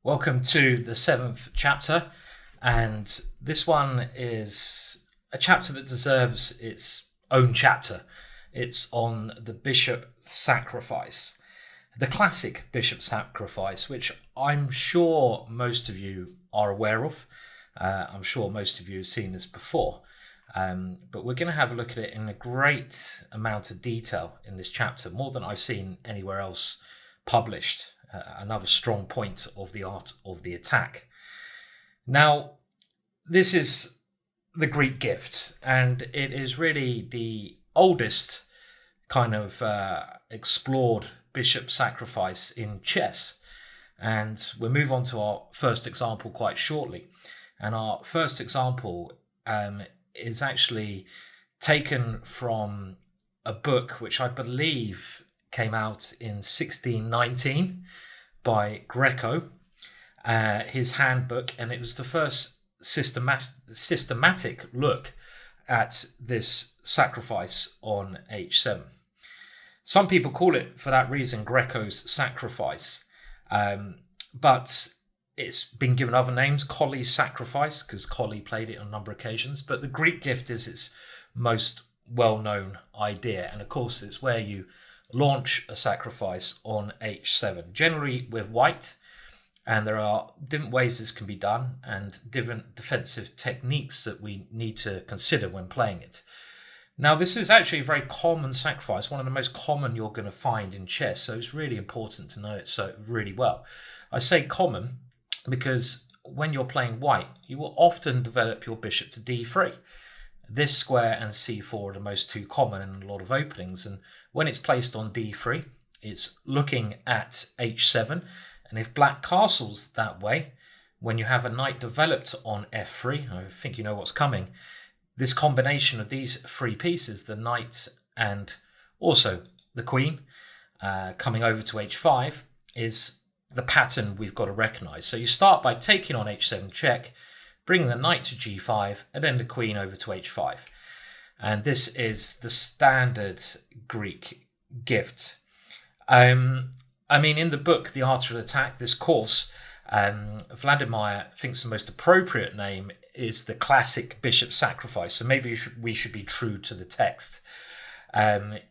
Welcome to the 7th chapter, and this one is a chapter that deserves its own chapter. It's on the bishop sacrifice, the classic bishop sacrifice, which I'm sure most of you are aware of. I'm sure most of you have seen this before, but we're going to have a look at it in a great amount of detail in this chapter, more than I've seen anywhere else published. Another strong point of the art of the attack. Now, this is the Greek gift, and it is really the oldest kind of explored bishop sacrifice in chess. And we'll move on to our first example quite shortly. And our first example is actually taken from a book which I believe came out in 1619 by Greco, his handbook, and it was the first systematic look at this sacrifice on h7. Some people call it, for that reason, Greco's sacrifice, but it's been given other names, Colley's sacrifice, because Colley played it on a number of occasions, but the Greek gift is its most well-known idea, and of course it's where you launch a sacrifice on h7, generally with white, and there are different ways this can be done and different defensive techniques that we need to consider when playing it. Now, this is actually a very common sacrifice, one of the most common you're going to find in chess, so it's really important to know it so really well. I say common because when you're playing white, you will often develop your bishop to d3. This square and c4 are the most two common in a lot of openings, and when it's placed on d3, it's looking at h7, and if black castles that way, when you have a knight developed on f3, I think you know what's coming, this combination of these three pieces, the knight and also the queen, coming over to h5, is the pattern we've got to recognize. So you start by taking on h7 check, bringing the knight to g5, and then the queen over to h5. And this is the standard Greek gift. I mean, in the book, The Art of Attack, this course, Vladimir thinks the most appropriate name is the classic bishop sacrifice. So maybe we should be true to the text.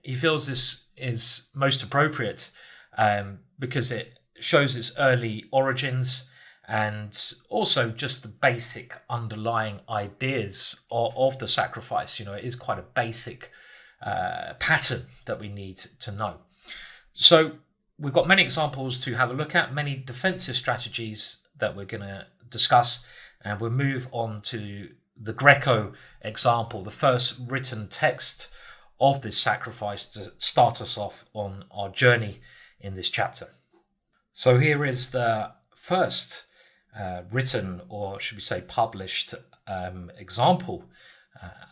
He feels this is most appropriate because it shows its early origins, and also just the basic underlying ideas of the sacrifice. You know, it is quite a basic pattern that we need to know. So we've got many examples to have a look at, many defensive strategies that we're going to discuss, and we'll move on to the Greco example, the first written text of this sacrifice, to start us off on our journey in this chapter. So here is the first written, or should we say published, example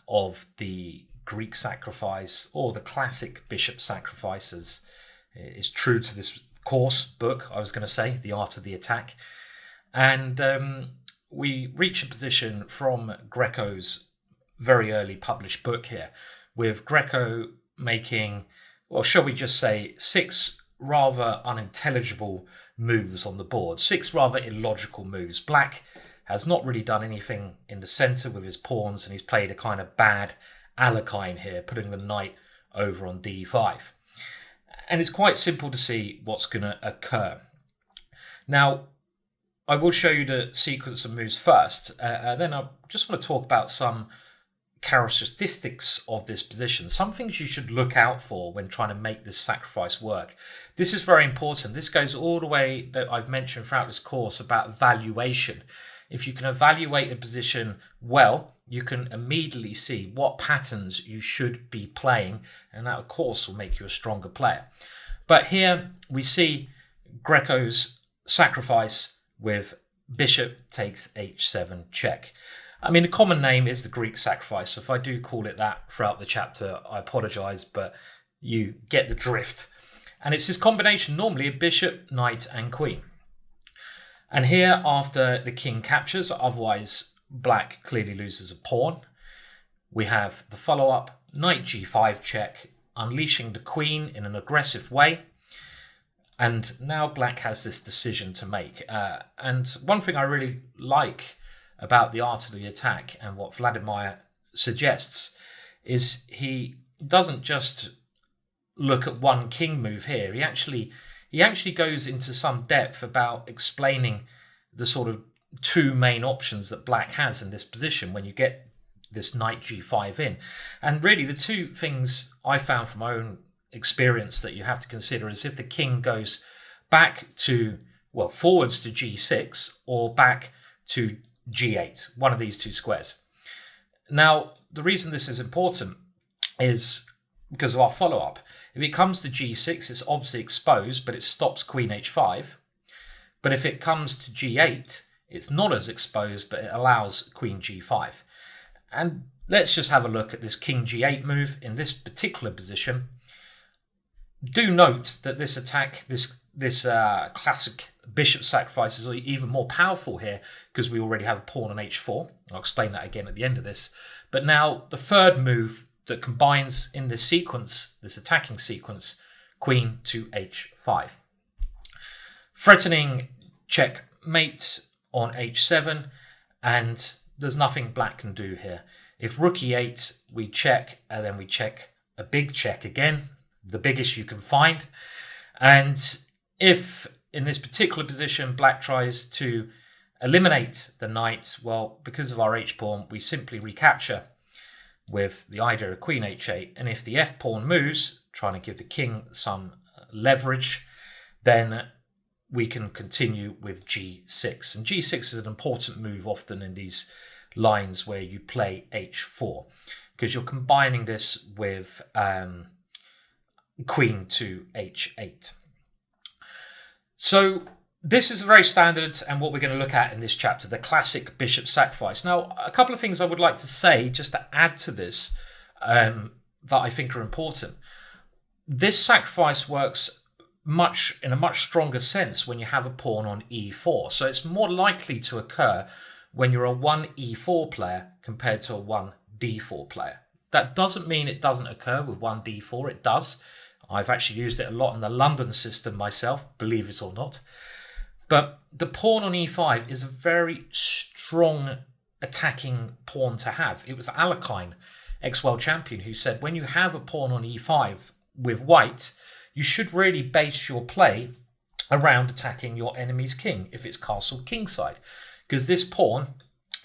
of the Greek sacrifice, or the classic bishop sacrifices. Is true to this course book, I was going to say, The Art of the Attack. And we reach a position from Greco's very early published book here, with Greco making, well, shall we just say, 6 rather unintelligible moves on the board, 6 rather illogical moves. Black has not really done anything in the center with his pawns, and he's played a kind of bad Alekhine here, putting the knight over on d5. And it's quite simple to see what's going to occur. Now, I will show you the sequence of moves first, then I just want to talk about some characteristics of this position, some things you should look out for when trying to make this sacrifice work. This is very important. This goes all the way that I've mentioned throughout this course about valuation. If you can evaluate a position well, you can immediately see what patterns you should be playing, and that of course will make you a stronger player. But here we see Greco's sacrifice with bishop takes h7 check. I mean, the common name is the Greek sacrifice. So if I do call it that throughout the chapter, I apologize, but you get the drift. And it's this combination normally of bishop, knight, and queen. And here, after the king captures, otherwise black clearly loses a pawn, we have the follow-up, knight g5 check, unleashing the queen in an aggressive way. And now black has this decision to make. And one thing I really like about the art of the attack and what Vladimir suggests is he doesn't just look at one king move here. He actually goes into some depth about explaining the sort of two main options that black has in this position when you get this knight g5 in. And really the two things I found from my own experience that you have to consider is if the king goes back to, well, forwards to g6 or back to g8, one of these two squares. Now, the reason this is important is because of our follow-up. If it comes to g6, it's obviously exposed, but it stops queen h5. But if it comes to g8, it's not as exposed, but it allows queen g5. And let's just have a look at this king g8 move in this particular position. Do note that this attack, this classic bishop sacrifice is even more powerful here because we already have a pawn on h4. I'll explain that again at the end of this. But now the third move that combines in this sequence, this attacking sequence, queen to h5. Threatening checkmate on h7, and there's nothing black can do here. If rook e8, we check, and then we check a big check again, the biggest you can find. And if in this particular position black tries to eliminate the knight, well, because of our h-pawn, we simply recapture with the idea of queen h8. And if the f-pawn moves, trying to give the king some leverage, then we can continue with g6. And g6 is an important move often in these lines where you play h4, because you're combining this with queen to h8. So this is very standard and what we're going to look at in this chapter, the classic bishop sacrifice. Now, a couple of things I would like to say just to add to this that I think are important. This sacrifice works in a much stronger sense when you have a pawn on e4. So it's more likely to occur when you're a 1 e4 player compared to a 1 d4 player. That doesn't mean it doesn't occur with 1 d4. It does. I've actually used it a lot in the London system myself, believe it or not. But the pawn on e5 is a very strong attacking pawn to have. It was Alekhine, ex-world champion, who said when you have a pawn on e5 with white, you should really base your play around attacking your enemy's king if it's castle kingside, because this pawn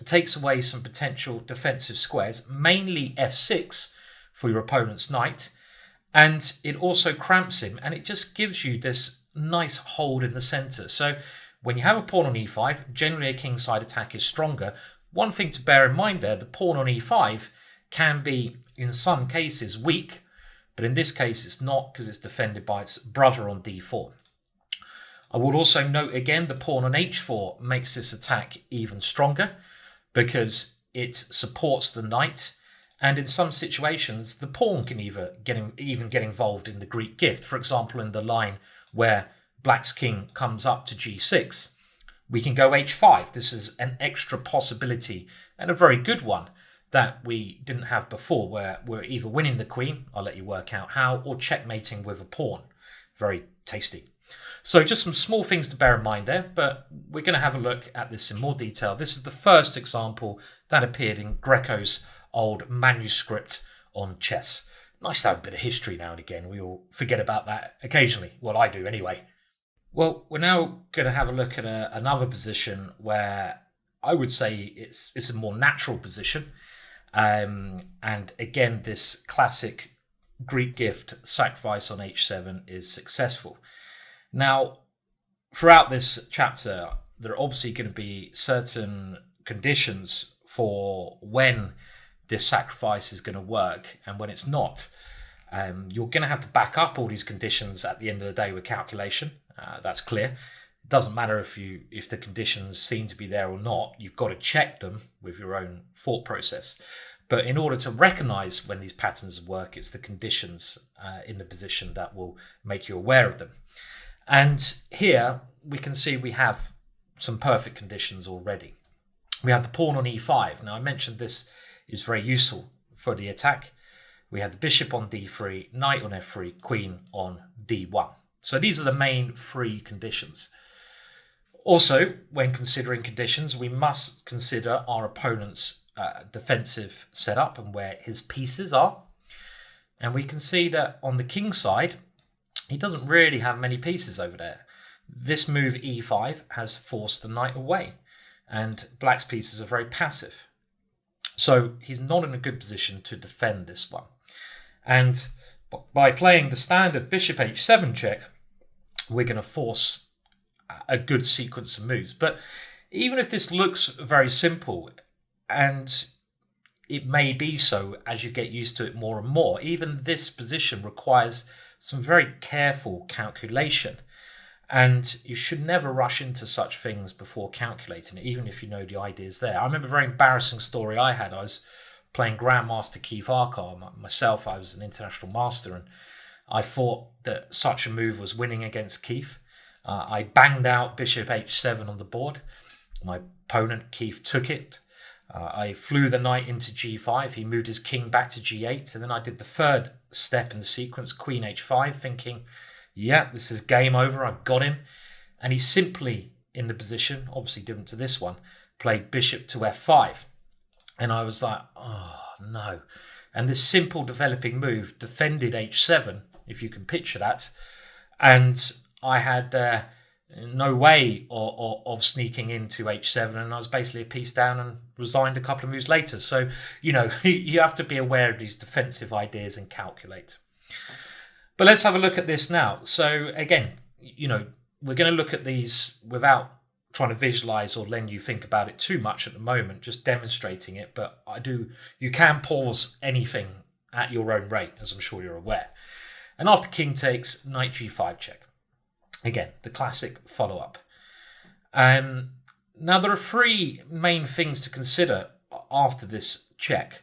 takes away some potential defensive squares, mainly f6 for your opponent's knight, and it also cramps him, and it just gives you this nice hold in the center. So when you have a pawn on e5, generally a kingside attack is stronger. One thing to bear in mind there, the pawn on e5 can be, in some cases, weak, but in this case it's not, because it's defended by its brother on d4. I would also note again, the pawn on h4 makes this attack even stronger because it supports the knight, and in some situations the pawn can even get involved in the Greek gift. For example, in the line where black's king comes up to g6, we can go h5. This is an extra possibility, and a very good one, that we didn't have before, where we're either winning the queen, I'll let you work out how, or checkmating with a pawn. Very tasty. So just some small things to bear in mind there, but we're going to have a look at this in more detail. This is the first example that appeared in Greco's old manuscript on chess. Nice to have a bit of history now and again. We all forget about that occasionally. Well, I do anyway. Well, we're now going to have a look at another position where I would say it's a more natural position. And again, this classic Greek gift sacrifice on h7 is successful. Now, throughout this chapter, there are obviously going to be certain conditions for when this sacrifice is going to work and when it's not. You're going to have to back up all these conditions at the end of the day with calculation. That's clear. It doesn't matter if the conditions seem to be there or not. You've got to check them with your own thought process. But in order to recognize when these patterns work, it's the conditions in the position that will make you aware of them. And here we can see we have some perfect conditions already. We have the pawn on e5. Now, I mentioned this is very useful for the attack We had the bishop on d3, knight on f3, queen on d1. So these are the main three conditions. Also, when considering conditions, we must consider our opponent's defensive setup and where his pieces are. And we can see that on the king's side, he doesn't really have many pieces over there. This move e5 has forced the knight away, and black's pieces are very passive. So he's not in a good position to defend this one. And by playing the standard bishop h7 check, we're going to force a good sequence of moves. But even if this looks very simple, and it may be so as you get used to it more and more, even this position requires some very careful calculation. And you should never rush into such things before calculating it, even if you know the ideas there. I remember a very embarrassing story I had. I was playing Grandmaster Keith Arkar. Myself, I was an international master, and I thought that such a move was winning against Keith. I banged out bishop h7 on the board. My opponent, Keith, took it. I flew the knight into g5. He moved his king back to g8. And then I did the third step in the sequence, queen h5, thinking, yeah, this is game over. I've got him. And he simply, in the position, obviously different to this one, played bishop to f5. And I was like, oh, no. And this simple developing move defended h7, if you can picture that. And I had no way of sneaking into h7, and I was basically a piece down and resigned a couple of moves later. So, you know, you have to be aware of these defensive ideas and calculate. But let's have a look at this now. So again, you know, we're going to look at these without trying to visualize or letting you think about it too much at the moment, just demonstrating it. But you can pause anything at your own rate, as I'm sure you're aware. And after king takes, knight g5 check. Again, the classic follow-up. Now, there are three main things to consider after this check.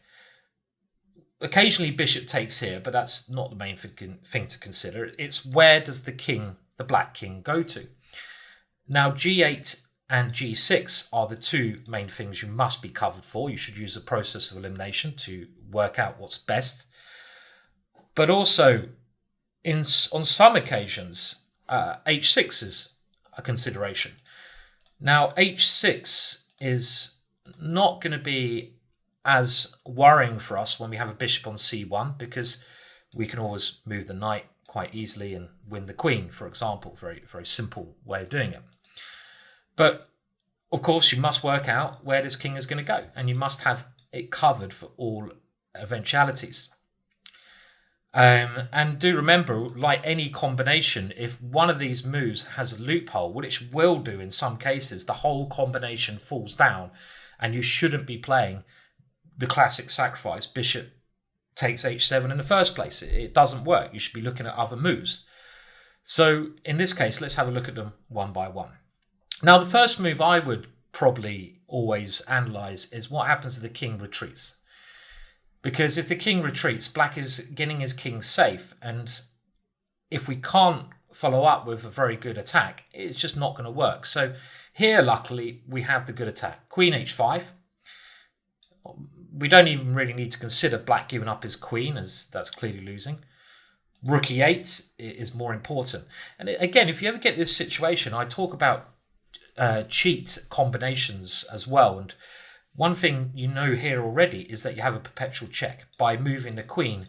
Occasionally, bishop takes here, but that's not the main thing to consider. It's where does the king, the black king, go to? Now, g8 and g6 are the two main things you must be covered for. You should use a process of elimination to work out what's best. But also, on some occasions, h6 is a consideration. Now, h6 is not going to be as worrying for us when we have a bishop on c1, because we can always move the knight quite easily and win the queen, for example. Very, very simple way of doing it. But, of course, you must work out where this king is going to go, and you must have it covered for all eventualities. And do remember, like any combination, if one of these moves has a loophole, which it will do in some cases, the whole combination falls down, and you shouldn't be playing the classic sacrifice, bishop takes h7 in the first place. It doesn't work. You should be looking at other moves. So in this case, let's have a look at them one by one. Now, the first move I would probably always analyze is what happens if the king retreats. Because if the king retreats, black is getting his king safe. And if we can't follow up with a very good attack, it's just not going to work. So here, luckily, we have the good attack. Queen h5. We don't even really need to consider black giving up his queen, as that's clearly losing. Rook e8 is more important. And again, if you ever get this situation, I talk about cheat combinations as well. And one thing you know here already is that you have a perpetual check by moving the queen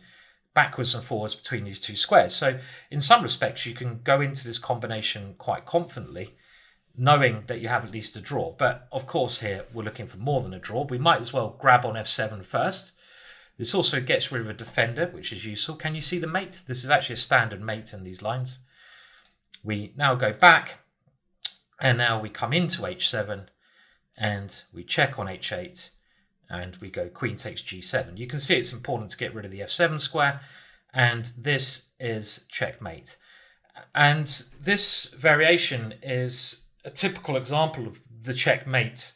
backwards and forwards between these two squares. So in some respects, you can go into this combination quite confidently, knowing that you have at least a draw. But of course here, we're looking for more than a draw. We might as well grab on f7 first. This also gets rid of a defender, which is useful. Can you see the mate? This is actually a standard mate in these lines. We now go back, and now we come into h7, and we check on h8, and we go queen takes g7. You can see it's important to get rid of the f7 square, and this is checkmate. And this variation is a typical example of the checkmate,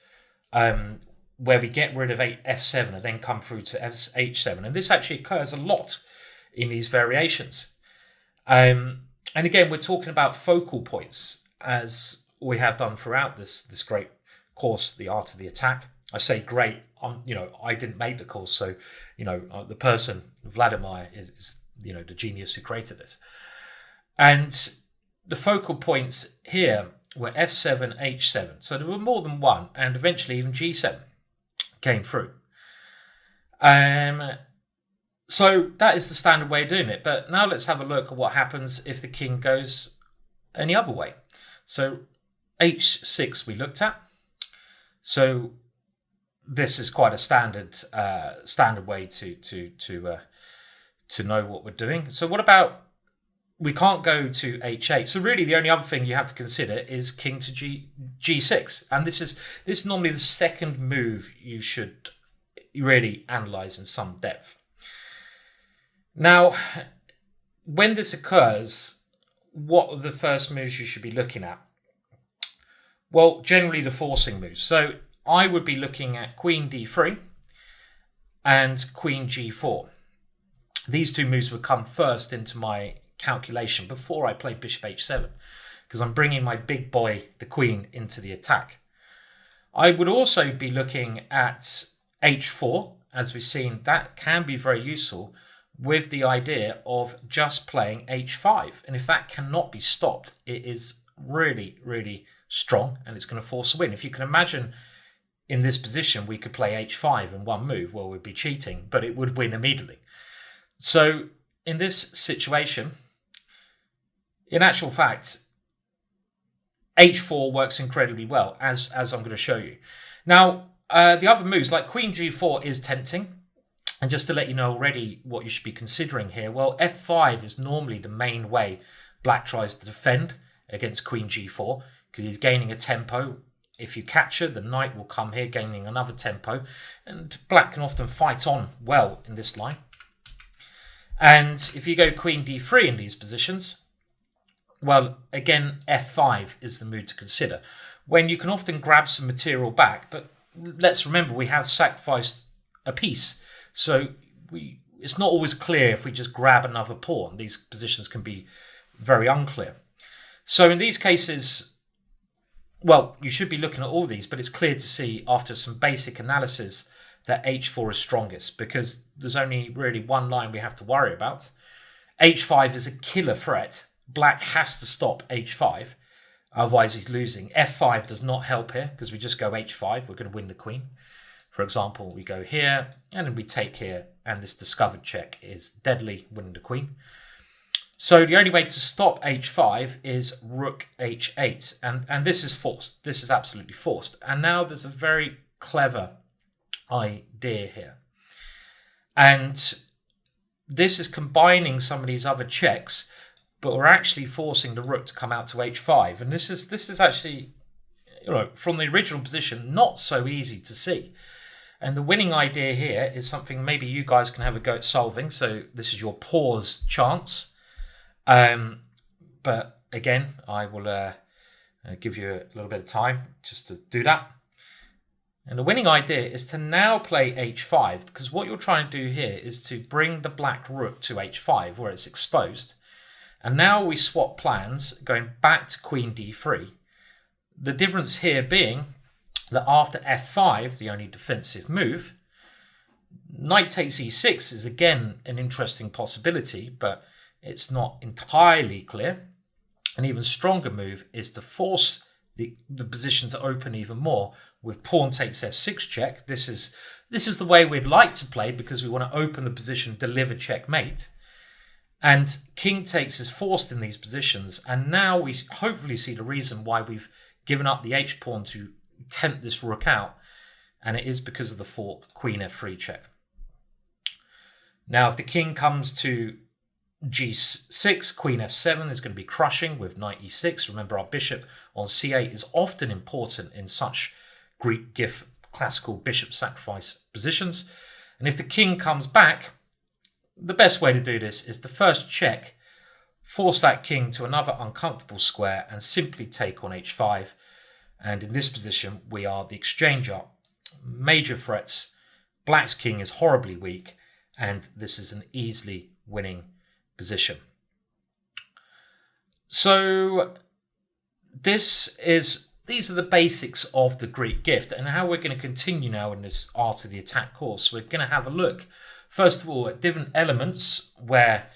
where we get rid of f7 and then come through to h7. And this actually occurs a lot in these variations. And again, we're talking about focal points, as we have done throughout this great course, The Art of the Attack. I say great, I didn't make the course, so the person Vladimir is the genius who created this. And the focal points here were f7, h7. So there were more than one, and eventually even g7 came through. So that is the standard way of doing it. But now let's have a look at what happens if the king goes any other way. So h6 we looked at. So this is quite a standard way to know what we're doing. So what about, we can't go to h8. So really the only other thing you have to consider is king to g6. And this is normally the second move you should really analyze in some depth. Now, when this occurs, what are the first moves you should be looking at? Well, generally the forcing moves. So I would be looking at queen d3 and queen g4. These two moves would come first into my calculation before I play bishop h7, because I'm bringing my big boy, the queen, into the attack. I would also be looking at h4, as we've seen. That can be very useful with the idea of just playing h5. And if that cannot be stopped, it is really, really strong, and it's going to force a win. If you can imagine in this position, we could play h5 in one move. Well, we'd be cheating, but it would win immediately. So in this situation, in actual fact, h4 works incredibly well, as I'm going to show you. Now, the other moves, like queen g4, is tempting. And just to let you know already what you should be considering here, well, f5 is normally the main way black tries to defend against queen g4, because he's gaining a tempo. If you capture, the knight will come here, gaining another tempo, and black can often fight on well in this line. And if you go queen d3 in these positions, well, again, f5 is the move to consider, when you can often grab some material back. But let's remember, we have sacrificed a piece. So it's not always clear if we just grab another pawn. These positions can be very unclear. So in these cases, well, you should be looking at all these, but it's clear to see after some basic analysis that h4 is strongest, because there's only really one line we have to worry about. h5 is a killer threat. Black has to stop h5, otherwise he's losing. f5 does not help here, because we just go h5, we're going to win the queen. For example, we go here, and then we take here, and this discovered check is deadly, winning the queen. So the only way to stop h5 is rook h8, and this is forced. This is absolutely forced. And now there's a very clever idea here. And this is combining some of these other checks, but we're actually forcing the rook to come out to h5. And this is actually, from the original position, not so easy to see. And the winning idea here is something maybe you guys can have a go at solving. So this is your pause chance. But again, I will give you a little bit of time just to do that. And the winning idea is to now play h5, because what you're trying to do here is to bring the black rook to h5 where it's exposed. And now we swap plans, going back to queen d3. The difference here being that after f5, the only defensive move, knight takes e6 is again an interesting possibility, but it's not entirely clear. An even stronger move is to force the position to open even more with pawn takes f6 check. This is the way we'd like to play, because we want to open the position, deliver checkmate. And king takes is forced in these positions, and now we hopefully see the reason why we've given up the h-pawn to tempt this rook out, and it is because of the fork queen f3 check. Now if the king comes to g6, queen f7 is going to be crushing with knight e6. Remember, our bishop on c8 is often important in such Greek gift classical bishop sacrifice positions. And if the king comes back, the best way to do this is to first check, force that king to another uncomfortable square, and simply take on h5. And in this position, we are the exchanger. Major threats. Black's king is horribly weak, and this is an easily winning position. So these are the basics of the Greek gift, and how we're going to continue now in this Art of the Attack course. We're going to have a look First of all, different elements where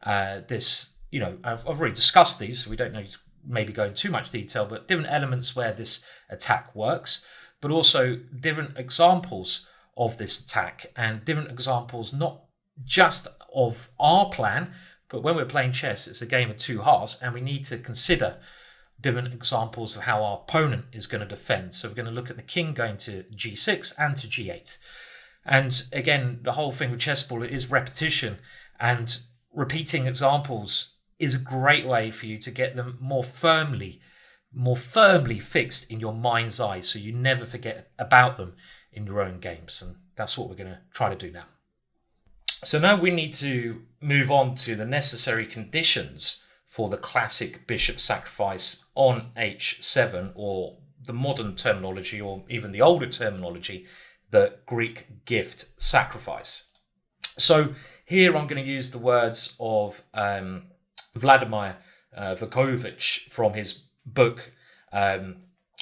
this, I've already discussed these, so we don't need to maybe go into too much detail, but different elements where this attack works, but also different examples of this attack and different examples not just of our plan, but when we're playing chess, it's a game of two halves, and we need to consider different examples of how our opponent is going to defend. So we're going to look at the king going to g6 and to g8. And again, the whole thing with chessball is repetition, and repeating examples is a great way for you to get them more firmly fixed in your mind's eye, so you never forget about them in your own games. And that's what we're going to try to do now. So now we need to move on to the necessary conditions for the classic bishop sacrifice on h7, or the modern terminology, or even the older terminology, the Greek gift sacrifice. So here I'm going to use the words of Vladimir Vukovich from his book. I'll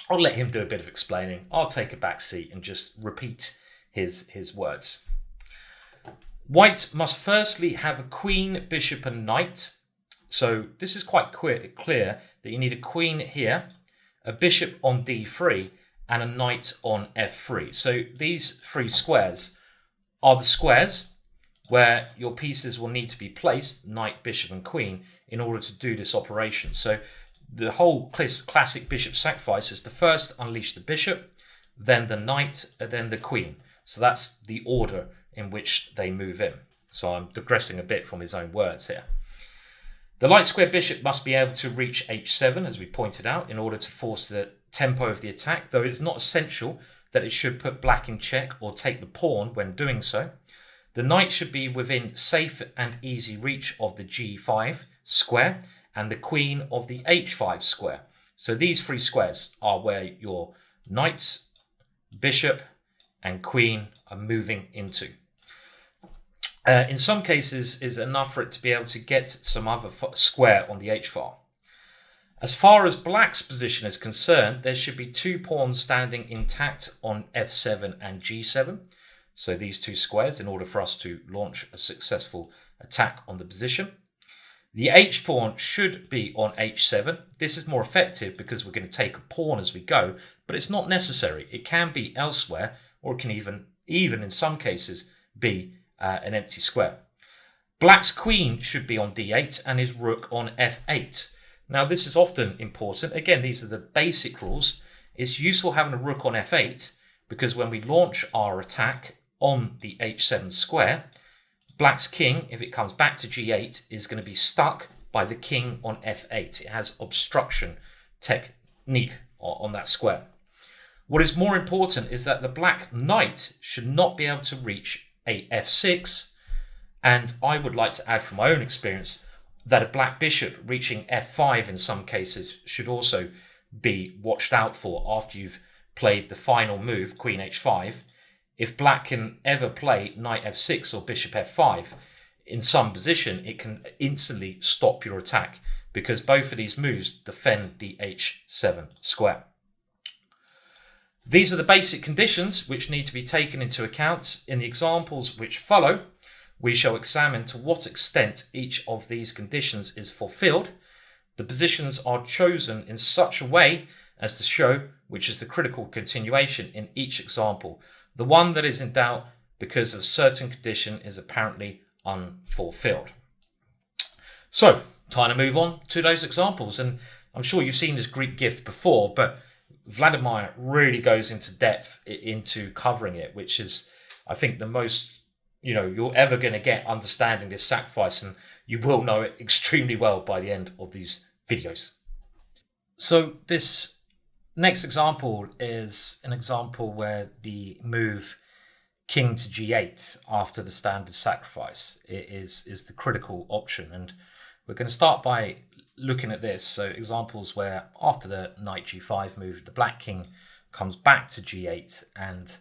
let him do a bit of explaining. I'll take a back seat and just repeat his words. White must firstly have a queen, bishop and knight. So this is quite clear that you need a queen here, a bishop on d3 and a knight on f3. So these three squares are the squares where your pieces will need to be placed, knight, bishop and queen, in order to do this operation. So the whole classic bishop sacrifice is to first unleash the bishop, then the knight, and then the queen. So that's the order in which they move in. So I'm digressing a bit from his own words here. The light square bishop must be able to reach h7, as we pointed out, in order to force the tempo of the attack, though it's not essential that it should put black in check or take the pawn when doing so. The knight should be within safe and easy reach of the g5 square and the queen of the h5 square. So these three squares are where your knights, bishop and queen are moving into. In some cases, it's enough for it to be able to get some other square on the h-file. As far as black's position is concerned, there should be two pawns standing intact on f7 and g7. So these two squares, in order for us to launch a successful attack on the position. The h-pawn should be on h7. This is more effective because we're going to take a pawn as we go, but it's not necessary. It can be elsewhere, or it can even in some cases be an empty square. Black's queen should be on d8 and his rook on f8. Now this is often important. Again, these are the basic rules. It's useful having a rook on f8 because when we launch our attack on the h7 square, black's king, if it comes back to g8, is going to be stuck by the king on f8. It has obstruction technique on that square. What is more important is that the black knight should not be able to reach a f6, and I would like to add from my own experience that a black bishop reaching f5 in some cases should also be watched out for after you've played the final move, queen h5. If black can ever play knight f6 or bishop f5 in some position, it can instantly stop your attack because both of these moves defend the h7 square. These are the basic conditions which need to be taken into account. In the examples which follow, we shall examine to what extent each of these conditions is fulfilled. The positions are chosen in such a way as to show which is the critical continuation in each example. The one that is in doubt because of certain condition is apparently unfulfilled. So, time to move on to those examples. And I'm sure you've seen this Greek gift before, but Vladimir really goes into depth into covering it, which is, I think, the most, you're ever going to get understanding this sacrifice, and you will know it extremely well by the end of these videos. So this next example is an example where the move king to g8 after the standard sacrifice is the critical option, and we're going to start by looking at this. So examples where after the knight g5 move, the black king comes back to g8, and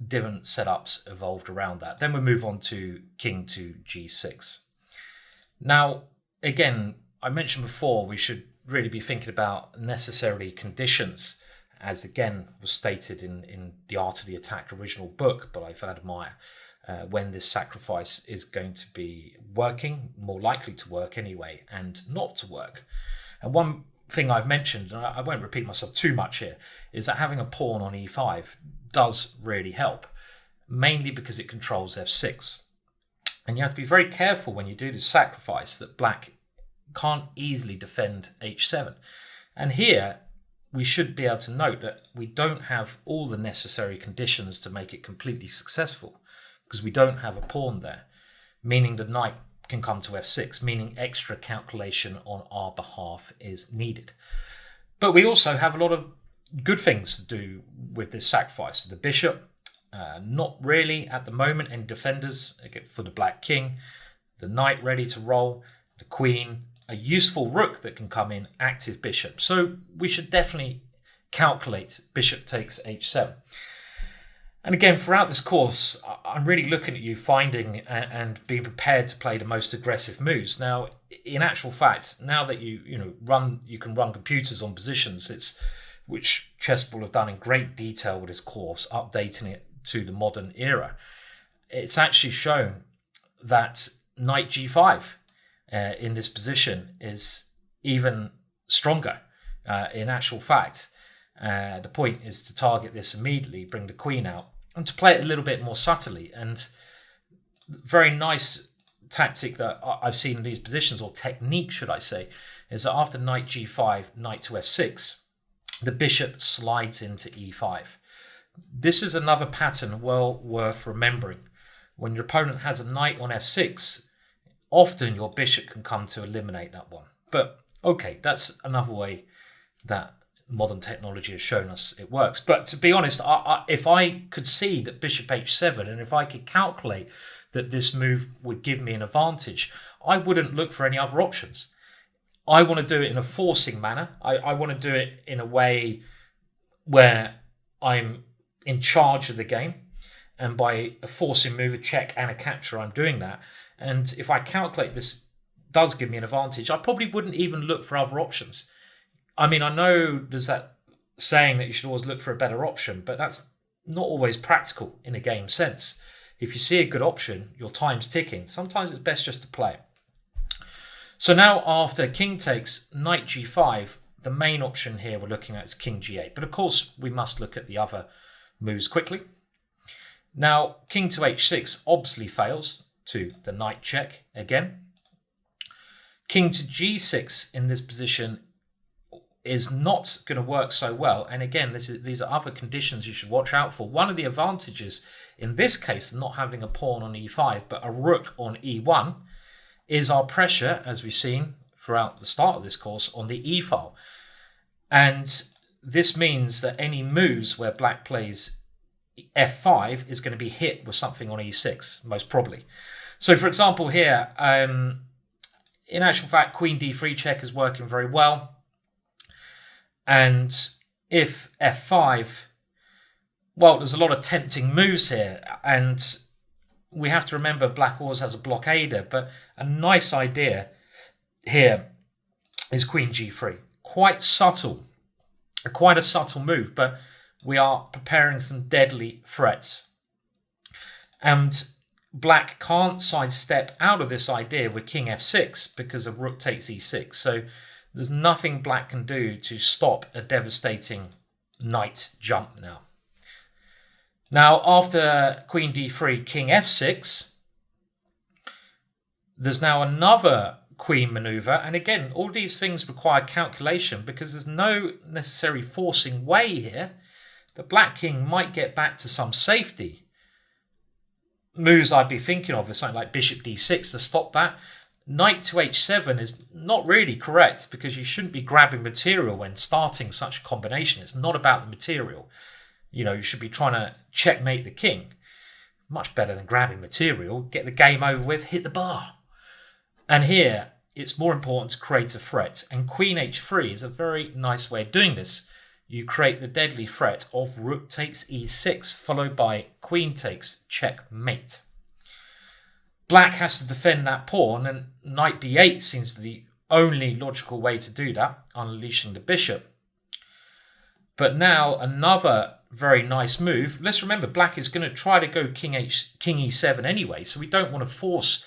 different setups evolved around that. Then we move on to king to g6. Now, again, I mentioned before we should really be thinking about necessary conditions, as again was stated in the Art of the Attack original book by Vladimir. when this sacrifice is going to be working, more likely to work anyway, and not to work. And one thing I've mentioned, and I won't repeat myself too much here, is that having a pawn on e5 does really help, mainly because it controls f6. And you have to be very careful when you do this sacrifice that black can't easily defend h7. And here we should be able to note that we don't have all the necessary conditions to make it completely successful, because we don't have a pawn there, meaning the knight can come to f6, meaning extra calculation on our behalf is needed. But we also have a lot of good things to do with this sacrifice. The bishop, not really at the moment any defenders for the black king. The knight ready to roll, the queen, a useful rook that can come in, active bishop. So we should definitely calculate bishop takes h7. And again, throughout this course, I'm really looking at you finding and being prepared to play the most aggressive moves. Now, in actual fact, now that you can run computers on positions, which Chessable have done in great detail with this course, updating it to the modern era. It's actually shown that knight g5 in this position is even stronger. In actual fact, the point is to target this immediately, bring the queen out, and to play it a little bit more subtly. And very nice tactic that I've seen in these positions, or technique should I say, is that after knight g5, knight to f6, the bishop slides into e5. This is another pattern well worth remembering. When your opponent has a knight on f6, often your bishop can come to eliminate that one. But okay, that's another way that modern technology has shown us it works. But to be honest, if I could see that bishop h7, and if I could calculate that this move would give me an advantage, I wouldn't look for any other options. I want to do it in a forcing manner. I want to do it in a way where I'm in charge of the game. And by a forcing move, a check and a capture, I'm doing that. And if I calculate this does give me an advantage, I probably wouldn't even look for other options. I mean, I know there's that saying that you should always look for a better option, but that's not always practical in a game sense. If you see a good option, your time's ticking. Sometimes it's best just to play it. So now after king takes knight g5, the main option here we're looking at is king g8. But of course, we must look at the other moves quickly. Now, king to h6 obviously fails to the knight check again. King to g6 in this position is not going to work so well. And again, these are other conditions you should watch out for. One of the advantages in this case, not having a pawn on e5, but a rook on e1, is our pressure, as we've seen throughout the start of this course, on the e file. And this means that any moves where black plays f5 is going to be hit with something on e6, most probably. So for example here, in actual fact, queen d3 check is working very well. And if f5, well, there's a lot of tempting moves here. And we have to remember black always has a blockader, but a nice idea here is queen g3. Quite subtle, quite a subtle move, but we are preparing some deadly threats. And black can't sidestep out of this idea with king f6 because a rook takes e6. So there's nothing black can do to stop a devastating knight jump now. Now, after queen d3, king f6, there's now another queen maneuver. And again, all these things require calculation because there's no necessary forcing way here. The black king might get back to some safety. Moves I'd be thinking of is something like bishop d6 to stop that. Knight to h7 is not really correct because you shouldn't be grabbing material when starting such a combination. It's not about the material. You know, you should be trying to checkmate the king. Much better than grabbing material. Get the game over with, hit the bar. And here, it's more important to create a threat. And queen h3 is a very nice way of doing this. You create the deadly threat of rook takes e6, followed by queen takes checkmate. Black has to defend that pawn, and knight b8 seems to be the only logical way to do that, unleashing the bishop. But now another very nice move. Let's remember, black is going to try to go king e7 anyway, so we don't want to force.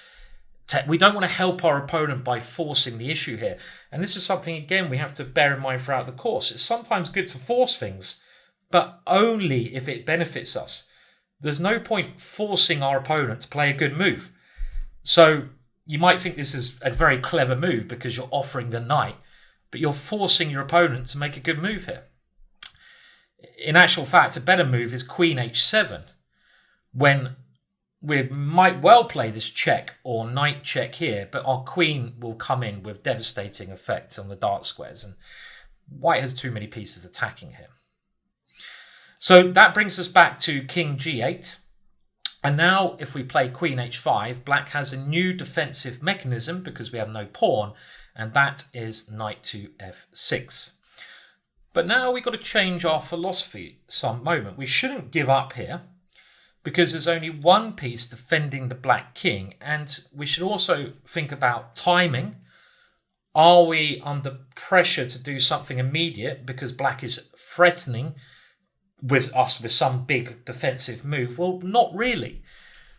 We don't want to help our opponent by forcing the issue here. And this is something, again, we have to bear in mind throughout the course. It's sometimes good to force things, but only if it benefits us. There's no point forcing our opponent to play a good move. So you might think this is a very clever move because you're offering the knight, but you're forcing your opponent to make a good move here. In actual fact, a better move is queen h7, when we might well play this check or knight check here, but our queen will come in with devastating effects on the dark squares, and white has too many pieces attacking here. So that brings us back to king g8. And now if we play queen h5, black has a new defensive mechanism because we have no pawn, and that is knight to f6. But now we've got to change our philosophy some moment. We shouldn't give up here because there's only one piece defending the black king, and we should also think about timing. Are we under pressure to do something immediate because black is threatening with us with some big defensive move? Well, not really,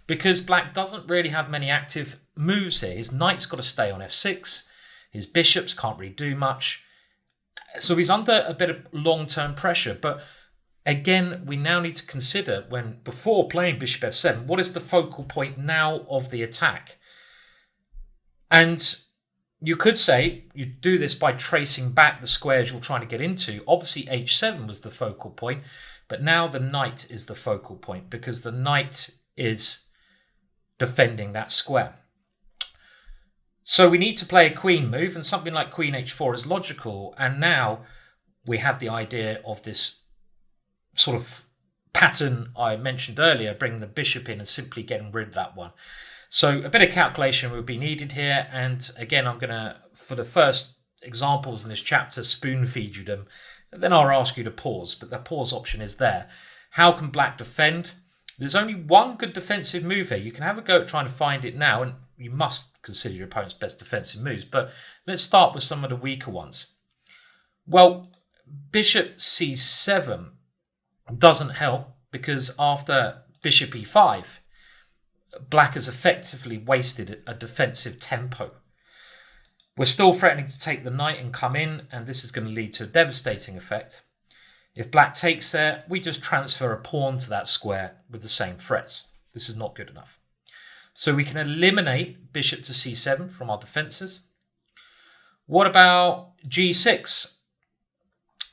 because black doesn't really have many active moves here. His knight's got to stay on f6. His bishops can't really do much. So he's under a bit of long-term pressure. But again, we now need to consider, before playing bishop f7, what is the focal point now of the attack? And you could say you do this by tracing back the squares you're trying to get into. Obviously, h7 was the focal point, but now the knight is the focal point because the knight is defending that square. So we need to play a queen move, and something like queen h4 is logical. And now we have the idea of this sort of pattern I mentioned earlier, bringing the bishop in and simply getting rid of that one. So a bit of calculation would be needed here. And again, I'm going to, for the first examples in this chapter, spoon feed you them. Then I'll ask you to pause, but the pause option is there. How can black defend? There's only one good defensive move here. You can have a go at trying to find it now, and you must consider your opponent's best defensive moves. But let's start with some of the weaker ones. Well, bishop c7 doesn't help because after bishop e5, black has effectively wasted a defensive tempo. We're still threatening to take the knight and come in, and this is going to lead to a devastating effect. If black takes there, we just transfer a pawn to that square with the same threats. This is not good enough. So we can eliminate bishop to c7 from our defenses. What about g6?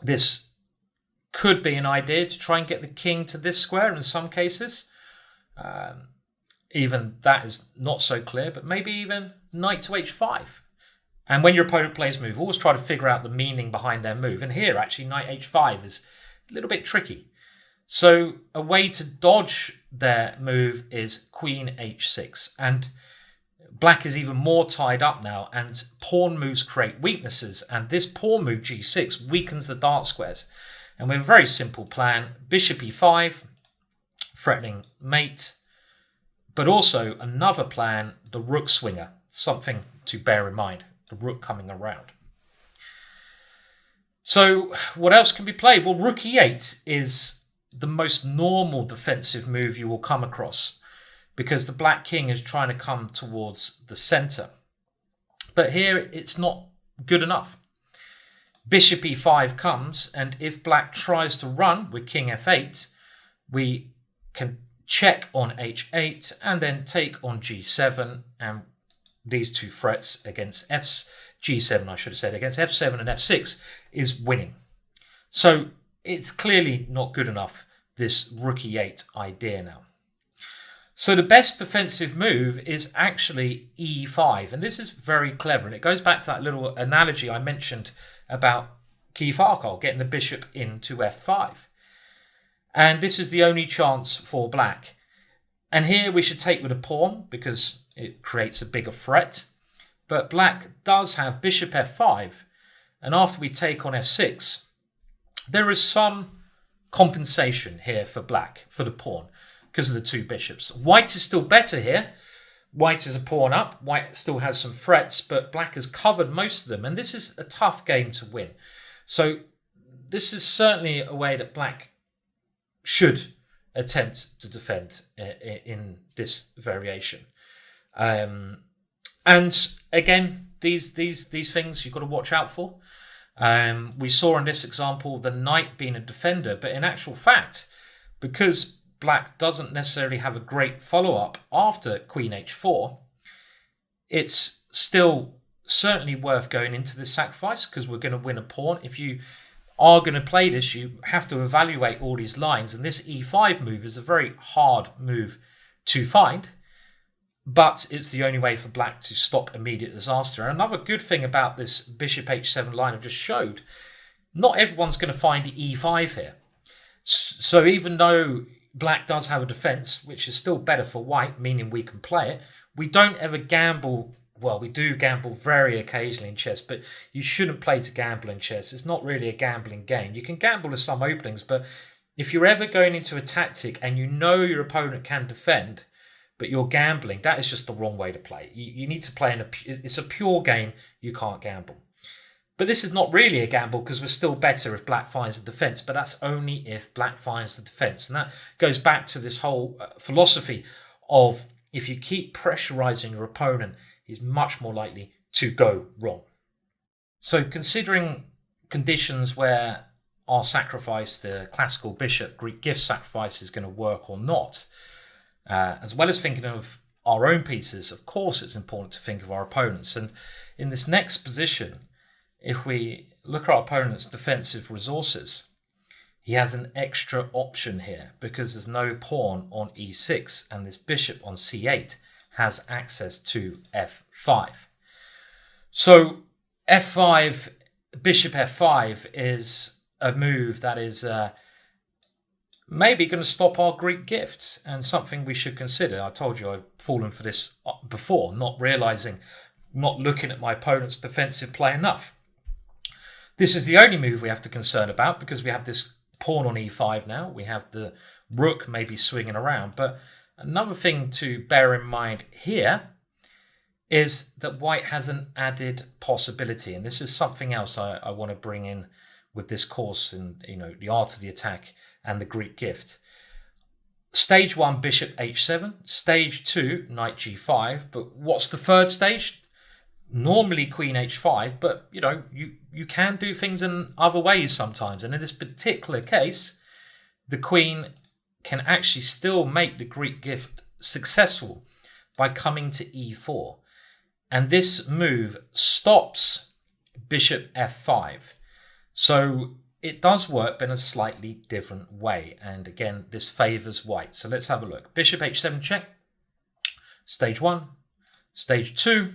This could be an idea to try and get the king to this square in some cases. Even that is not so clear, but maybe even knight to h5. And when your opponent plays move, always try to figure out the meaning behind their move. And here, actually, knight h5 is a little bit tricky. So a way to dodge their move is queen h6. And black is even more tied up now, and pawn moves create weaknesses. And this pawn move, g6, weakens the dark squares. And we have a very simple plan. Bishop e5, threatening mate. But also another plan, the rook swinger, something to bear in mind. The rook coming around. So what else can be played? Well, rook e8 is the most normal defensive move you will come across because the black king is trying to come towards the center. But here it's not good enough. Bishop e5 comes, and if black tries to run with king f8, we can check on h8 and then take on g7, and these two threats against g7, I should have said, against f7 and f6 is winning. So it's clearly not good enough, this rook e8 idea now. So the best defensive move is actually e5, and this is very clever, and it goes back to that little analogy I mentioned about Keith Arkle getting the bishop into f5. And this is the only chance for black. And here we should take with a pawn because it creates a bigger threat. But black does have bishop f5. And after we take on f6, there is some compensation here for black, for the pawn, because of the two bishops. White is still better here. White is a pawn up. White still has some threats, but black has covered most of them. And this is a tough game to win. So this is certainly a way that black should attempt to defend in this variation. And again, these things you've got to watch out for. We saw in this example the knight being a defender, but in actual fact, because black doesn't necessarily have a great follow-up after queen h4, it's still certainly worth going into this sacrifice because we're going to win a pawn. If you are going to play this, you have to evaluate all these lines, and this e5 move is a very hard move to find, but it's the only way for black to stop immediate disaster. And another good thing about this bishop h7 line I just showed, not everyone's going to find the e5 here. So even though black does have a defense, which is still better for white, meaning we can play it, we don't ever gamble. Well, we do gamble very occasionally in chess, but you shouldn't play to gamble in chess. It's not really a gambling game. You can gamble with some openings, but if you're ever going into a tactic and you know your opponent can defend, but you're gambling, that is just the wrong way to play. You need to play it's a pure game. You can't gamble. But this is not really a gamble because we're still better if black finds the defense, but that's only if black finds the defense. And that goes back to this whole philosophy of if you keep pressurizing your opponent, he's much more likely to go wrong. So considering conditions where our sacrifice, the classical bishop Greek gift sacrifice, is going to work or not, as well as thinking of our own pieces, of course it's important to think of our opponents. And in this next position, if we look at our opponent's defensive resources, he has an extra option here because there's no pawn on e6 and this bishop on c8 has access to f5. So f5, bishop f5 is a move that is maybe going to stop our Greek gifts and something we should consider. I told you I've fallen for this before, not looking at my opponent's defensive play enough. This is the only move we have to concern about because we have this pawn on e5 now. We have the rook maybe swinging around, but another thing to bear in mind here is that white has an added possibility, and this is something else I want to bring in with this course in the art of the attack and the Greek gift. Stage 1, bishop h7. Stage 2, knight g5. But what's the third stage? Normally queen h5, but you can do things in other ways sometimes. And in this particular case, the queen can actually still make the Greek gift successful by coming to e4. And this move stops bishop f5. So it does work, but in a slightly different way. And again, this favors white. So let's have a look. Bishop h7 check. Stage 1. Stage 2.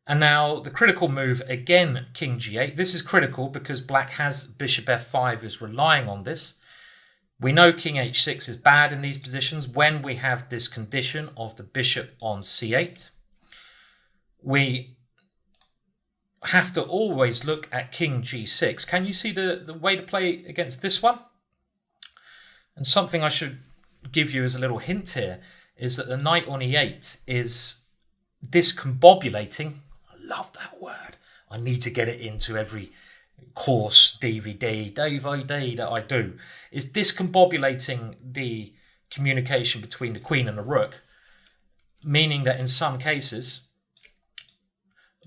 And now the critical move, again, king g8. This is critical because black has bishop f5 is relying on this. We know king h6 is bad in these positions when we have this condition of the bishop on c8. We have to always look at king g6. Can you see the way to play against this one? And something I should give you as a little hint here is that the knight on e8 is discombobulating. I love that word. I need to get it into every course, DVD that I do. Is discombobulating the communication between the queen and the rook, meaning that in some cases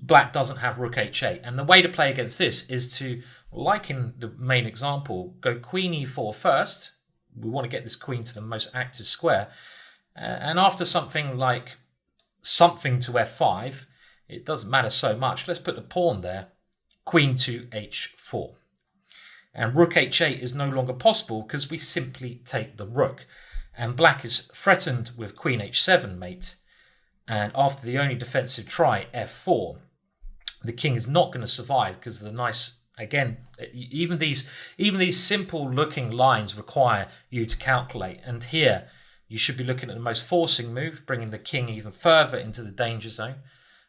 black doesn't have rook h8. And the way to play against this is to, like in the main example, go queen e4 first. We want to get this queen to the most active square. And after something like something to f5, it doesn't matter so much. Let's put the pawn there, queen to h4. And rook h8 is no longer possible because we simply take the rook. And black is threatened with queen h7 mate. And after the only defensive try, f4, the king is not going to survive because the nice, again, even these simple looking lines require you to calculate. And here you should be looking at the most forcing move, bringing the king even further into the danger zone.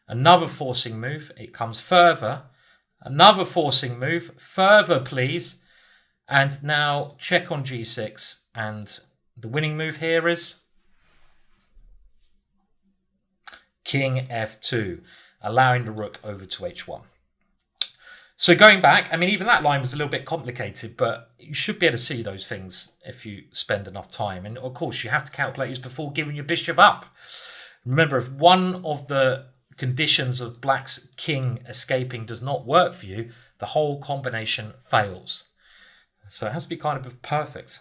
Another forcing move, it comes further. Another forcing move, further please. And now check on g6. And the winning move here is king f2, allowing the rook over to h1. So going back, I mean, even that line was a little bit complicated, but you should be able to see those things if you spend enough time. And of course, you have to calculate these before giving your bishop up. Remember, if one of the conditions of black's king escaping does not work for you, the whole combination fails. So it has to be kind of perfect.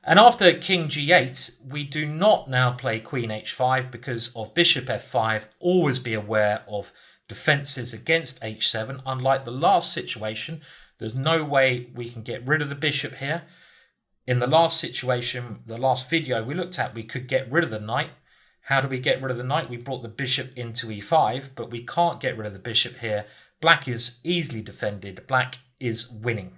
And after king g8, we do not now play queen h5 because of bishop f5. Always be aware of defenses against h7. Unlike the last situation, there's no way we can get rid of the bishop here. In the last situation, the last video we looked at, we could get rid of the knight. How do we get rid of the knight? We brought the bishop into e5, but we can't get rid of the bishop here. Black is easily defended. Black is winning.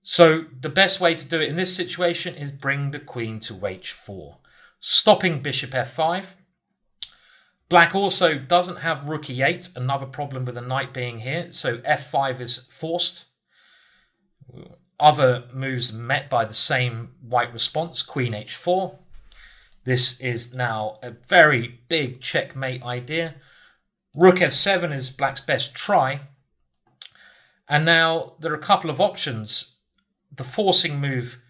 So the best way to do it in this situation is bring the queen to h4, stopping bishop f5. Black also doesn't have rook e8, another problem with the knight being here, so f5 is forced. Other moves met by the same white response, queen h4. This is now a very big checkmate idea. Rook f7 is black's best try. And now there are a couple of options. The forcing move,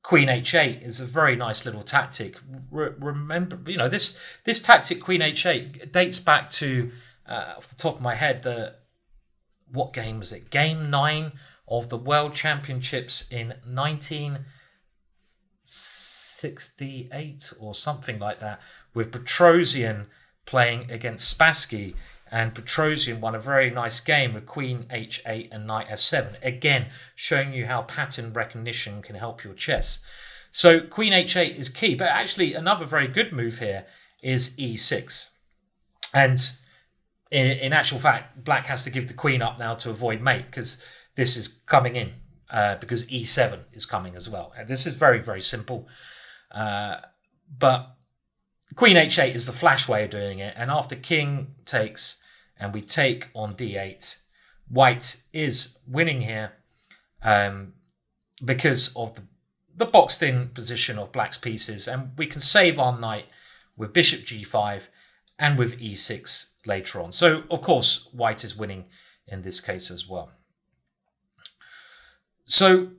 queen h8, is a very nice little tactic. Remember, this tactic, queen h8, dates back to, off the top of my head, what game was it? Game 9 of the World Championships in 1968 or something like that, with Petrosian playing against Spassky. And Petrosian won a very nice game with queen h8 and knight f7. Again, showing you how pattern recognition can help your chess. So queen h8 is key. But actually, another very good move here is e6. And in actual fact, black has to give the queen up now to avoid mate, because this is coming in, because e7 is coming as well. And this is very, very simple. But queen h8 is the flash way of doing it. And after king takes and we take on d8, white is winning here because of the boxed in position of black's pieces. And we can save our knight with bishop g5 and with e6 later on. So, of course, white is winning in this case as well. So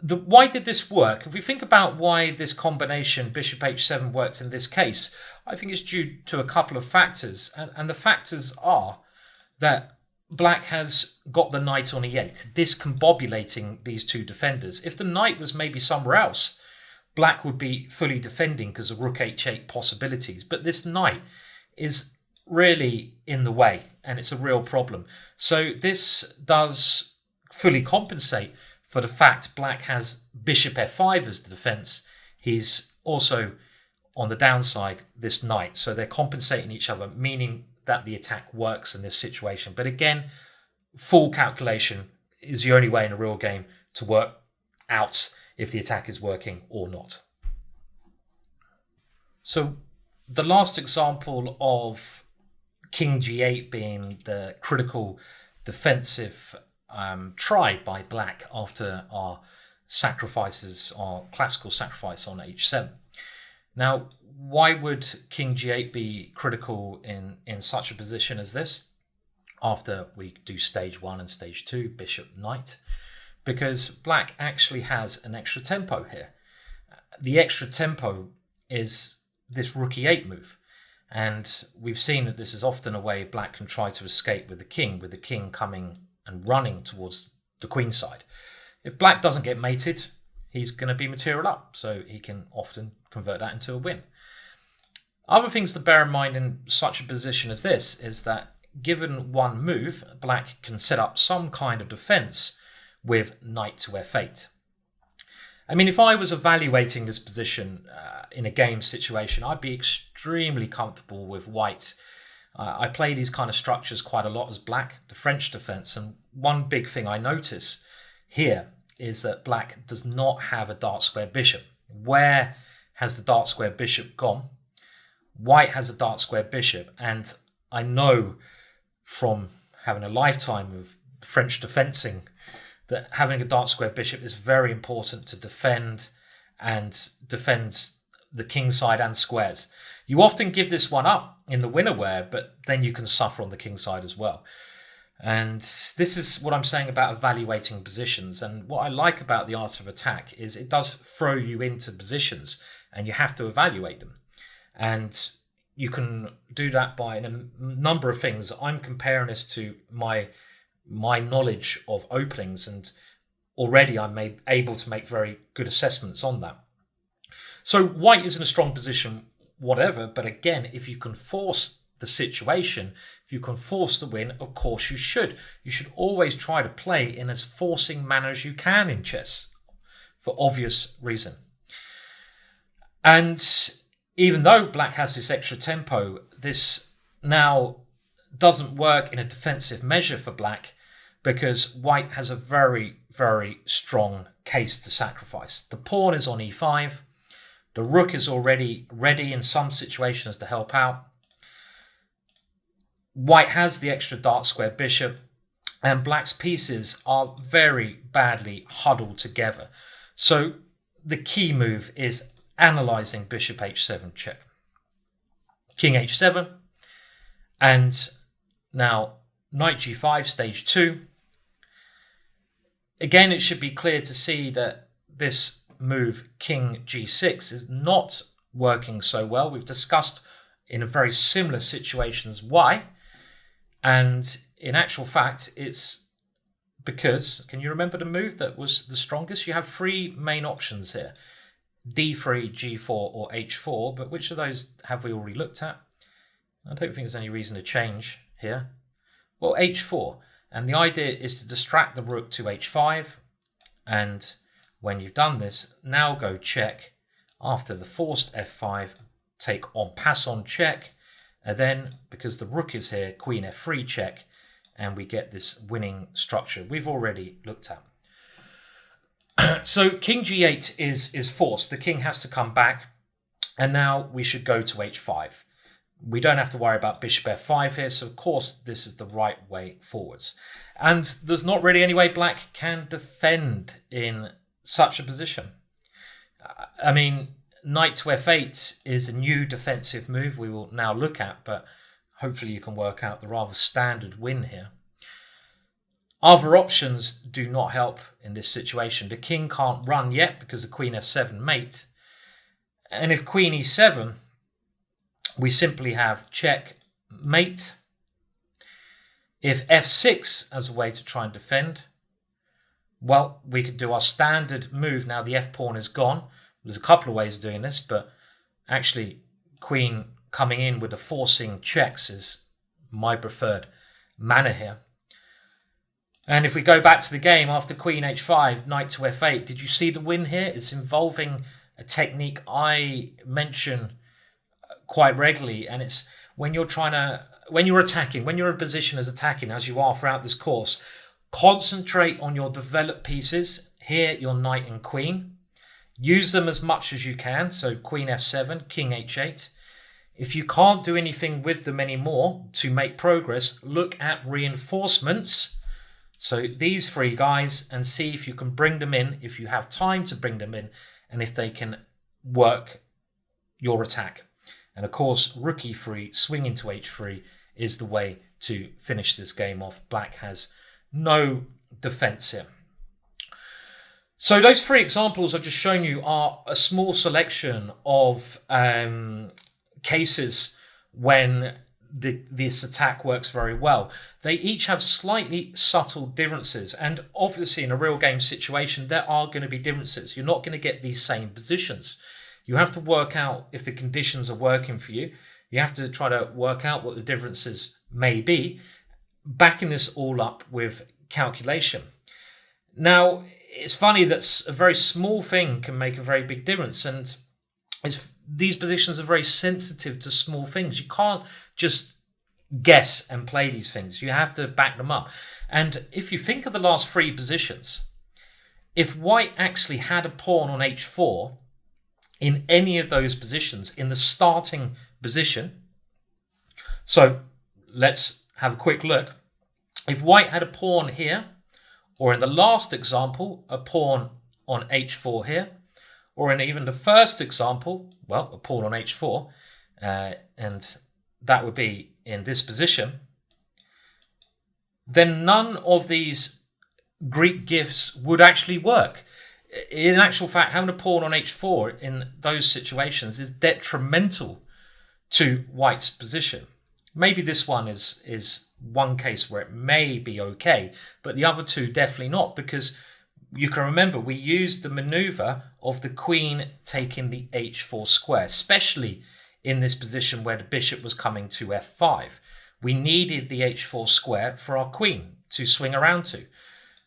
why did this work? If we think about why this combination bishop h7 worked in this case, I think it's due to a couple of factors. And the factors are that black has got the knight on e8, discombobulating these two defenders. If the knight was maybe somewhere else, black would be fully defending because of rook h8 possibilities. But this knight is really in the way, and it's a real problem. So this does fully compensate for the fact black has bishop f5 as the defense. He's also, on the downside, this knight. So they're compensating each other, meaning that the attack works in this situation. But again, full calculation is the only way in a real game to work out if the attack is working or not. So the last example of king g8 being the critical defensive try by black after our sacrifices, our classical sacrifice on h7. Now, why would king g8 be critical in such a position as this after we do stage 1 and stage 2, bishop knight? Because black actually has an extra tempo here. The extra tempo is this rook e8 move. And we've seen that this is often a way black can try to escape with the king coming and running towards the queen side. If black doesn't get mated, he's going to be material up, so he can often convert that into a win. Other things to bear in mind in such a position as this is that given one move, black can set up some kind of defense with knight to f8. I mean, if I was evaluating this position in a game situation, I'd be extremely comfortable with white. I play these kind of structures quite a lot as black, the French defense. And one big thing I notice here is that black does not have a dark square bishop. Where has the dark square bishop gone? White has a dark square bishop. And I know from having a lifetime of French defensing that having a dark square bishop is very important to defend the king side and squares. You often give this one up in the winnerware, but then you can suffer on the king side as well. And this is what I'm saying about evaluating positions. And what I like about the art of attack is it does throw you into positions and you have to evaluate them. And you can do that by a number of things. I'm comparing this to my knowledge of openings, and already I'm able to make very good assessments on that. So white is in a strong position, whatever, but again, if you can force the situation, if you can force the win, of course you should. You should always try to play in as forcing manner as you can in chess, for obvious reason. And even though black has this extra tempo, this now doesn't work in a defensive measure for black, because white has a very, very strong case to sacrifice. The pawn is on e5. The rook is already ready in some situations to help out. White has the extra dark square bishop, and black's pieces are very badly huddled together. So the key move is analyzing bishop h7 check. King h7, and now knight g5, stage 2. Again, it should be clear to see that this move, king g6, is not working so well. We've discussed in a very similar situations why. And in actual fact, it's because, can you remember the move that was the strongest? You have three main options here: d3, g4, or h4. But which of those have we already looked at? I don't think there's any reason to change here. Well, h4. And the idea is to distract the rook to h5. And when you've done this, now go check. After the forced f5, take en passant check. And then, because the rook is here, queen f3 check. And we get this winning structure we've already looked at. So king g8 is forced. The king has to come back. And now we should go to h5. We don't have to worry about bishop f5 here, so of course this is the right way forwards. And there's not really any way black can defend in such a position. I mean, knight to f8 is a new defensive move we will now look at, but hopefully you can work out the rather standard win here. Other options do not help in this situation. The king can't run yet because the queen f7 mate. And if queen e7, we simply have check mate. If f6 as a way to try and defend, well, we could do our standard move. Now the f pawn is gone. There's a couple of ways of doing this, but actually queen coming in with the forcing checks is my preferred manner here. And if we go back to the game after queen h5, knight to f8, did you see the win here? It's involving a technique I mention quite regularly, and it's when you're attacking, when you're in position as attacking, as you are throughout this course, concentrate on your developed pieces. Here, your knight and queen. Use them as much as you can. So queen f7, king h8. If you can't do anything with them anymore to make progress, look at reinforcements. So these three guys, and see if you can bring them in, if you have time to bring them in, and if they can work your attack. And of course, rook e3, swing into h3 is the way to finish this game off. Black has no defense here. So those three examples I've just shown you are a small selection of cases when this attack works very well. They each have slightly subtle differences, and obviously in a real game situation there are going to be differences. You're not going to get these same positions. You have to work out if the conditions are working for you. You have to try to work out what the differences may be, backing this all up with calculation. Now, it's funny that a very small thing can make a very big difference, and these positions are very sensitive to small things. You can't just guess and play these things. You have to back them up. And if you think of the last three positions, if white actually had a pawn on h4 in any of those positions, in the starting position, so let's have a quick look. If white had a pawn here, or in the last example, a pawn on h4 here, or in even the first example, well, a pawn on h4, and that would be in this position, then none of these Greek gifts would actually work. In actual fact, having a pawn on h4 in those situations is detrimental to white's position. Maybe this one is one case where it may be okay, but the other two definitely not, because you can remember we used the maneuver of the queen taking the h4 square, especially in this position where the bishop was coming to f5. We needed the h4 square for our queen to swing around to.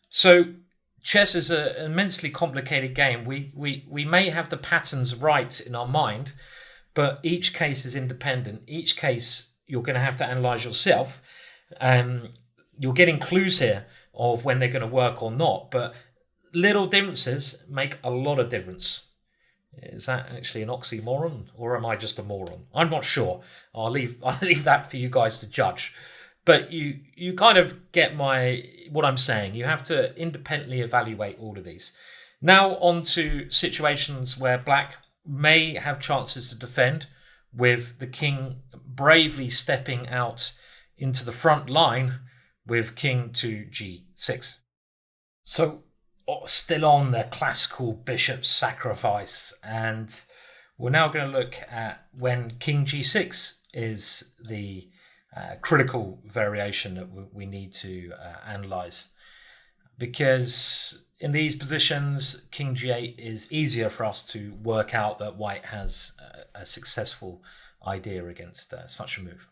So chess is an immensely complicated game. We may have the patterns right in our mind, but each case is independent. Each case you're going to have to analyze yourself. You're getting clues here of when they're going to work or not, but little differences make a lot of difference. Is that actually an oxymoron, or am I just a moron? I'm not sure. I'll leave that for you guys to judge. But you kind of get what I'm saying. You have to independently evaluate all of these. Now on to situations where black may have chances to defend, with the king bravely stepping out into the front line with king to g6. So still on the classical bishop sacrifice, and we're now going to look at when king g6 is the critical variation that we need to analyze, because in these positions king g8 is easier for us to work out that white has a successful idea against such a move.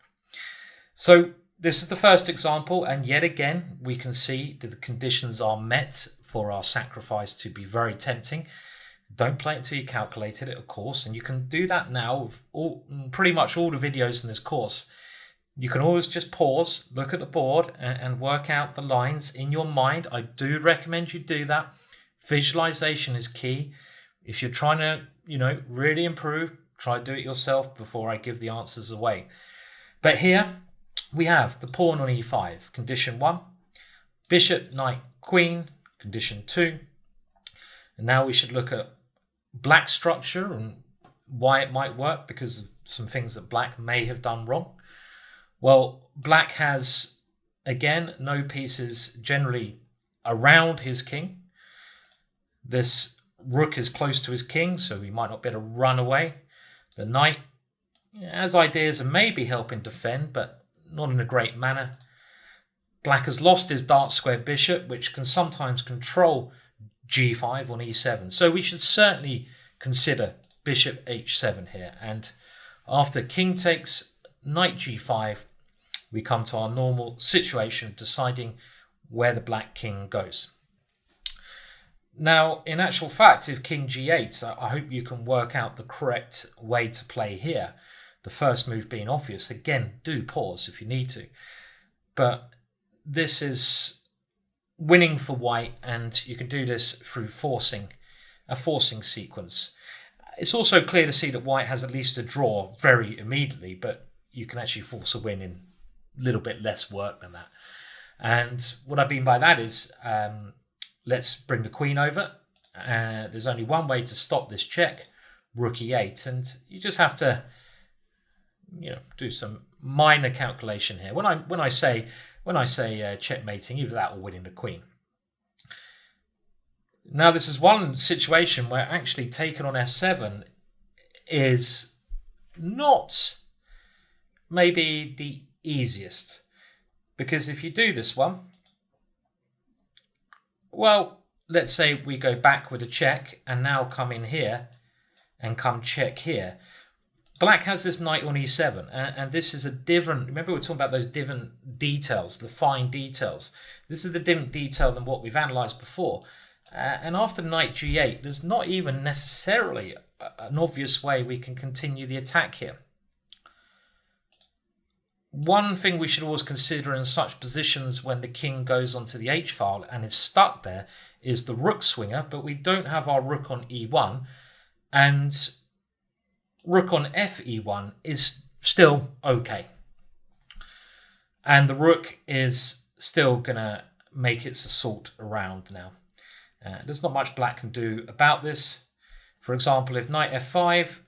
So this is the first example, and yet again we can see that the conditions are met for our sacrifice to be very tempting. Don't play it until you calculated it, of course, and you can do that now with pretty much all the videos in this course. You can always just pause, look at the board, and work out the lines in your mind. I do recommend you do that. Visualization is key. If you're trying to, really improve, try to do it yourself before I give the answers away. But here we have the pawn on e5, condition 1, bishop, knight, queen, condition 2. And now we should look at black structure and why it might work, because of some things that black may have done wrong. Well, black has, again, no pieces generally around his king. This rook is close to his king, so he might not be able to run away. The knight has ideas and maybe helping defend, but not in a great manner. Black has lost his dark square bishop, which can sometimes control g5 on e7. So we should certainly consider bishop h7 here. And after king takes knight g5, we come to our normal situation of deciding where the black king goes. Now, in actual fact, if king g8, I hope you can work out the correct way to play here. The first move being obvious. Again, do pause if you need to. But this is winning for white, and you can do this through a forcing sequence. It's also clear to see that white has at least a draw very immediately, but you can actually force a win in a little bit less work than that. And what I mean by that is, let's bring the queen over. There's only one way to stop this check, rook e8, and you just have to, do some minor calculation here. When I say checkmating, either that or winning the queen. Now, this is one situation where actually taking on f7 is not maybe the easiest, because if you do this one, well, let's say we go back with a check and now come in here and come check here. Black has this knight on e7, and this is a different, remember we were talking about those different details, the fine details. This is the different detail than what we've analysed before. And after knight g8, there's not even necessarily an obvious way we can continue the attack here. One thing we should always consider in such positions when the king goes onto the h-file and is stuck there is the rook swinger, but we don't have our rook on e1, and rook on fe1 is still okay. And the rook is still going to make its assault around now. There's not much black can do about this. For example, if knight f5,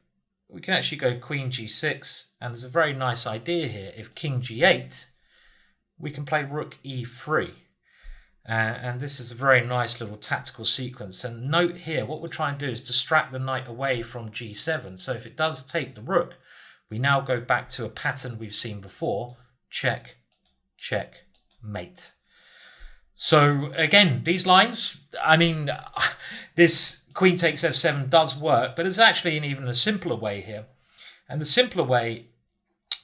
we can actually go queen g6, and there's a very nice idea here. If king g8, we can play rook e3. And this is a very nice little tactical sequence. And note here, what we're trying to do is distract the knight away from g7. So if it does take the rook, we now go back to a pattern we've seen before. Check, check, mate. So again, these lines, I mean, this queen takes f7 does work, but it's actually in even a simpler way here. And the simpler way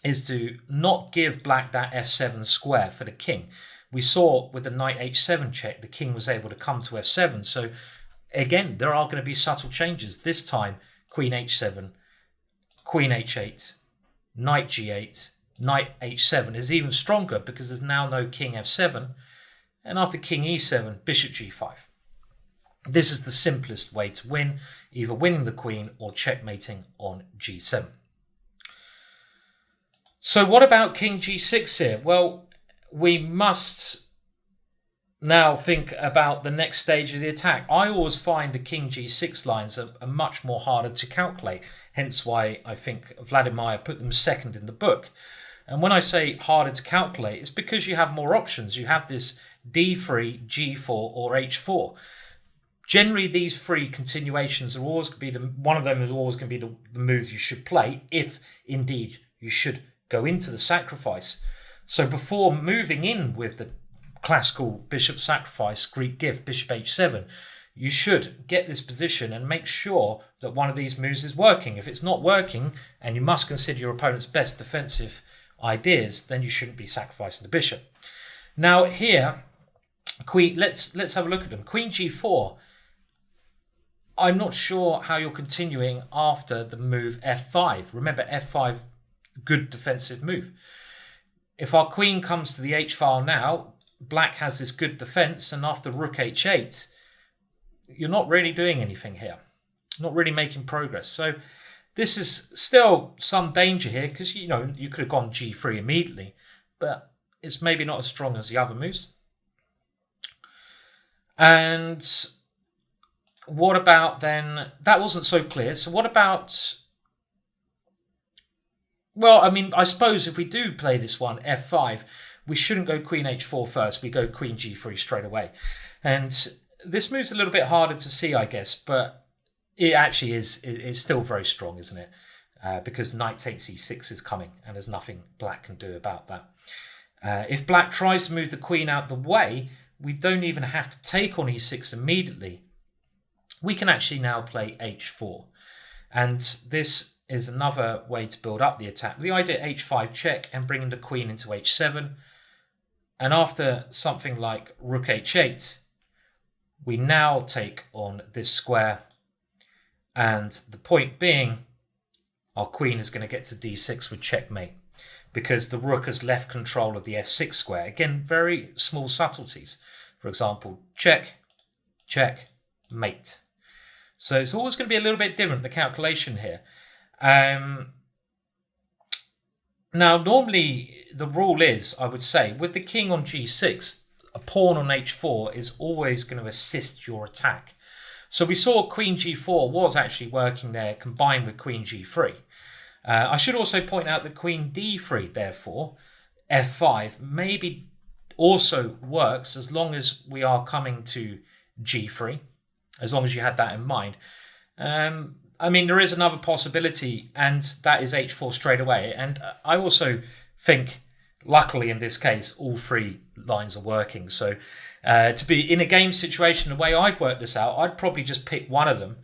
is to not give black that f7 square for the king. We saw with the knight h7 check, the king was able to come to f7. So again, there are going to be subtle changes. This time, queen h7, queen h8, knight g8, knight h7 is even stronger because there's now no king f7. And after king e7, bishop g5. This is the simplest way to win, either winning the queen or checkmating on g7. So what about king g6 here? Well, we must now think about the next stage of the attack. I always find the king g6 lines are much more harder to calculate, hence why I think Vladimir put them second in the book. And when I say harder to calculate, it's because you have more options. You have this d3, g4, or h4. Generally, these three continuations are always going to be one of them is always going to be the moves you should play, if indeed you should go into the sacrifice. So before moving in with the classical bishop sacrifice, Greek gift, bishop h7, you should get this position and make sure that one of these moves is working. If it's not working, and you must consider your opponent's best defensive ideas, then you shouldn't be sacrificing the bishop. Now here, let's have a look at them. Queen g4. I'm not sure how you're continuing after the move f5. Remember, f5, good defensive move. If our queen comes to the h-file now, black has this good defense, and after rook h8, you're not really doing anything here. Not really making progress. So this is still some danger here, because you could have gone g3 immediately, but it's maybe not as strong as the other moves. And what about then, that wasn't so clear. So what about, well, I mean, I suppose if we do play this one, f5, we shouldn't go queen h4 first. We go queen g3 straight away. And this move's a little bit harder to see, I guess, but it actually is still very strong, isn't it? Because knight takes e6 is coming, and there's nothing black can do about that. If black tries to move the queen out the way, we don't even have to take on e6 immediately. We can actually now play h4. And this is another way to build up the attack. The idea h5 check and bringing the queen into h7. And after something like rook h8, we now take on this square. And the point being, our queen is going to get to d6 with checkmate, because the rook has left control of the f6 square. Again, very small subtleties. For example, check, check, mate. So it's always going to be a little bit different, the calculation here. Now, normally the rule is, I would say, with the king on g6, a pawn on h4 is always going to assist your attack. So we saw queen g4 was actually working there, combined with queen g3. I should also point out that queen d3, therefore, f5, maybe also works as long as we are coming to g3. As long as you had that in mind. I mean, there is another possibility, and that is h4 straight away. And I also think, luckily in this case, all three lines are working. So to be in a game situation, the way I'd work this out, I'd probably just pick one of them.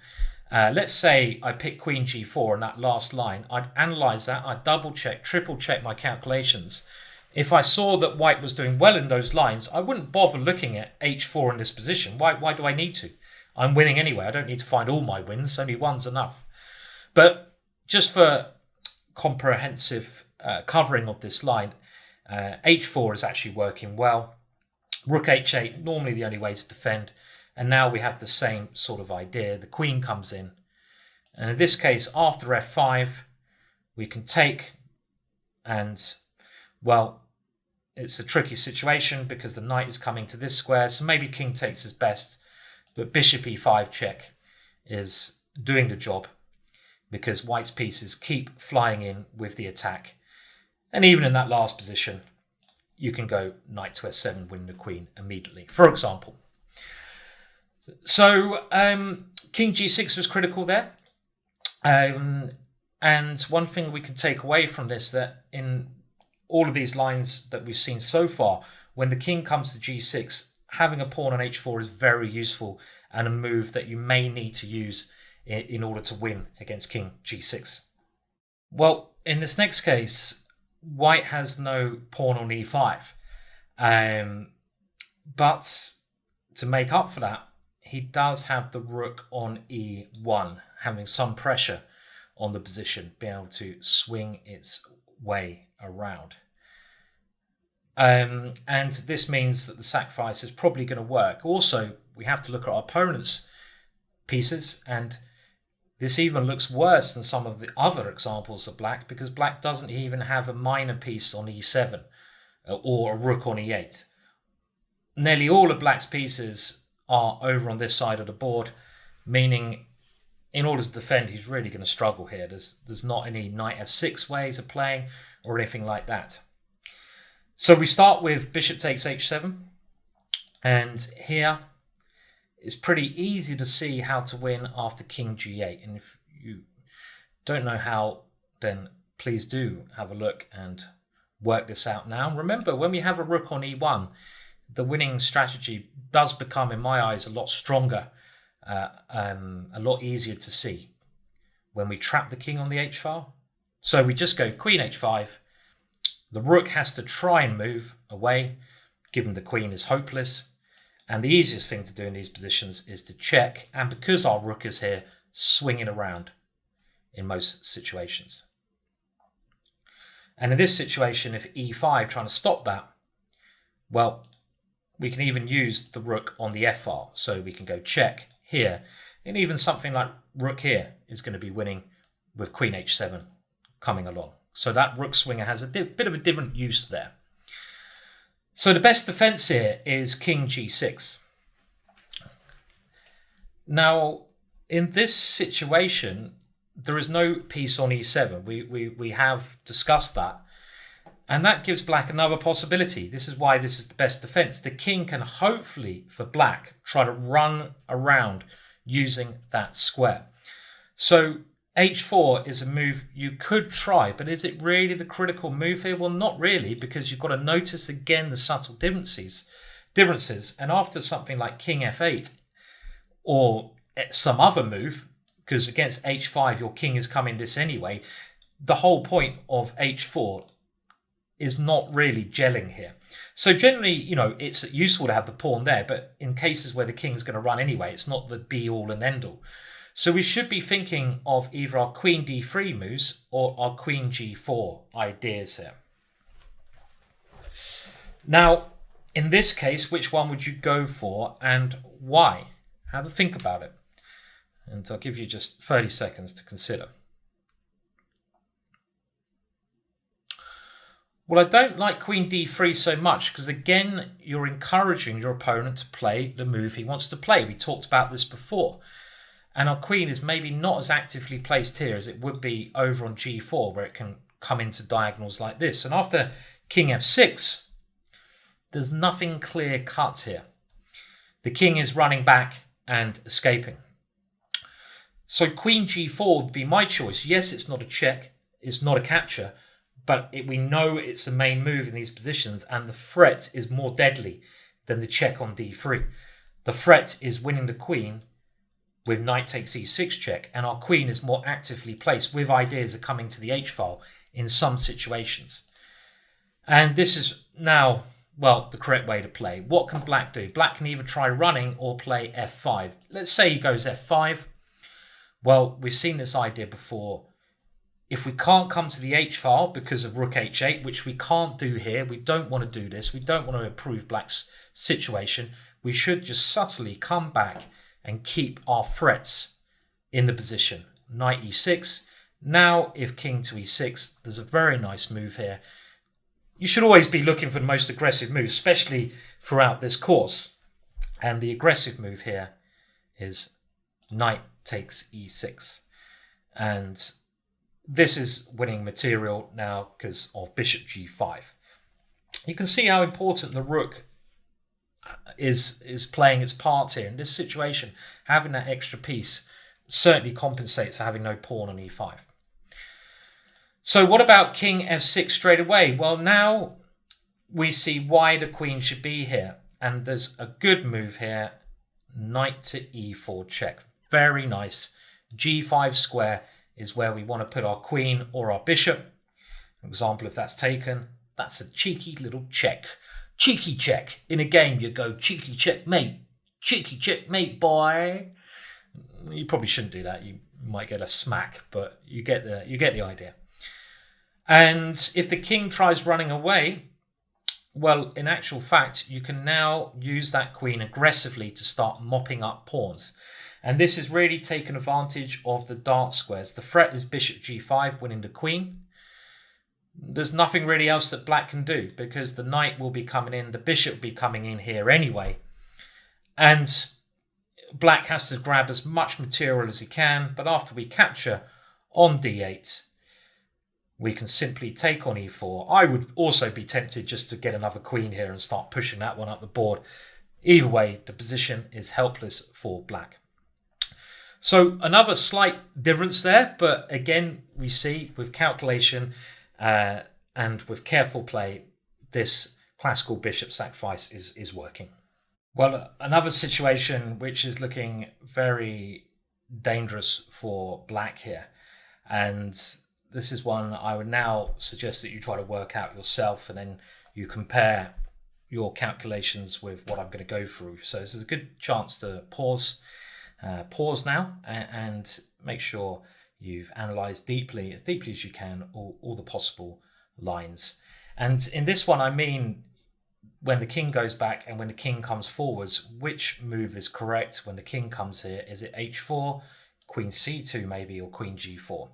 Let's say I pick queen g4 in that last line. I'd analyze that. I'd double check, triple check my calculations. If I saw that white was doing well in those lines, I wouldn't bother looking at h4 in this position. Why do I need to? I'm winning anyway. I don't need to find all my wins. Only one's enough. But just for comprehensive covering of this line, h4 is actually working well. Rook h8, normally the only way to defend. And now we have the same sort of idea. The queen comes in. And in this case, after f5, we can take. And, well, it's a tricky situation because the knight is coming to this square. So maybe king takes his best. But bishop e5 check is doing the job because white's pieces keep flying in with the attack. And even in that last position, you can go knight to f7, winning the queen immediately, for example. So king g6 was critical there. And one thing we can take away from this, that in all of these lines that we've seen so far, when the king comes to g6, having a pawn on h4 is very useful and a move that you may need to use in order to win against king g6. Well, in this next case, white has no pawn on e5. But to make up for that, he does have the rook on e1, having some pressure on the position, being able to swing its way around. And this means that the sacrifice is probably going to work. Also, we have to look at our opponent's pieces, and this even looks worse than some of the other examples of black, because black doesn't even have a minor piece on e7 or a rook on e8. Nearly all of black's pieces are over on this side of the board, meaning in order to defend, he's really going to struggle here. There's not any knight f6 ways of playing or anything like that. So we start with bishop takes h7, and here it's pretty easy to see how to win after king g8. And if you don't know how, then please do have a look and work this out now. Remember, when we have a rook on e1, the winning strategy does become, in my eyes, a lot stronger, a lot easier to see when we trap the king on the h-file. So we just go queen h5. The rook has to try and move away, given the queen is hopeless. And the easiest thing to do in these positions is to check. And because our rook is here, swing it around in most situations. And in this situation, if e5, trying to stop that, well, we can even use the rook on the f-file. So we can go check here. And even something like rook here is going to be winning with queen h7 coming along. So that rook swinger has a bit of a different use there. So the best defense here is king g6. Now, in this situation, there is no piece on e7. We have discussed that. And that gives black another possibility. This is why this is the best defense. The king can hopefully, for black, try to run around using that square. So h4 is a move you could try, but is it really the critical move here? Well, not really, because you've got to notice again the subtle differences. And after something like king f8 or some other move, because against h5 your king is coming this anyway, the whole point of h4 is not really gelling here. So generally, it's useful to have the pawn there, but in cases where the king's going to run anyway, it's not the be-all and end-all. So we should be thinking of either our queen d3 moves or our queen g4 ideas here. Now, in this case, which one would you go for and why? Have a think about it. And I'll give you just 30 seconds to consider. Well, I don't like queen d3 so much because, again, you're encouraging your opponent to play the move he wants to play. We talked about this before. And our queen is maybe not as actively placed here as it would be over on g4, where it can come into diagonals like this. And after king f6, there's nothing clear cut here. The king is running back and escaping. So queen g4 would be my choice. Yes, it's not a check, it's not a capture, but we know it's the main move in these positions, and the threat is more deadly than the check on d3. The threat is winning the queen with knight takes e6 check, and our queen is more actively placed with ideas of coming to the h-file in some situations. And this is now, well, the correct way to play. What can black do? Black can either try running or play f5. Let's say he goes f5. Well, we've seen this idea before. If we can't come to the h-file because of rook h8, which we can't do here, we don't want to do this, we don't want to improve black's situation, we should just subtly come back and keep our threats in the position. Knight e6. Now, if king to e6, there's a very nice move here. You should always be looking for the most aggressive move, especially throughout this course. And the aggressive move here is knight takes e6. And this is winning material now because of bishop g5. You can see how important the rook is playing its part here. In this situation, having that extra piece certainly compensates for having no pawn on e5. So what about king f6 straight away? Well, now we see why the queen should be here. And there's a good move here. Knight to e4 check. Very nice. g5 square is where we want to put our queen or our bishop. For example, if that's taken, that's a cheeky little check. Cheeky check. In a game, you go cheeky checkmate. Cheeky checkmate, boy. You probably shouldn't do that. You might get a smack, but you get the idea. And if the king tries running away, well, in actual fact, you can now use that queen aggressively to start mopping up pawns. And this is really taking advantage of the dart squares. The threat is bishop g5, winning the queen. There's nothing really else that black can do because the knight will be coming in, the bishop will be coming in here anyway. And black has to grab as much material as he can, but after we capture on d8, we can simply take on e4. I would also be tempted just to get another queen here and start pushing that one up the board. Either way, the position is helpless for black. So another slight difference there, but again, we see with calculation and with careful play, this classical bishop sacrifice is working. Well, another situation which is looking very dangerous for black here, and this is one I would now suggest that you try to work out yourself and then you compare your calculations with what I'm going to go through. So this is a good chance to pause now and make sure you've analysed deeply, as deeply as you can, all the possible lines. And in this one, I mean, when the king goes back and when the king comes forwards, which move is correct when the king comes here? Is it h4, queen c2 maybe, or queen g4?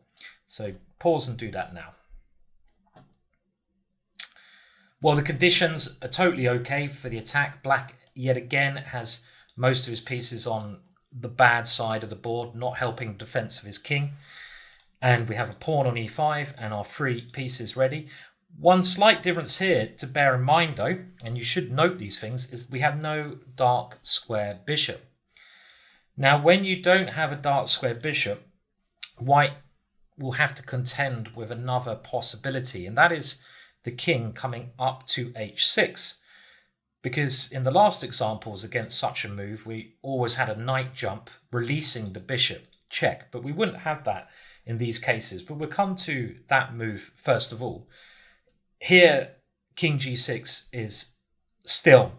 So pause and do that now. Well, the conditions are totally okay for the attack. Black, yet again, has most of his pieces on the bad side of the board, not helping defense of his king. And we have a pawn on e5 and our 3 pieces ready. One slight difference here to bear in mind, though, and you should note these things, is we have no dark square bishop. Now, when you don't have a dark square bishop, white will have to contend with another possibility, and that is the king coming up to h6. Because in the last examples against such a move, we always had a knight jump releasing the bishop check, but we wouldn't have that in these cases. But we'll come to that move first of all. Here, king g6 is still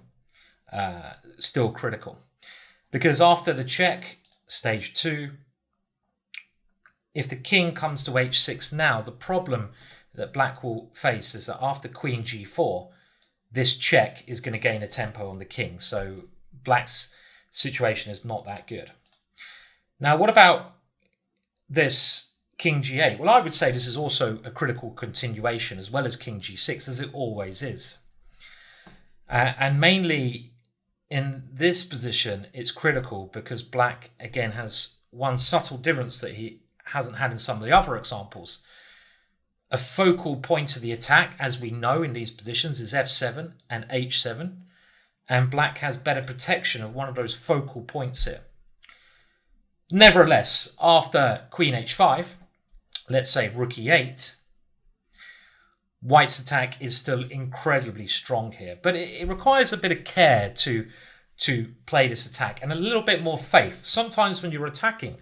critical, because after the check, stage 2, if the king comes to h6 now, the problem that black will face is that after queen g4, this check is going to gain a tempo on the king. So black's situation is not that good. Now, what about this king g8? Well, I would say this is also a critical continuation as well as king g6, as it always is. And mainly in this position, it's critical because black, again, has one subtle difference that he hasn't had in some of the other examples. A focal point of the attack, as we know in these positions, is f7 and h7, and black has better protection of one of those focal points here. Nevertheless, after queen h5, let's say rook e8, white's attack is still incredibly strong here, but it requires a bit of care to play this attack and a little bit more faith. Sometimes when you're attacking,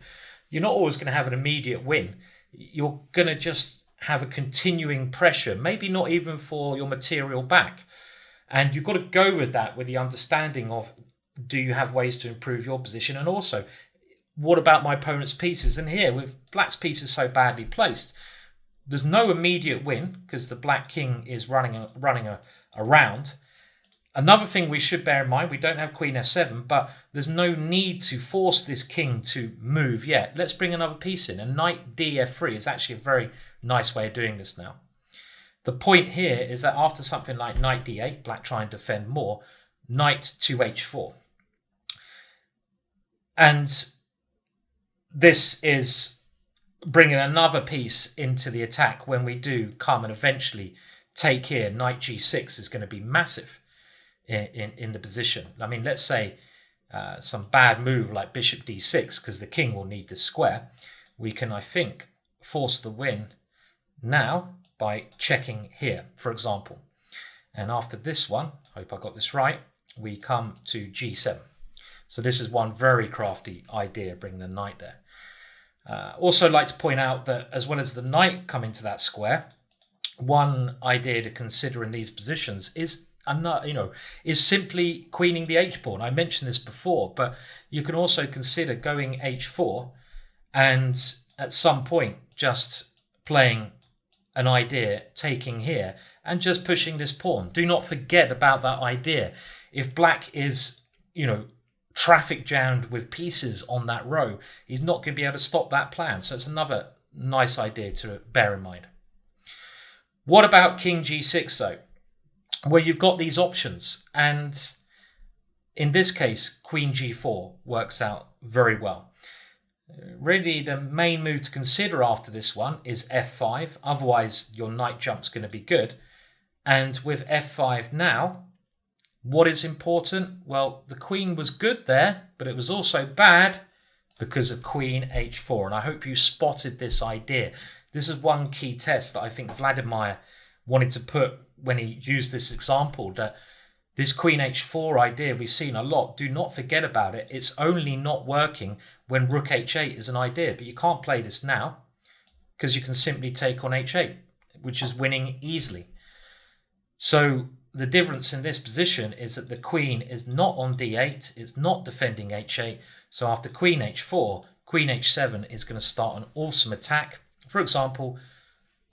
you're not always going to have an immediate win. You're going to just have a continuing pressure, maybe not even for your material back. And you've got to go with that with the understanding of, do you have ways to improve your position? And also, what about my opponent's pieces? And here, with black's pieces so badly placed, there's no immediate win because the black king is running around. Another thing we should bear in mind, we don't have queen f7, but there's no need to force this king to move yet. Let's bring another piece in. And knight df3 is actually a very nice way of doing this now. The point here is that after something like knight d8, black try and defend more, knight to h4. And this is bringing another piece into the attack when we do come and eventually take here, knight g6, is going to be massive in the position. I mean, let's say some bad move like bishop d6, because the king will need this square. We can, I think, force the win now by checking here, for example. And after this one, hope I got this right, we come to g7. So this is one very crafty idea, bringing the knight there. Also like to point out that as well as the knight coming to that square, one idea to consider in these positions is simply queening the h-pawn. I mentioned this before, but you can also consider going h4 and at some point just playing an idea, taking here, and just pushing this pawn. Do not forget about that idea. If black is, traffic jammed with pieces on that row, he's not going to be able to stop that plan. So it's another nice idea to bear in mind. What about king g6 though? Well, you've got these options, and in this case, queen g4 works out very well. Really, the main move to consider after this one is f5. Otherwise, your knight jump's going to be good. And with f5 now, what is important? Well, the queen was good there, but it was also bad because of queen h4. And I hope you spotted this idea. This is one key test that I think Vladimir wanted to put when he used this example, that this queen h4 idea we've seen a lot. Do not forget about it. It's only not working when rook h8 is an idea. But you can't play this now because you can simply take on h8, which is winning easily. So the difference in this position is that the queen is not on d8. It's not defending h8. So after queen h4, queen h7 is going to start an awesome attack. For example,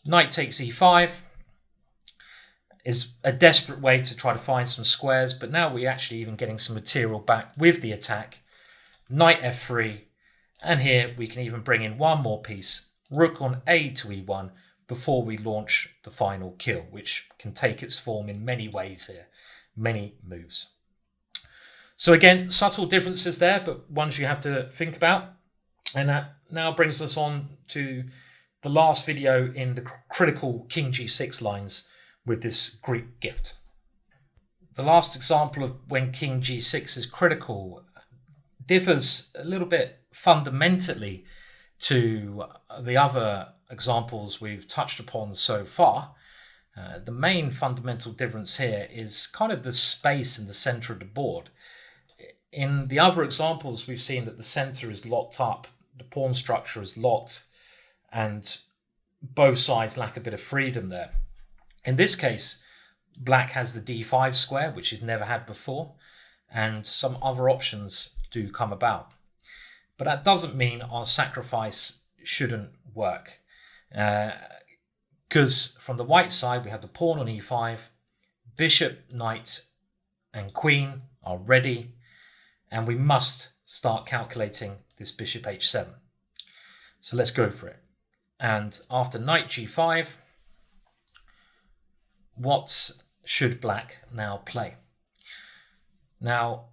knight takes e5 is a desperate way to try to find some squares, but now we're actually even getting some material back with the attack. Knight f3, and here we can even bring in one more piece, rook on a to e1, before we launch the final kill, which can take its form in many ways here, many moves. So again, subtle differences there, but ones you have to think about. And that now brings us on to the last video in the critical king g6 lines with this Greek gift. The last example of when king g6 is critical differs a little bit fundamentally to the other examples we've touched upon so far. The main fundamental difference here is kind of the space in the center of the board. In the other examples, we've seen that the center is locked up, the pawn structure is locked, and both sides lack a bit of freedom there. In this case, black has the d5 square, which he's never had before, and some other options do come about. But that doesn't mean our sacrifice shouldn't work. Because from the white side, we have the pawn on e5, bishop, knight, and queen are ready, and we must start calculating this bishop h7. So let's go for it. And after knight g5, what should black now play? Now,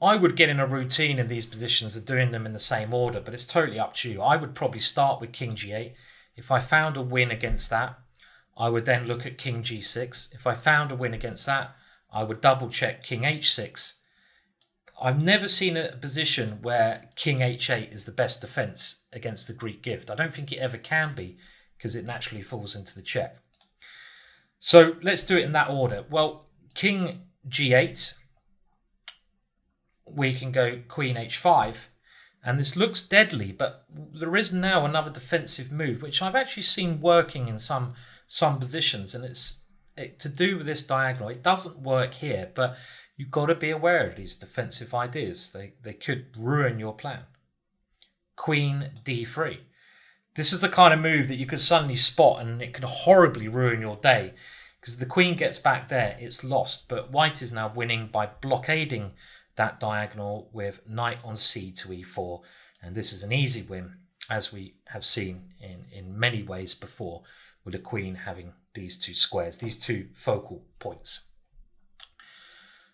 I would get in a routine in these positions of doing them in the same order, but it's totally up to you. I would probably start with king g8. If I found a win against that, I would then look at king g6. If I found a win against that, I would double check king h6. I've never seen a position where king h8 is the best defense against the Greek gift. I don't think it ever can be, because it naturally falls into the check. So let's do it in that order. Well, king g8, we can go queen h5, and this looks deadly, but there is now another defensive move, which I've actually seen working in some positions, and it's to do with this diagonal. It doesn't work here, but you've got to be aware of these defensive ideas. They could ruin your plan. Queen d3. This is the kind of move that you could suddenly spot, and it could horribly ruin your day, because the queen gets back there, it's lost. But white is now winning by blockading that diagonal with knight on c to e4, and this is an easy win, as we have seen in many ways before, with the queen having these two squares, these two focal points.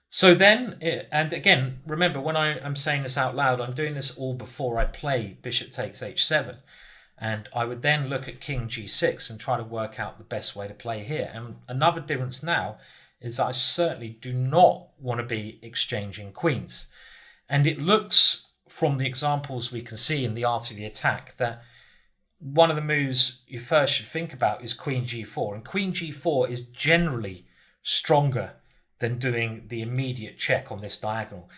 So then, and again, remember when I'm saying this out loud, I'm doing this all before I play bishop takes h7. And I would then look at king g6 and try to work out the best way to play here. And another difference now is that I certainly do not want to be exchanging queens. And it looks from the examples we can see in the art of the attack that one of the moves you first should think about is queen g4. And queen g4 is generally stronger than doing the immediate check on this diagonal.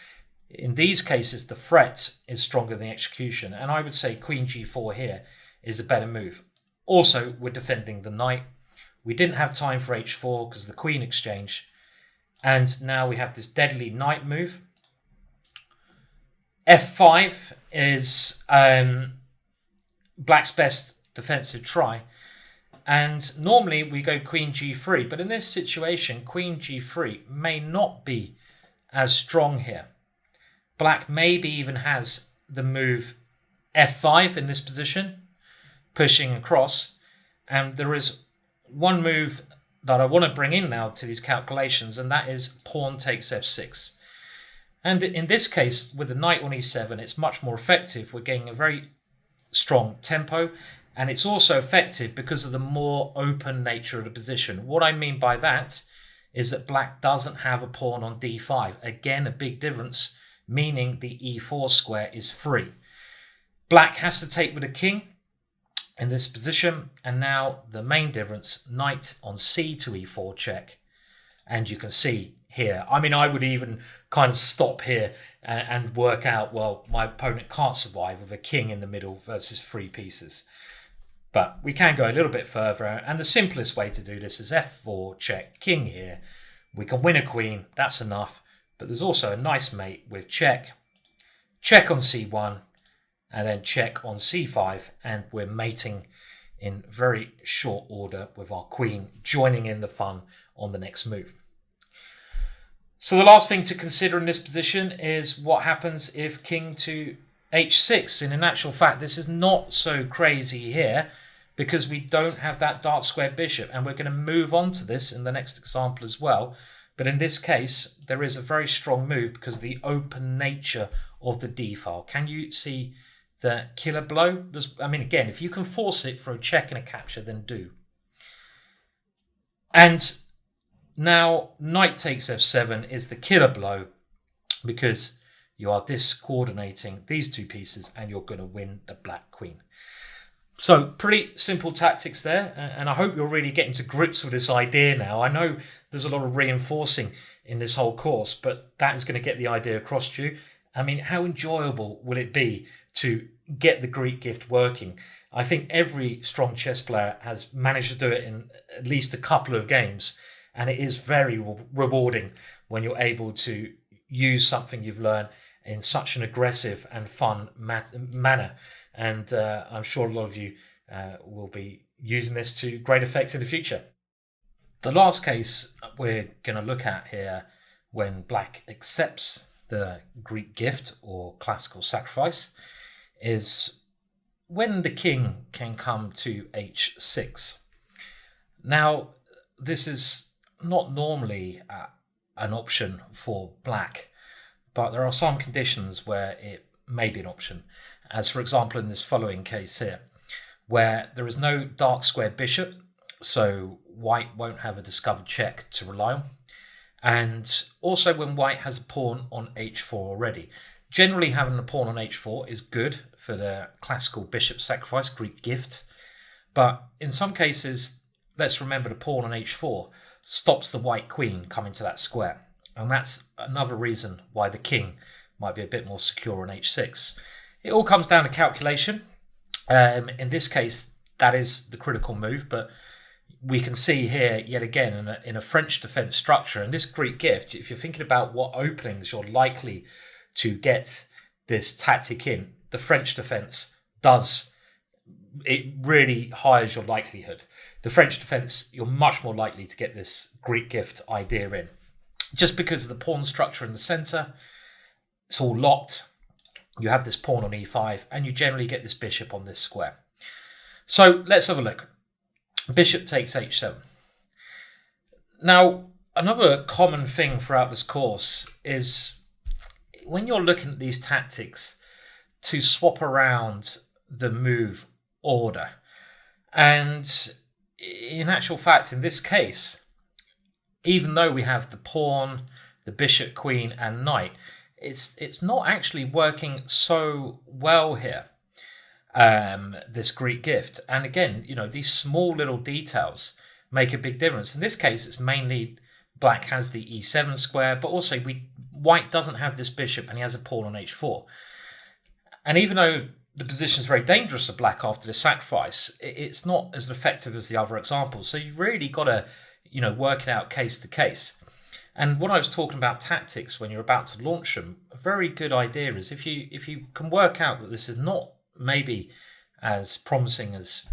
In these cases, the threat is stronger than the execution. And I would say queen g4 here is a better move. Also, we're defending the knight. We didn't have time for h4 because of the queen exchange. And now we have this deadly knight move. f5 is black's best defensive try. And normally we go queen g3. But in this situation, queen g3 may not be as strong here. Black maybe even has the move f5 in this position, pushing across. And there is one move that I want to bring in now to these calculations, and that is pawn takes f6. And in this case, with the knight on e7, it's much more effective. We're getting a very strong tempo, and it's also effective because of the more open nature of the position. What I mean by that is that black doesn't have a pawn on d5. Again, a big difference, meaning the e4 square is free. Black has to take with a king in this position, and now the main difference, knight on c to e4 check. And you can see here, I mean, I would even kind of stop here and work out, well, my opponent can't survive with a king in the middle versus 3 pieces. But we can go a little bit further, and the simplest way to do this is f4 check, king here. We can win a queen, that's enough. But there's also a nice mate with check, check on c1, and then check on c5, and we're mating in very short order with our queen joining in the fun on the next move. So the last thing to consider in this position is what happens if king to h6. And in actual fact, this is not so crazy here because we don't have that dark square bishop, and we're going to move on to this in the next example as well. But in this case, there is a very strong move because of the open nature of the d file. Can you see the killer blow? I mean, again, if you can force it for a check and a capture, then do. And now knight takes f7 is the killer blow because you are discoordinating these 2 pieces and you're going to win the black queen. So pretty simple tactics there, and I hope you're really getting to grips with this idea now. I know there's a lot of reinforcing in this whole course, but that is going to get the idea across to you. I mean, how enjoyable will it be to get the Greek gift working? I think every strong chess player has managed to do it in at least a couple of games, and it is very rewarding when you're able to use something you've learned in such an aggressive and fun manner. And I'm sure a lot of you will be using this to great effect in the future. The last case we're going to look at here, when black accepts the Greek gift or classical sacrifice, is when the king can come to h6. Now, this is not normally an option for black, but there are some conditions where it may be an option, as for example in this following case here, where there is no dark square bishop, so white won't have a discovered check to rely on, and also when white has a pawn on h4 already. Generally, having a pawn on h4 is good for the classical bishop sacrifice, Greek gift, but in some cases, let's remember the pawn on h4 stops the white queen coming to that square, and that's another reason why the king might be a bit more secure on h6. It all comes down to calculation. In this case, that is the critical move, but we can see here yet again in a French defense structure, and this Greek gift, if you're thinking about what openings you're likely to get this tactic in, the French defense does, it really higher your likelihood. The French defense, you're much more likely to get this Greek gift idea in, just because of the pawn structure in the center. It's all locked. You have this pawn on e5, and you generally get this bishop on this square. So let's have a look. Bishop takes h7. Now, another common thing throughout this course is when you're looking at these tactics, to swap around the move order. And in actual fact, in this case, even though we have the pawn, the bishop, queen, and knight, it's not actually working so well here, this Greek gift. And again, these small little details make a big difference. In this case, it's mainly black has the e7 square, but also white doesn't have this bishop, and he has a pawn on h4. And even though the position is very dangerous for black after the sacrifice, it's not as effective as the other examples. So you've really got to, work it out case to case. And what I was talking about tactics when you're about to launch them, a very good idea is if you can work out that this is not maybe as promising as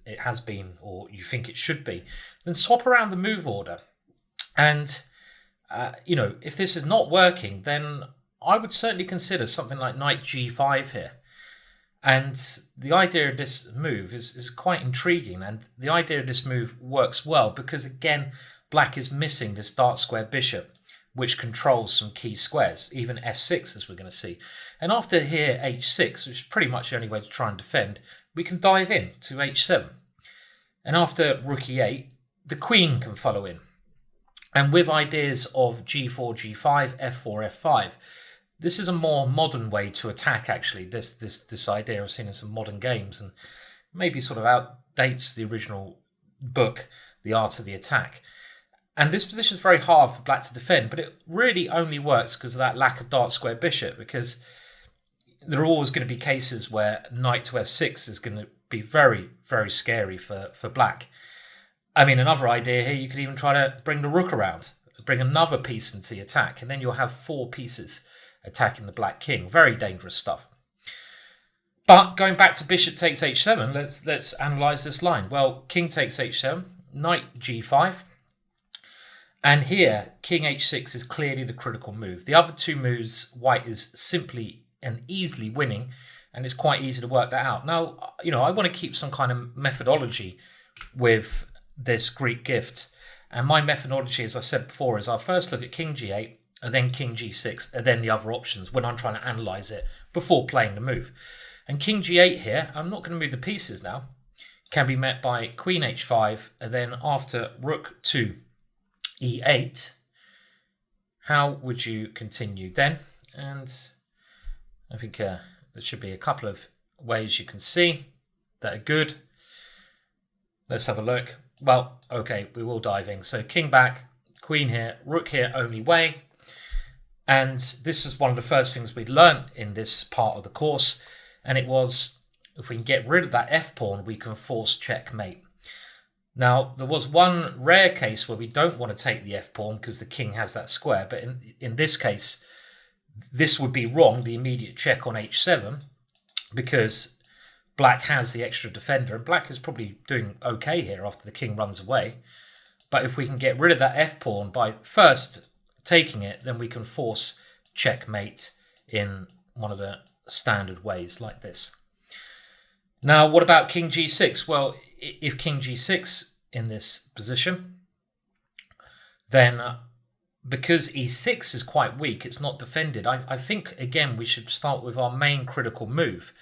it has been or you think it should be, then swap around the move order. And, if this is not working, then I would certainly consider something like knight g5 here. And the idea of this move is quite intriguing. And the idea of this move works well because, again, black is missing this dark square bishop, which controls some key squares, even f6, as we're going to see. And after here, h6, which is pretty much the only way to try and defend, we can dive in to h7. And after rook e8, the queen can follow in. And with ideas of g4, g5, f4, f5, this is a more modern way to attack, actually, this idea I've seen in some modern games, and maybe sort of outdates the original book, The Art of the Attack. And this position is very hard for black to defend, but it really only works because of that lack of dark square bishop, because there are always going to be cases where knight to f6 is going to be very, very scary for black. I mean, another idea here, you could even try to bring the rook around, bring another piece into the attack, and then you'll have 4 pieces attacking the black king. Very dangerous stuff. But going back to bishop takes h7, let's analyze this line. Well, king takes h7, knight g5, and here king h6 is clearly the critical move. The other 2 moves, white is simply and easily winning, and it's quite easy to work that out. Now, I want to keep some kind of methodology with this Greek gift, and my methodology, as I said before, is I'll first look at king g8, and then king g6, and then the other options when I'm trying to analyze it before playing the move. And king g8 here, I'm not going to move the pieces now, can be met by queen h5, and then after rook to e8, how would you continue then? And I think there should be a couple of ways you can see that are good. Let's have a look. Well, okay, we will dive in. So king back, queen here, rook here, only way. And this is one of the first things we'd learned in this part of the course. And it was, if we can get rid of that f-pawn, we can force checkmate. Now, there was one rare case where we don't want to take the f-pawn because the king has that square. But in this case, this would be wrong, the immediate check on h7, because black has the extra defender. And black is probably doing okay here after the king runs away. But if we can get rid of that f-pawn by first taking it, then we can force checkmate in one of the standard ways like this. Now, what about king g6? Well, if king g6 in this position, then because e6 is quite weak, it's not defended, I think, again, we should start with our main critical move.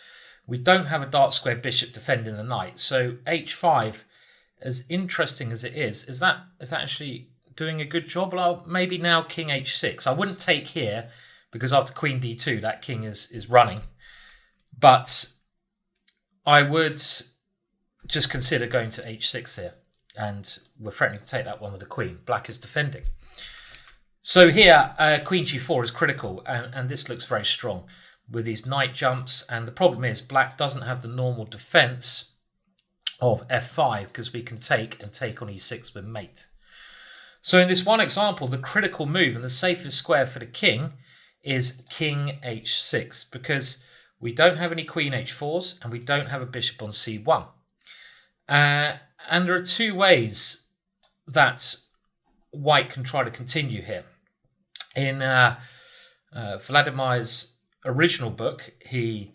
We don't have a dark square bishop defending the knight, so h5, as interesting as it is that actually doing a good job? Well, maybe now king h6. I wouldn't take here because after queen d2, that king is running. But I would just consider going to h6 here. And we're threatening to take that one with the queen. Black is defending. So here, queen g4 is critical. And this looks very strong with these knight jumps. And the problem is black doesn't have the normal defense of f5 because we can take on e6 with mate. So in this one example, the critical move and the safest square for the king is king h6 because we don't have any queen h4s and we don't have a bishop on c1. And there are 2 ways that white can try to continue here. In Vladimir's original book, he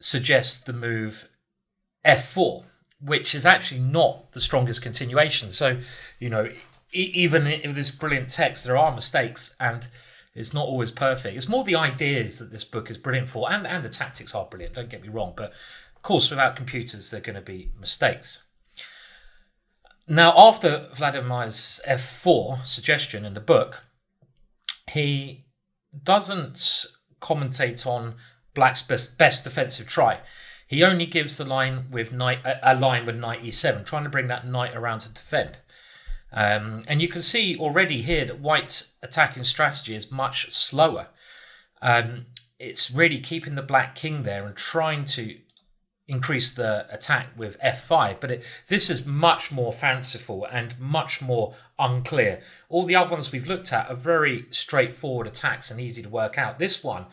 suggests the move f4, which is actually not the strongest continuation. So, even in this brilliant text, there are mistakes and it's not always perfect. It's more the ideas that this book is brilliant for, and the tactics are brilliant, don't get me wrong. But course, without computers, there are going to be mistakes. Now, after Vladimir's f4 suggestion in the book, he doesn't commentate on black's best defensive try. He only gives the line with knight e7, trying to bring that knight around to defend. And you can see already here that white's attacking strategy is much slower. It's really keeping the black king there and trying to increase the attack with f5, but this is much more fanciful and much more unclear. All the other ones we've looked at are very straightforward attacks and easy to work out. This one,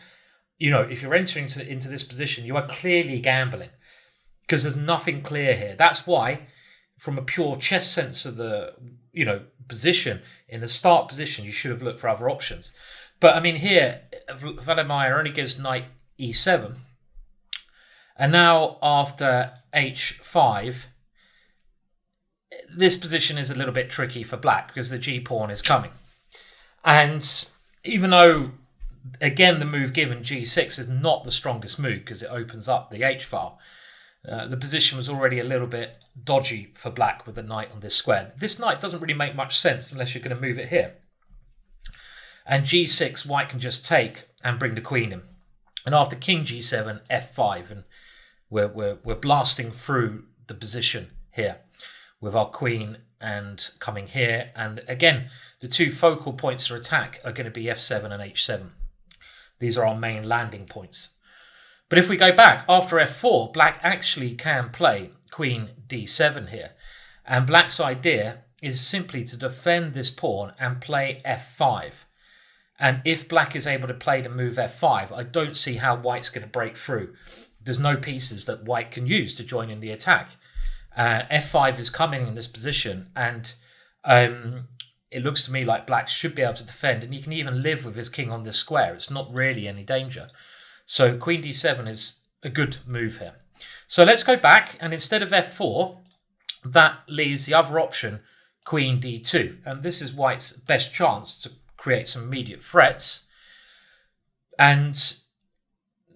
if you're entering into this position, you are clearly gambling because there's nothing clear here. That's why, from a pure chess sense of the position, in the start position, you should have looked for other options. But I mean, here Vladimir only gives knight e7. And now after h5, this position is a little bit tricky for black because the g-pawn is coming. And even though, again, the move given g6 is not the strongest move because it opens up the h-file, the position was already a little bit dodgy for black with the knight on this square. This knight doesn't really make much sense unless you're going to move it here. And g6, white can just take and bring the queen in. And after king g7, f5, and we're blasting through the position here with our queen and coming here. And again, the two focal points for attack are going to be f7 and h7. These are our main landing points. But if we go back, after f4, black actually can play queen d7 here. And black's idea is simply to defend this pawn and play f5. And if black is able to play the move f5, I don't see how white's going to break through. There's no pieces that white can use to join in the attack. f5 is coming in this position, and it looks to me like black should be able to defend, and he can even live with his king on this square. It's not really any danger. So queen d7 is a good move here. So let's go back, and instead of f4, that leaves the other option, queen d2. And this is white's best chance to create some immediate threats. And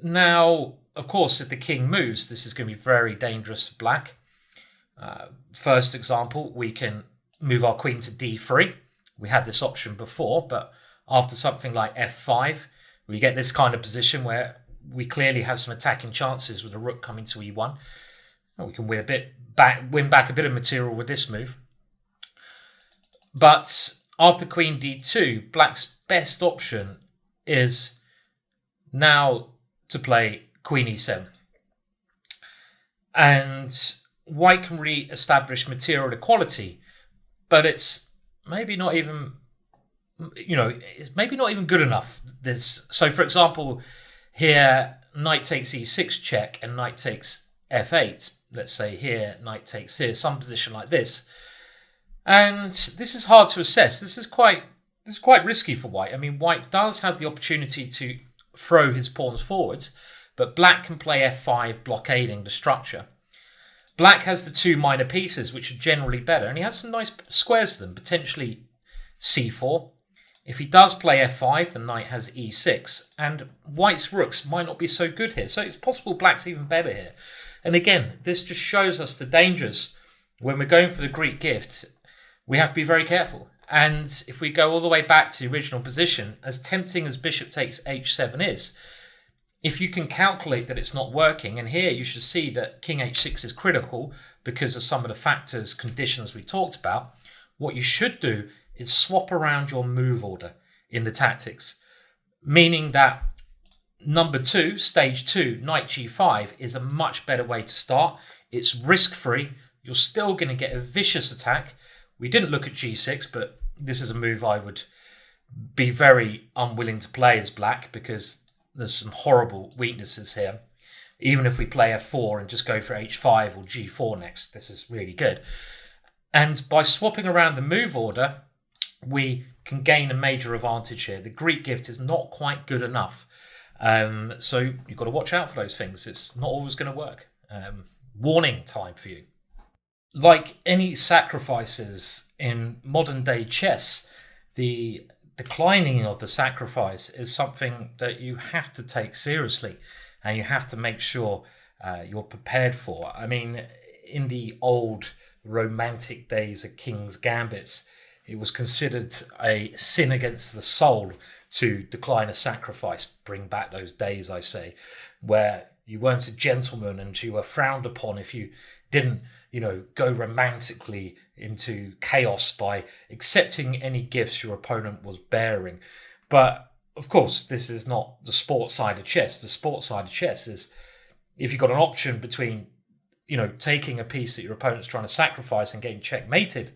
now, of course, if the king moves, this is going to be very dangerous for black. First example, we can move our queen to d3. We had this option before, but after something like f5, we get this kind of position where we clearly have some attacking chances with the rook coming to e1. And we can win back a bit of material with this move. But after queen d2, black's best option is now to play queen e7. And white can re-establish material equality, but it's maybe not even, it's maybe not even good enough. So, for example, here, knight takes e6 check and knight takes f8. Let's say here, knight takes here, some position like this. And this is hard to assess. This is quite risky for white. I mean, white does have the opportunity to throw his pawns forwards, but black can play f5, blockading the structure. Black has the two minor pieces, which are generally better, and he has some nice squares to them, potentially c4. If he does play f5, the knight has e6, and white's rooks might not be so good here. So it's possible black's even better here. And again, this just shows us the dangers. When we're going for the Greek gift, we have to be very careful. And if we go all the way back to the original position, as tempting as bishop takes h7 is, if you can calculate that it's not working, and here you should see that king h6 is critical because of some of the factors, conditions we talked about, what you should do is swap around your move order in the tactics, meaning that number 2, stage 2, knight g5 is a much better way to start. It's risk-free. You're still going to get a vicious attack. We didn't look at g6, but this is a move I would be very unwilling to play as black because there's some horrible weaknesses here. Even if we play f4 and just go for h5 or g4 next, this is really good. And by swapping around the move order, we can gain a major advantage here. The Greek gift is not quite good enough. So you've got to watch out for those things. It's not always going to work. Warning time for you. Like any sacrifices in modern day chess, the declining of the sacrifice is something that you have to take seriously, and you have to make sure you're prepared for. I mean, in the old romantic days of King's Gambits, it was considered a sin against the soul to decline a sacrifice. Bring back those days, I say, where you weren't a gentleman and you were frowned upon if you didn't, go romantically into chaos by accepting any gifts your opponent was bearing. But of course, this is not the sports side of chess. The sports side of chess is if you've got an option between, taking a piece that your opponent's trying to sacrifice and getting checkmated,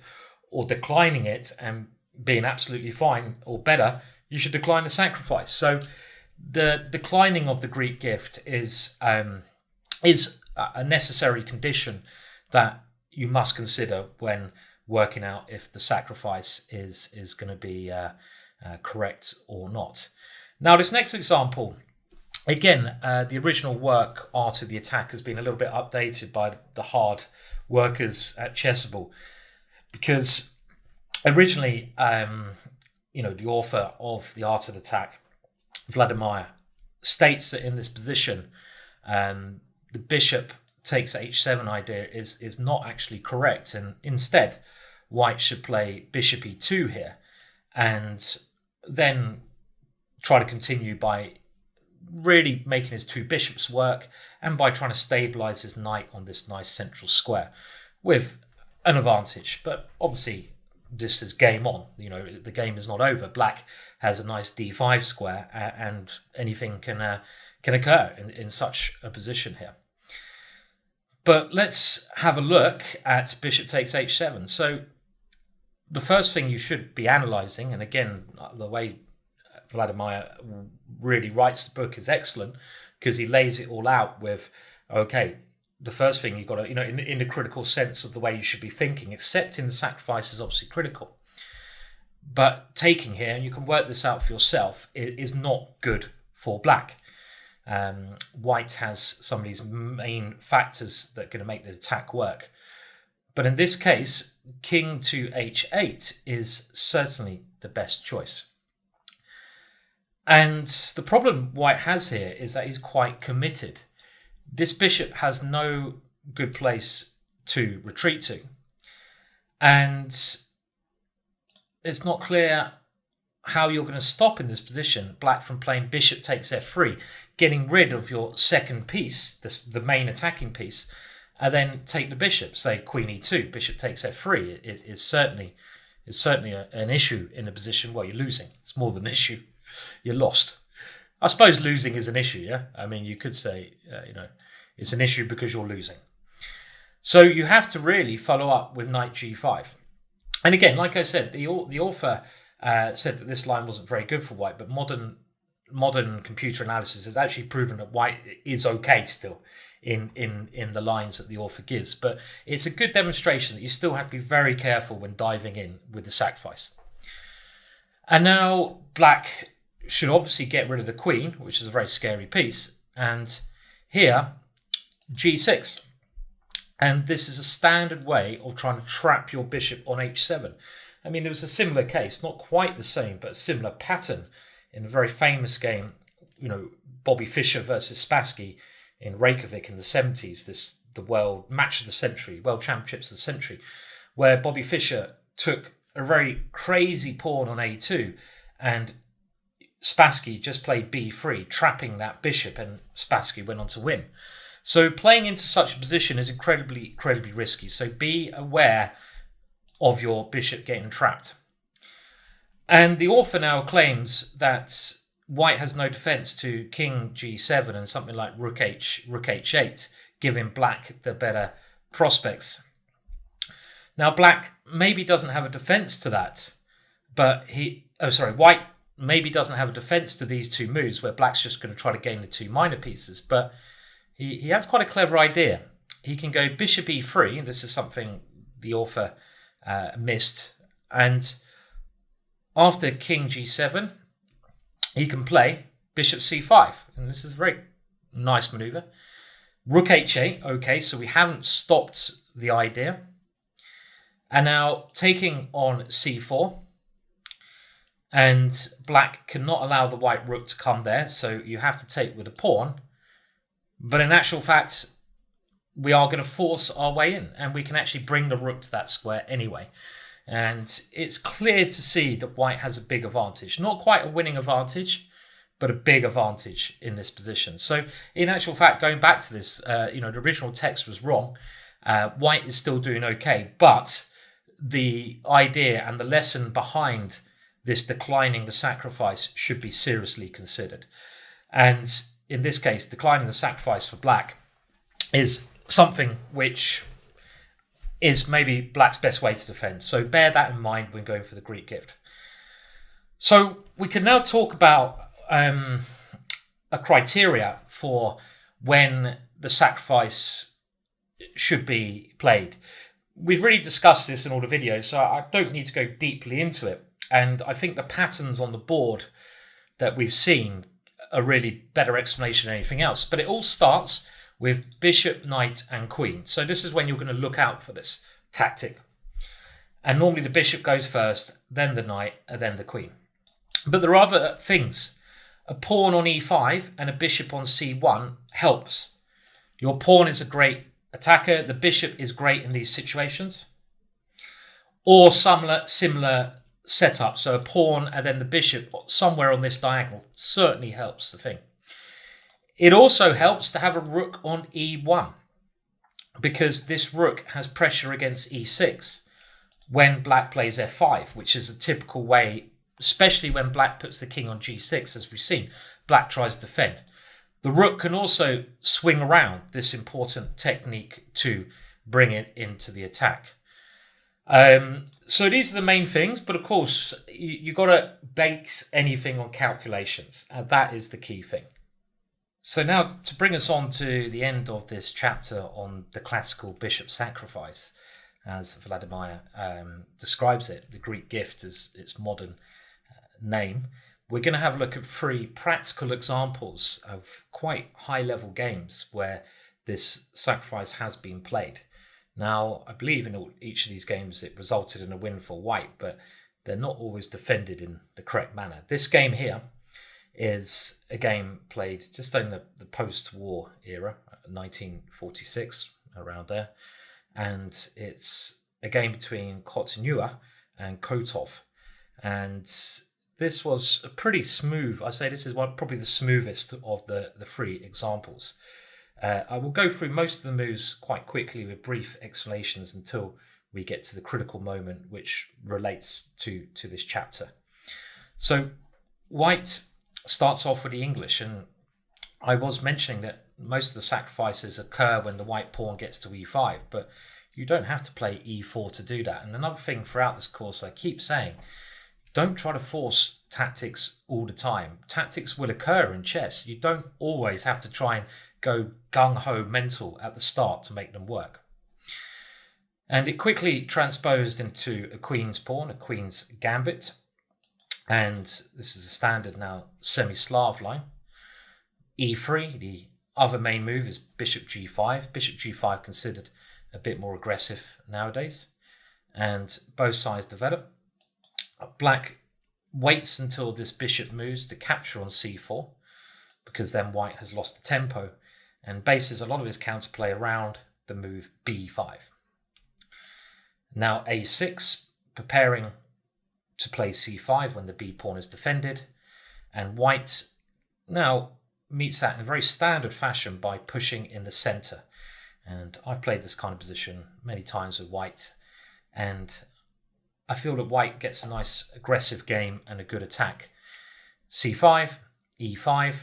or declining it and being absolutely fine or better, you should decline the sacrifice. So the declining of the Greek gift is a necessary condition that you must consider when working out if the sacrifice is going to be correct or not. Now, this next example, again, the original work, Art of the Attack, has been a little bit updated by the hard workers at Chessable, because originally, the author of The Art of the Attack, Vladimir, states that in this position, the bishop takes h7 idea is not actually correct, and instead, White should play bishop e2 here, and then try to continue by really making his two bishops work, and by trying to stabilize his knight on this nice central square with an advantage. But obviously, this is game on. The game is not over. Black has a nice d5 square, and anything can occur in such a position here. But let's have a look at bishop takes h7. So the first thing you should be analysing, and again, the way Vladimir really writes the book is excellent, because he lays it all out with, okay, the first thing you've got to, in the critical sense of the way you should be thinking, accepting the sacrifice is obviously critical. But taking here, and you can work this out for yourself, is not good for Black. White has some of these main factors that are going to make the attack work. But in this case, king to h8 is certainly the best choice. And the problem White has here is that he's quite committed. This bishop has no good place to retreat to. And it's not clear how you're going to stop in this position Black from playing bishop takes f3, getting rid of your second piece, the main attacking piece, and then take the bishop, say queen e2, bishop takes f3. It is certainly an issue in the position where you're losing. It's more than an issue. You're lost. I suppose losing is an issue, yeah? I mean, you could say, it's an issue because you're losing. So you have to really follow up with knight g5. And again, like I said, the author said that this line wasn't very good for White, but modern computer analysis has actually proven that White is okay still in the lines that the author gives. But it's a good demonstration that you still have to be very careful when diving in with the sacrifice. And now Black should obviously get rid of the queen, which is a very scary piece. And here, g6. And this is a standard way of trying to trap your bishop on h7. I mean, there was a similar case, not quite the same, but a similar pattern in a very famous game, Bobby Fischer versus Spassky in Reykjavik in the 70s, the world match of the century, world championships of the century, where Bobby Fischer took a very crazy pawn on a2, and Spassky just played b3, trapping that bishop, and Spassky went on to win. So playing into such a position is incredibly risky. So be aware of your bishop getting trapped. And the author now claims that White has no defense to king g7 and something like rook h8, giving Black the better prospects. Now, Black maybe doesn't have a defense to that, but White maybe doesn't have a defense to these two moves where Black's just going to try to gain the two minor pieces, but he has quite a clever idea. He can go bishop e3, and this is something the author missed, and after king g7, he can play bishop c5, and this is a very nice maneuver. Rook h8, okay, so we haven't stopped the idea. And now taking on c4, and Black cannot allow the white rook to come there, so you have to take with a pawn. But in actual fact, we are going to force our way in, and we can actually bring the rook to that square anyway. And it's clear to see that white has a big advantage. Not quite a winning advantage, but a big advantage in this position. So in actual fact, going back to this, the original text was wrong. White is still doing okay, but the idea and the lesson behind this declining the sacrifice should be seriously considered. And in this case, declining the sacrifice for black is something which is maybe black's best way to defend. So bear that in mind when going for the Greek gift. So we can now talk about a criteria for when the sacrifice should be played. We've really discussed this in all the videos, so I don't need to go deeply into it. And I think the patterns on the board that we've seen are really better explanation than anything else. But it all starts with bishop, knight, and queen. So this is when you're going to look out for this tactic. And normally the bishop goes first, then the knight, and then the queen. But there are other things. A pawn on e5 and a bishop on c1 helps. Your pawn is a great attacker. The bishop is great in these situations. Or similar setup. So a pawn and then the bishop somewhere on this diagonal certainly helps the thing. It also helps to have a rook on e1 because this rook has pressure against e6 when black plays f5, which is a typical way, especially when black puts the king on g6, as we've seen. Black tries to defend. The rook can also swing around this important technique to bring it into the attack. So these are the main things, but of course, you got to base anything on calculations, and that is the key thing. So now, to bring us on to the end of this chapter on the classical bishop sacrifice, as Vladimir describes it, the Greek gift as its modern name, we're going to have a look at 3 practical examples of quite high-level games where this sacrifice has been played. Now, I believe in each of these games it resulted in a win for white, but they're not always defended in the correct manner. This game here is a game played just in the post-war era, 1946, around there. And it's a game between Khotynua and Kotov. And this was a pretty smooth, I say this is probably the smoothest of the 3 examples. I will go through most of the moves quite quickly with brief explanations until we get to the critical moment which relates to this chapter. So white starts off with the English, and I was mentioning that most of the sacrifices occur when the white pawn gets to e5, but you don't have to play e4 to do that. And another thing throughout this course, I keep saying, don't try to force tactics all the time. Tactics will occur in chess. You don't always have to try and go gung-ho mental at the start to make them work. And it quickly transposed into a queen's pawn, a queen's gambit. And this is a standard now semi-Slav line. e3, the other main move is bishop g5. Bishop g5 considered a bit more aggressive nowadays. And both sides develop. Black waits until this bishop moves to capture on c4, because then white has lost the tempo and bases a lot of his counterplay around the move b5. Now a6, preparing to play c5 when the b pawn is defended, and white now meets that in a very standard fashion by pushing in the center. And I've played this kind of position many times with white, and I feel that white gets a nice aggressive game and a good attack. c5, e5,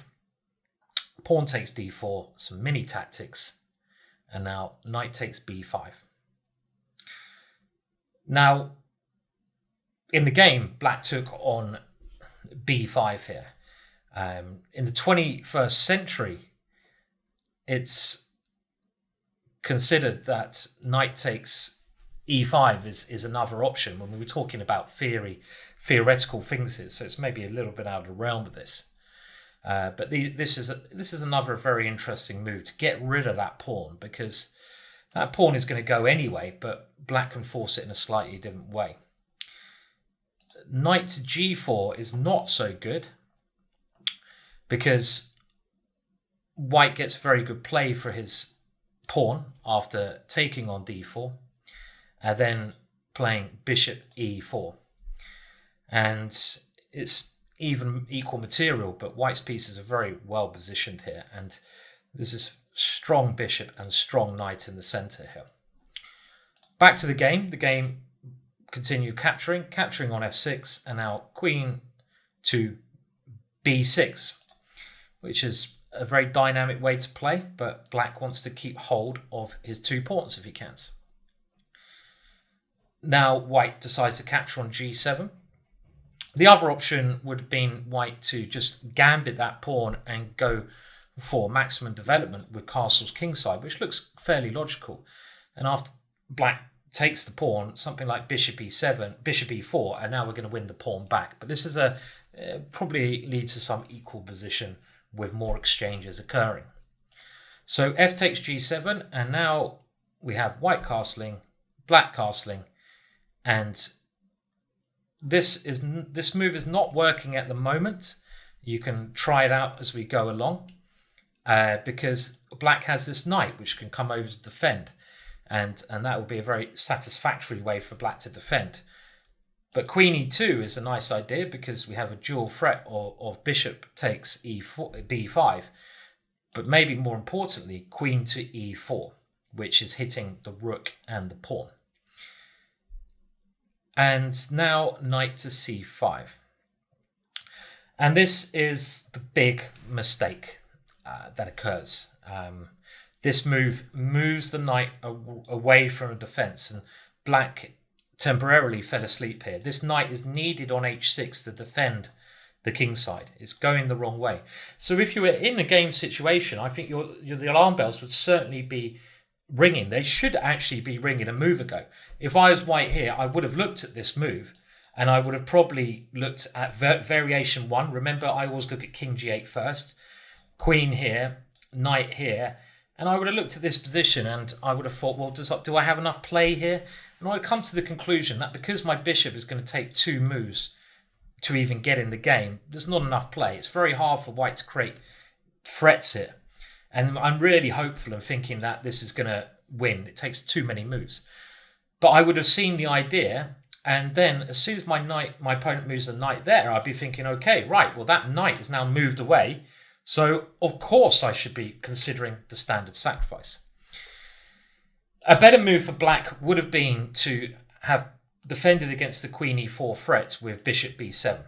pawn takes d4, some mini tactics, and now knight takes b5. Now, in the game, black took on b5 here. In the 21st century, it's considered that knight takes e5 is another option when we were talking about theoretical things here, so it's maybe a little bit out of the realm of this. But this is another very interesting move to get rid of that pawn, because that pawn is going to go anyway, but black can force it in a slightly different way. Knight to g4 is not so good, because white gets very good play for his pawn after taking on d4, and then playing bishop e4. And it's even equal material, but white's pieces are very well positioned here, and there's this strong bishop and strong knight in the center here. Back to the game. The game continued capturing on f6, and now queen to b6, which is a very dynamic way to play, but black wants to keep hold of his 2 pawns if he can. Now white decides to capture on g7. The other option would have been white to just gambit that pawn and go for maximum development with castles kingside, which looks fairly logical. And after black takes the pawn, something like bishop e7, bishop e4, and now we're going to win the pawn back. But this is probably leads to some equal position with more exchanges occurring. So f takes g7, and now we have white castling, black castling, and this move is not working at the moment. You can try it out as we go along, because black has this knight which can come over to defend, and that will be a very satisfactory way for black to defend. But queen e2 is a nice idea because we have a dual threat of bishop takes e4, b5, but maybe more importantly, queen to e4, which is hitting the rook and the pawn. And now knight to c5. And this is the big mistake that occurs. This move moves the knight away from a defense, and black temporarily fell asleep here. This knight is needed on h6 to defend the king side. It's going the wrong way. So if you were in the game situation, I think the alarm bells would certainly be ringing. They should actually be ringing a move ago. If I was white here, I would have looked at this move, and I would have probably looked at variation 1. Remember, I always look at king g8 first, queen here, knight here, and I would have looked at this position and I would have thought, well, do I have enough play here? And I'd come to the conclusion that because my bishop is going to take 2 moves to even get in the game, there's not enough play. It's very hard for white to create threats here. And I'm really hopeful and thinking that this is going to win. It takes too many moves. But I would have seen the idea, and then as soon as my opponent moves the knight there, I'd be thinking, okay, right, well, that knight is now moved away. So, of course, I should be considering the standard sacrifice. A better move for black would have been to have defended against the queen e4 threat with bishop b7.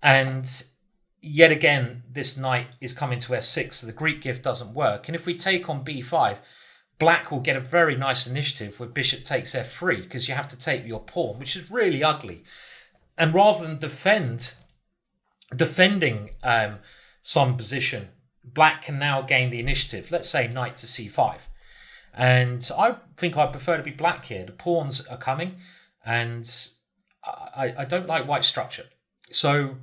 And yet again, this knight is coming to f6, so the Greek gift doesn't work. And if we take on b5, black will get a very nice initiative with bishop takes f3, because you have to take your pawn, which is really ugly. And rather than defending some position, black can now gain the initiative. Let's say knight to c5. And I think I prefer to be black here. The pawns are coming, and I don't like white structure. So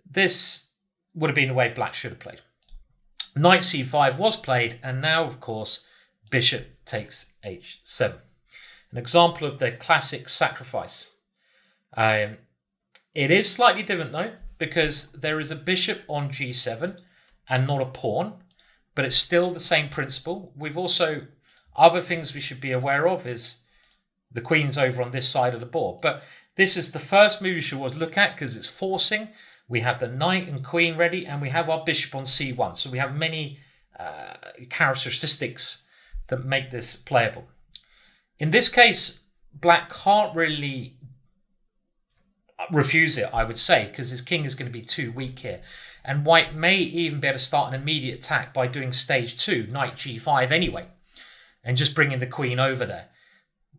this would have been the way black should have played. Knight c5 was played, and now, of course, bishop takes h7. An example of the classic sacrifice. It is slightly different, though, because there is a bishop on g7 and not a pawn, but it's still the same principle. We've also, other things we should be aware of is the queen's over on this side of the board. But this is the first move you should always look at because it's forcing. We have the knight and queen ready, and we have our bishop on c1. So we have many characteristics that make this playable. In this case, black can't really refuse it, I would say, because his king is going to be too weak here. And white may even be able to start an immediate attack by doing stage 2, knight g5 anyway, and just bringing the queen over there.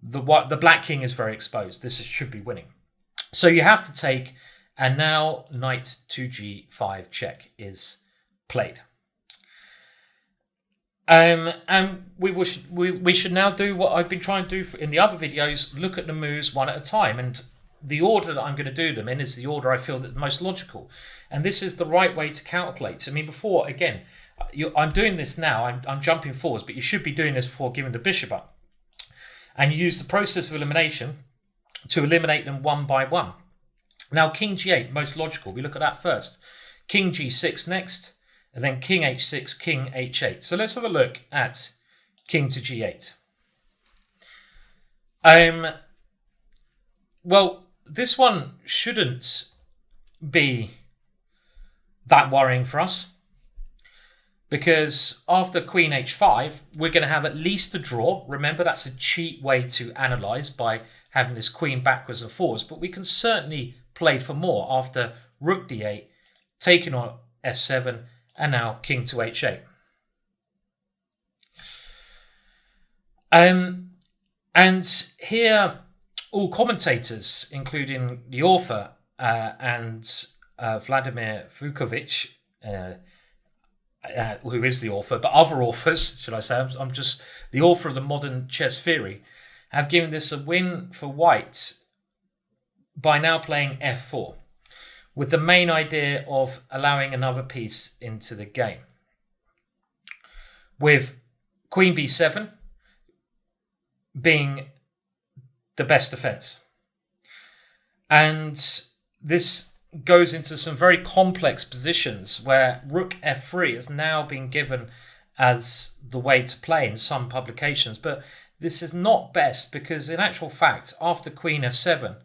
The black king is very exposed. This should be winning. So you have to take, and now knight to g5 check is played. And we should now do what I've been trying to do in the other videos, look at the moves one at a time. And the order that I'm going to do them in is the order I feel that the most logical. And this is the right way to calculate. I mean, before, again, I'm doing this now, I'm jumping forwards, but you should be doing this before giving the bishop up. And you use the process of elimination to eliminate them one by one. Now, king g8, most logical. We look at that first. King g6 next. and then king h6, king h8. So let's have a look at king to g8. Well, this one shouldn't be that worrying for us, because after queen h5, we're going to have at least a draw. Remember, that's a cheap way to analyse by having this queen backwards and forwards, but we can certainly play for more after rook d8, taking on f7, and now king to h8. And here, all commentators, including the author and Vladimir Vukovic, who is the author, but other authors, should I say, I'm just the author of the Modern Chess Theory, have given this a win for white by now playing f4, with the main idea of allowing another piece into the game. With queen b7 being the best defense. And this goes into some very complex positions where rook f3 has now been given as the way to play in some publications, but this is not best, because in actual fact, after queen f7,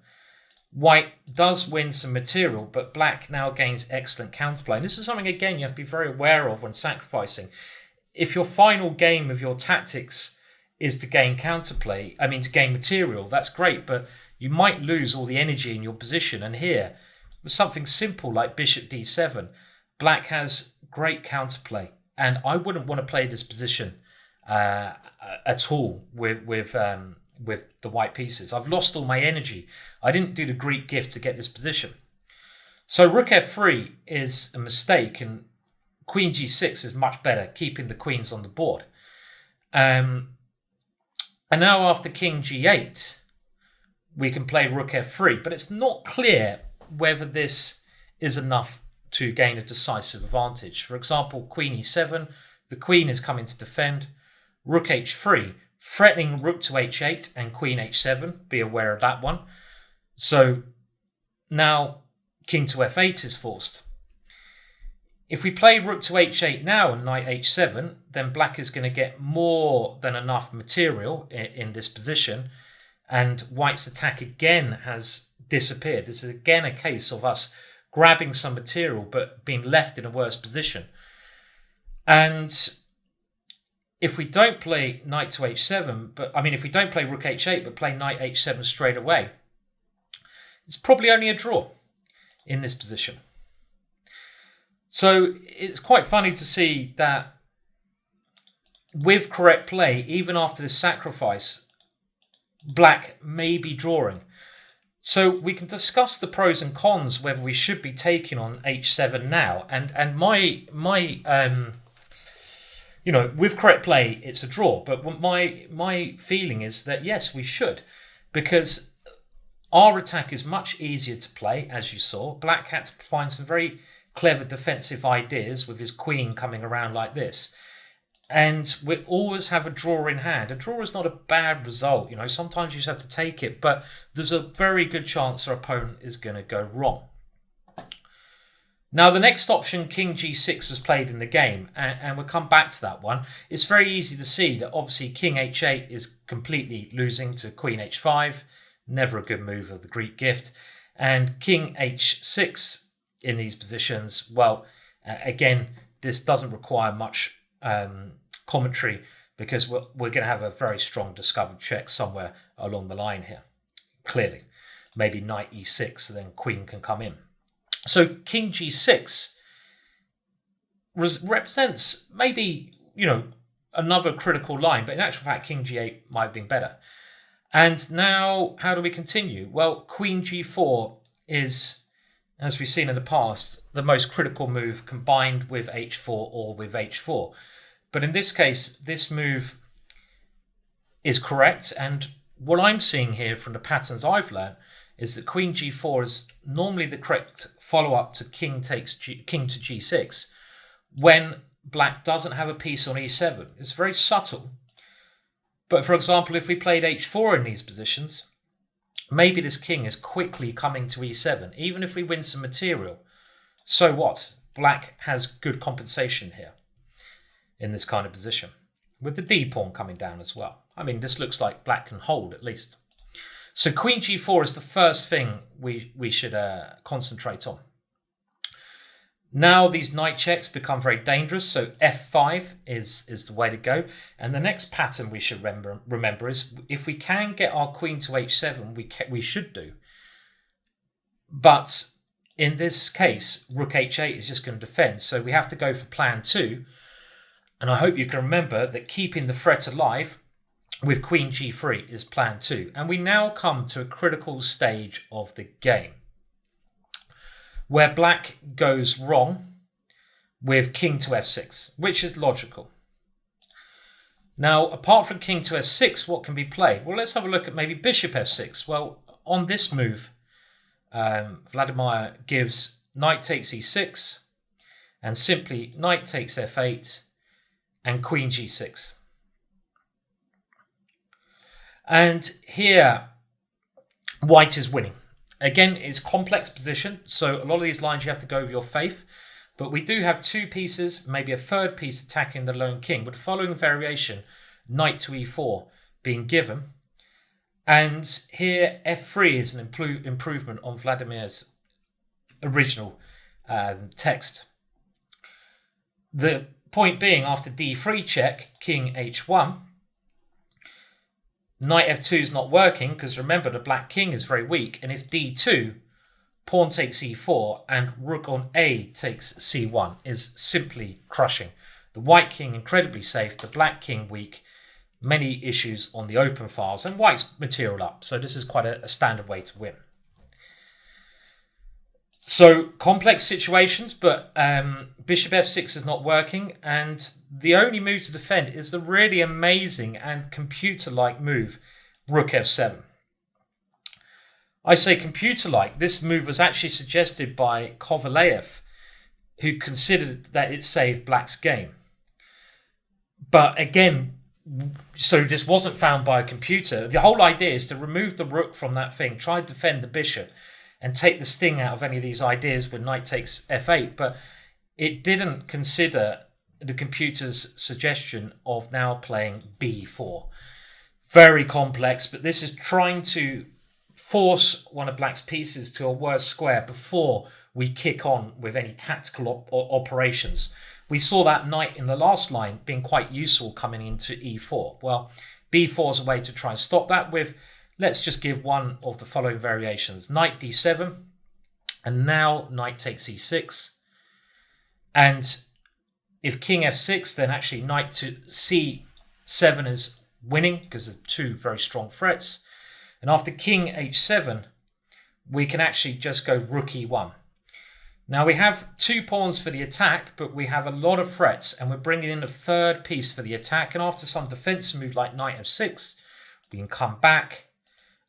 white does win some material, but black now gains excellent counterplay. And this is something, again, you have to be very aware of when sacrificing. If your final game of your tactics is to gain counterplay, to gain material, that's great, but you might lose all the energy in your position. And here, with something simple like bishop d7, black has great counterplay. And I wouldn't want to play this position at all with the white pieces. I've lost all my energy. I didn't do the Greek gift to get this position. So rook f3 is a mistake, and queen g6 is much better, keeping the queens on the board. And now after king g8, we can play rook f3, but it's not clear whether this is enough to gain a decisive advantage. For example, queen e7, the queen is coming to defend. Rook h3, threatening rook to h8 and queen h7. Be aware of that one. So now king to f8 is forced. If we play rook to h8 now and knight h7, then black is going to get more than enough material in this position, and white's attack again has disappeared. This is again a case of us grabbing some material but being left in a worse position. And if we don't play knight to h7, if we don't play rook h8 but play knight h7 straight away, it's probably only a draw in this position. So it's quite funny to see that with correct play, even after this sacrifice, black may be drawing. So we can discuss the pros and cons, whether we should be taking on h7 now. And my with correct play, it's a draw. But my feeling is that yes, we should, because our attack is much easier to play, as you saw. Black had to find some very clever defensive ideas with his queen coming around like this. And we always have a draw in hand. A draw is not a bad result. Sometimes you just have to take it, but there's a very good chance our opponent is going to go wrong. Now, the next option, king g6, was played in the game, and we'll come back to that one. It's very easy to see that obviously king h8 is completely losing to queen h5. Never a good move of the Greek gift. And king h6 in these positions, well, again, this doesn't require much commentary, because we're going to have a very strong discovered check somewhere along the line here. Clearly, maybe knight e6, then queen can come in. So king g6 represents maybe another critical line, but in actual fact, king g8 might have been better. And now, how do we continue? Well, queen g4 is, as we've seen in the past, the most critical move combined with h4 or with h4. But in this case, this move is correct. And what I'm seeing here from the patterns I've learned is that queen g4 is normally the correct follow-up to king to g6 when black doesn't have a piece on e7. It's very subtle. But for example, if we played h4 in these positions, maybe this king is quickly coming to e7. Even if we win some material, so what? black has good compensation here in this kind of position, with the d pawn coming down as well. I mean, this looks like black can hold at least. So queen g4 is the first thing we should concentrate on. Now these knight checks become very dangerous, so f5 is the way to go. And the next pattern we should remember is if we can get our queen to h7, we should do. But in this case, rook h8 is just going to defend, so we have to go for plan 2. And I hope you can remember that keeping the threat alive with queen g3 is plan 2. And we now come to a critical stage of the game, where black goes wrong with king to f6, which is logical. Now, apart from king to f6, what can be played? Well, let's have a look at maybe bishop f6. Well, on this move, Vladimir gives knight takes e6, and simply knight takes f8, and queen g6. And here, white is winning. Again, it's complex position, so a lot of these lines you have to go with your faith. But we do have two pieces, maybe a third piece attacking the lone king. But the following variation, knight to e4 being given. And here, f3 is an improvement on Vladimir's original text. The point being, after d3 check, king h1, knight f2 is not working because remember the black king is very weak, and if d2, pawn takes e4 and rook on a takes c1 is simply crushing. The white king incredibly safe, the black king weak, many issues on the open files, and white's material up. So this is quite a standard way to win. So complex situations, but bishop f6 is not working, and the only move to defend is the really amazing and computer-like move, rook f7. I say computer-like. This move was actually suggested by Kovalev, who considered that it saved black's game. But again, so this wasn't found by a computer. The whole idea is to remove the rook from that thing, try to defend the bishop, and take the sting out of any of these ideas when knight takes f8. But it didn't consider the computer's suggestion of now playing b4. Very complex, but this is trying to force one of black's pieces to a worse square before we kick on with any tactical operations. We saw that knight in the last line being quite useful coming into e4. Well, b4 is a way to try and stop that with, let's just give one of the following variations. Knight d7, and now knight takes e6. And if king f6, then actually knight to c7 is winning because of two very strong threats. And after king h7, we can actually just go rook e1. Now we have 2 pawns for the attack, but we have a lot of threats, and we're bringing in a third piece for the attack. And after some defensive move like knight f6, we can come back,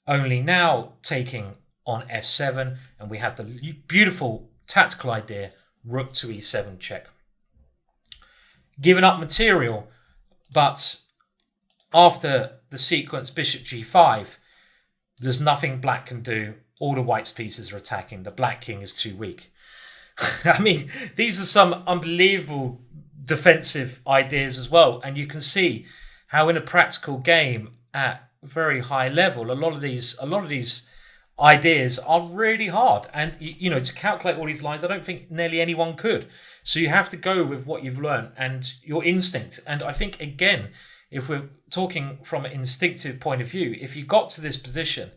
only now taking on f7, and we have the beautiful tactical idea, rook to e7 check. Giving up material, but after the sequence bishop g5, there's nothing black can do. All the white's pieces are attacking. The black king is too weak. I mean, these are some unbelievable defensive ideas as well. And you can see how in a practical game at very high level, a lot of these ideas are really hard. And, you know, to calculate all these lines, I don't think nearly anyone could. So you have to go with what you've learned and your instinct. And I think, again, if we're talking from an instinctive point of view, if you got to this position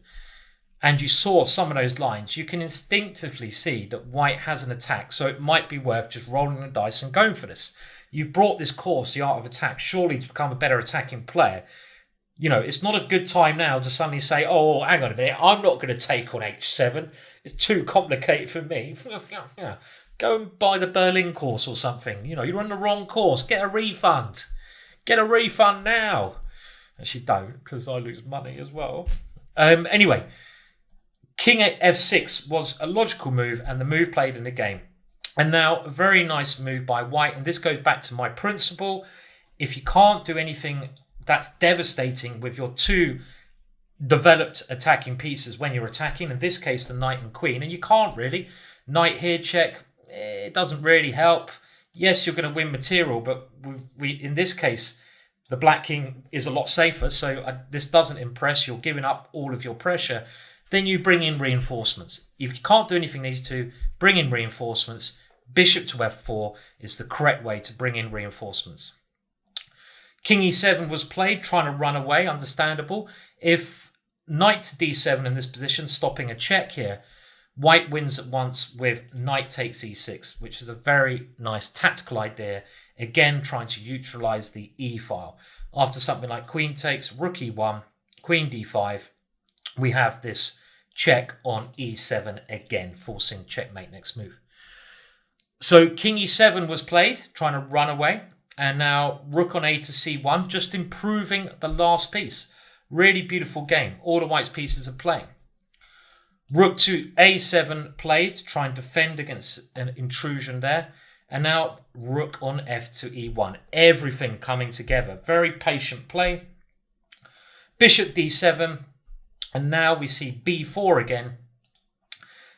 and you saw some of those lines, you can instinctively see that white has an attack. So it might be worth just rolling the dice and going for this. You've brought this course, the art of attack, surely to become a better attacking player. You know, it's not a good time now to suddenly say, oh, hang on a minute, I'm not going to take on h7. It's too complicated for me. Go and buy the Berlin course or something. You know, you're on the wrong course. Get a refund. Get a refund now. Actually, don't, because I lose money as well. Anyway, king f6 was a logical move and the move played in the game. And now a very nice move by white. And this goes back to my principle. If you can't do anything that's devastating with your 2 developed attacking pieces when you're attacking, in this case, the knight and queen, and you can't really. Knight here check, it doesn't really help. Yes, you're going to win material, but we in this case, the Black King is a lot safer, so this doesn't impress. You're giving up all of your pressure. Then you bring in reinforcements. If you can't do anything these two, bring in reinforcements. Bishop to f4 is the correct way to bring in reinforcements. King e7 was played, trying to run away, understandable. If knight to d7 in this position, stopping a check here, white wins at once with knight takes e6, which is a very nice tactical idea. Again, trying to neutralize the e file. After something like queen takes, rook e1, queen d5, we have this check on e7 again, forcing checkmate next move. So king e7 was played, trying to run away. And now rook on a to c1, just improving the last piece. Really beautiful game. All the white's pieces are playing. Rook to a7 played, try and defend against an intrusion there. And now rook on f to e1. Everything coming together. Very patient play. Bishop d7. And now we see b4 again.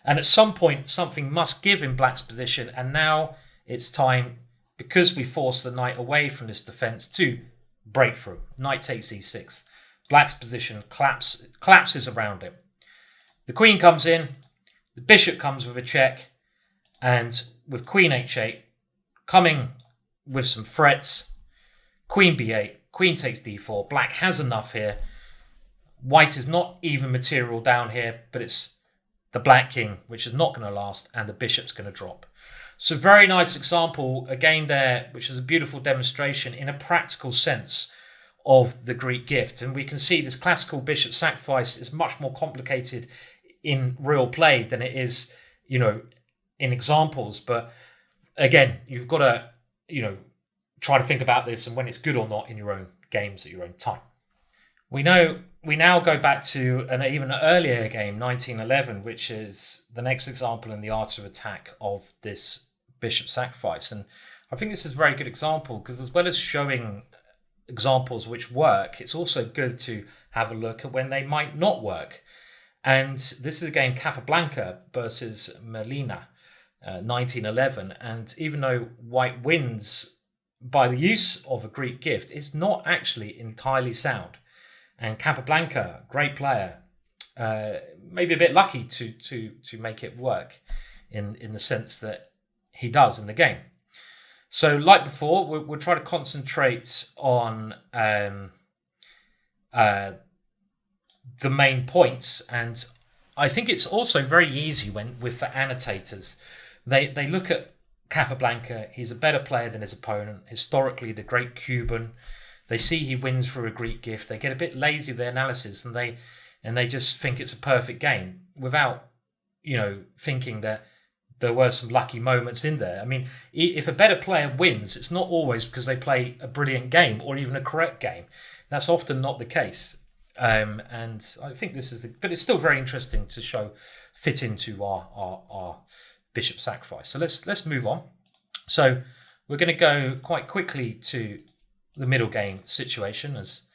And at some point, something must give in black's position. And now it's time, because we force the knight away from this defense, to break through. Knight takes e6. Black's position collapses around it. The queen comes in. The bishop comes with a check. And with queen h8, coming with some threats, queen b8, queen takes d4. Black has enough here. White is not even material down here, but it's the Black King, which is not going to last, and the bishop's going to drop. So very nice example again there, which is a beautiful demonstration in a practical sense of the Greek gift. And we can see this classical bishop sacrifice is much more complicated in real play than it is, in examples. But again, you've got to, try to think about this and when it's good or not in your own games at your own time. We now go back to an even earlier game, 1911, which is the next example in the art of attack of this bishop sacrifice. And I think this is a very good example because as well as showing examples which work, it's also good to have a look at when they might not work. And this is a game Capablanca versus Melina, 1911. And even though white wins by the use of a Greek gift, it's not actually entirely sound. And Capablanca, great player, maybe a bit lucky to make it work in the sense that he does in the game. So like before, we'll try to concentrate on the main points. And I think it's also very easy for annotators. They look at Capablanca, he's a better player than his opponent. Historically, the great Cuban. They see he wins through a Greek gift. They get a bit lazy with their analysis and they just think it's a perfect game without, thinking that there were some lucky moments in there. I mean, if a better player wins, it's not always because they play a brilliant game or even a correct game. That's often not the case. And I think this is but it's still very interesting to fit into our bishop sacrifice. So let's move on. So we're going to go quite quickly to the middle game situation, as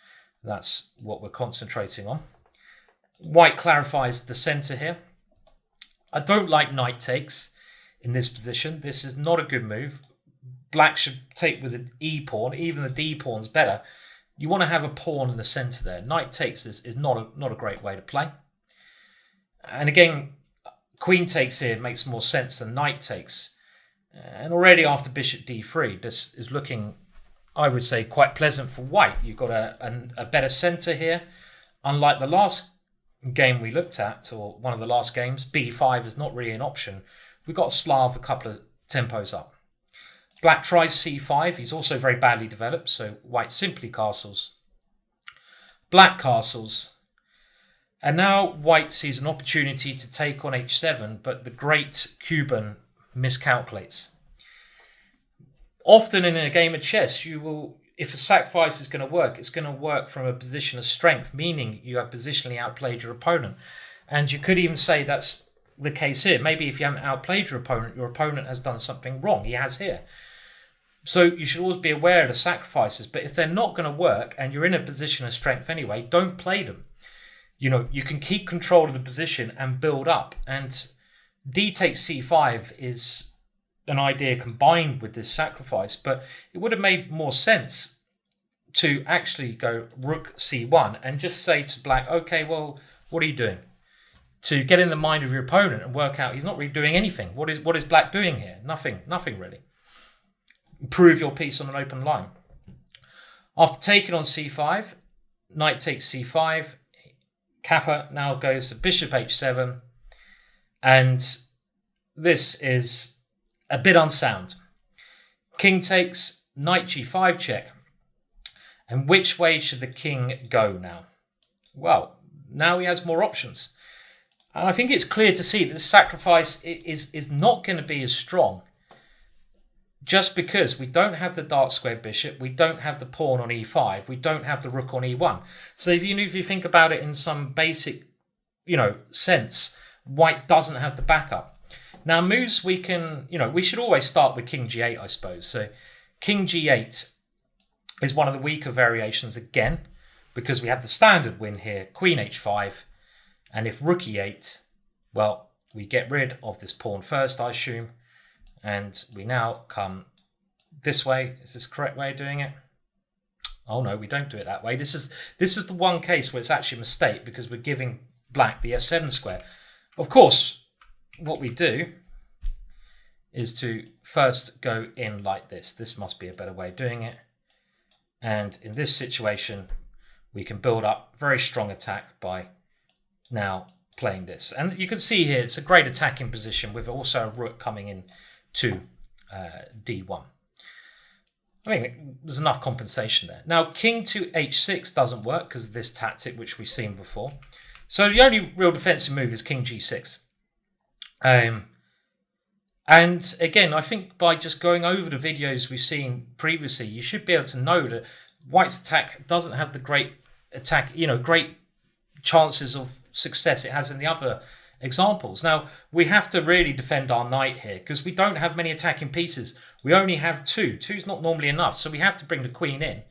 that's what we're concentrating on. White clarifies the center here. I don't like knight takes in this position. This is not a good move. Black should take with an e pawn. Even the d pawn's better. You want to have a pawn in the center there. Knight takes is not a great way to play. And again, queen takes here makes more sense than knight takes. And already after bishop d3, this is looking, I would say, quite pleasant for white. You've got a better center here. Unlike the last game we looked at, or one of the last games, b5 is not really an option. We've got Slav a couple of tempos up. Black tries c5. He's also very badly developed, so white simply castles. Black castles. And now white sees an opportunity to take on h7, but the great Cuban miscalculates. Often in a game of chess, if a sacrifice is going to work, it's going to work from a position of strength, meaning you have positionally outplayed your opponent. And you could even say that's the case here. Maybe if you haven't outplayed your opponent has done something wrong. He has here. So you should always be aware of the sacrifices. But if they're not going to work and you're in a position of strength anyway, don't play them. You can keep control of the position and build up. And d takes c5 is an idea combined with this sacrifice, but it would have made more sense to actually go rook c1 and just say to black, okay, well, what are you doing? To get in the mind of your opponent and work out he's not really doing anything. What is black doing here? Nothing really. Improve your piece on an open line. After taking on c5, knight takes c5, Kappa now goes to bishop h7, and this is a bit unsound. King takes, knight g5 check. And which way should the king go now? Well, now he has more options. And I think it's clear to see that the sacrifice is not going to be as strong just because we don't have the dark square bishop, we don't have the pawn on e5, we don't have the rook on e1. So if you think about it in some basic, sense, white doesn't have the backup. Now moves we can, we should always start with king g8, I suppose. So king g8 is one of the weaker variations again, because we have the standard win here, queen h5, and if rook e8, well, we get rid of this pawn first, I assume, and we now come this way. Is this the correct way of doing it? Oh no, we don't do it that way. This is the one case where it's actually a mistake, because we're giving black the f7 square. Of course, what we do is to first go in like this. This must be a better way of doing it. And in this situation, we can build up very strong attack by now playing this. And you can see here, it's a great attacking position with also a rook coming in to d1. I mean, there's enough compensation there. Now, king to h6 doesn't work because of this tactic, which we've seen before. So the only real defensive move is king g6. And again, I think by just going over the videos we've seen previously, you should be able to know that white's attack doesn't have the great chances of success it has in the other examples. Now, we have to really defend our knight here because we don't have many attacking pieces. We only have two. Two's not normally enough, so we have to bring the queen in.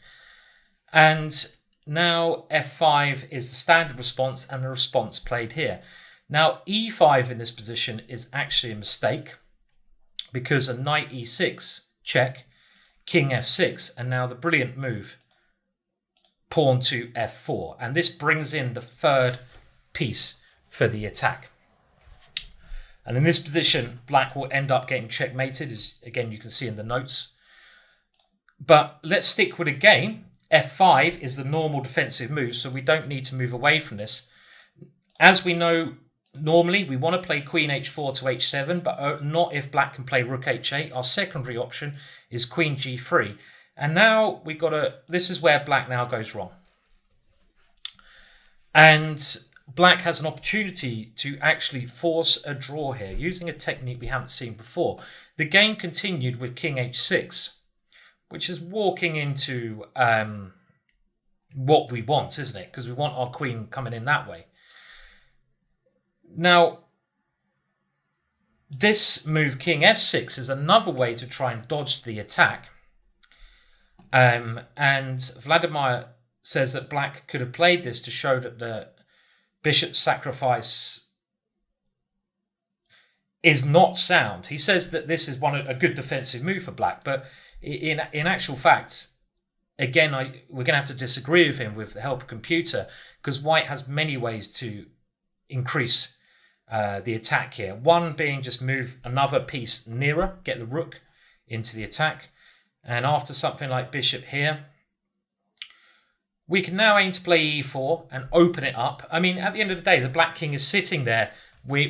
And now f5 is the standard response and the response played here. Now, e5 in this position is actually a mistake, because a knight e6 check, king f6, and now the brilliant move, pawn to f4. And this brings in the third piece for the attack. And in this position, black will end up getting checkmated, as again you can see in the notes. But let's stick with a game. f5 is the normal defensive move, so we don't need to move away from this. As we know, normally, we want to play queen h4 to h7, but not if black can play rook h8. Our secondary option is queen g3. And now we've got this is where black now goes wrong. And black has an opportunity to actually force a draw here, using a technique we haven't seen before. The game continued with king h6, which is walking into what we want, isn't it? Because we want our queen coming in that way. Now, this move, king f6, is another way to try and dodge the attack. And Vladimir says that black could have played this to show that the bishop sacrifice is not sound. He says that this is a good defensive move for black, but in actual fact, again, we're going to have to disagree with him with the help of computer, because white has many ways to increase the attack here. One being just move another piece nearer, get the rook into the attack. And after something like bishop here, we can now aim to play e4 and open it up. I mean, at the end of the day, the black king is sitting there. We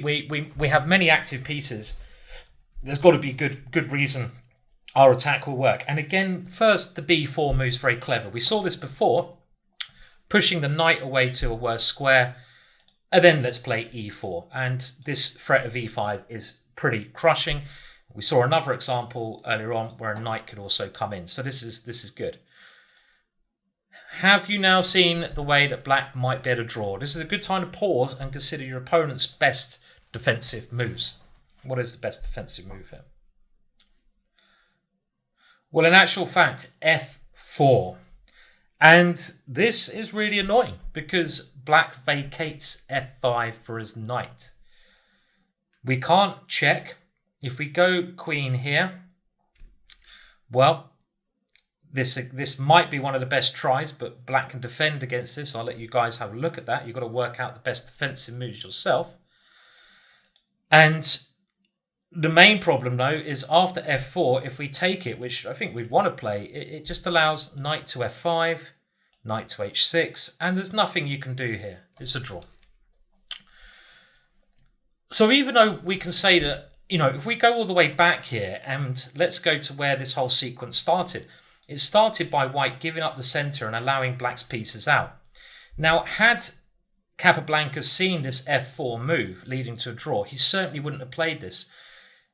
have many active pieces. There's got to be good reason our attack will work. And again, first, the b4 move's very clever. We saw this before, pushing the knight away to a worse square. And then let's play e4. And this threat of e5 is pretty crushing. We saw another example earlier on where a knight could also come in. So this is good. Have you now seen the way that black might be able to draw? This is a good time to pause and consider your opponent's best defensive moves. What is the best defensive move here? Well, in actual fact, f4. And this is really annoying because black vacates f5 for his knight. We can't check. if we go queen here, well, this might be one of the best tries, but black can defend against this. I'll let you guys have a look at that. You've got to work out the best defensive moves yourself. And the main problem, though, is after f4, if we take it, which I think we'd want to play, it just allows knight to f5, knight to h6, and there's nothing you can do here. It's a draw. So even though we can say that, if we go all the way back here, and let's go to where this whole sequence started. It started by white giving up the center and allowing black's pieces out. Now, had Capablanca seen this f4 move leading to a draw, he certainly wouldn't have played this.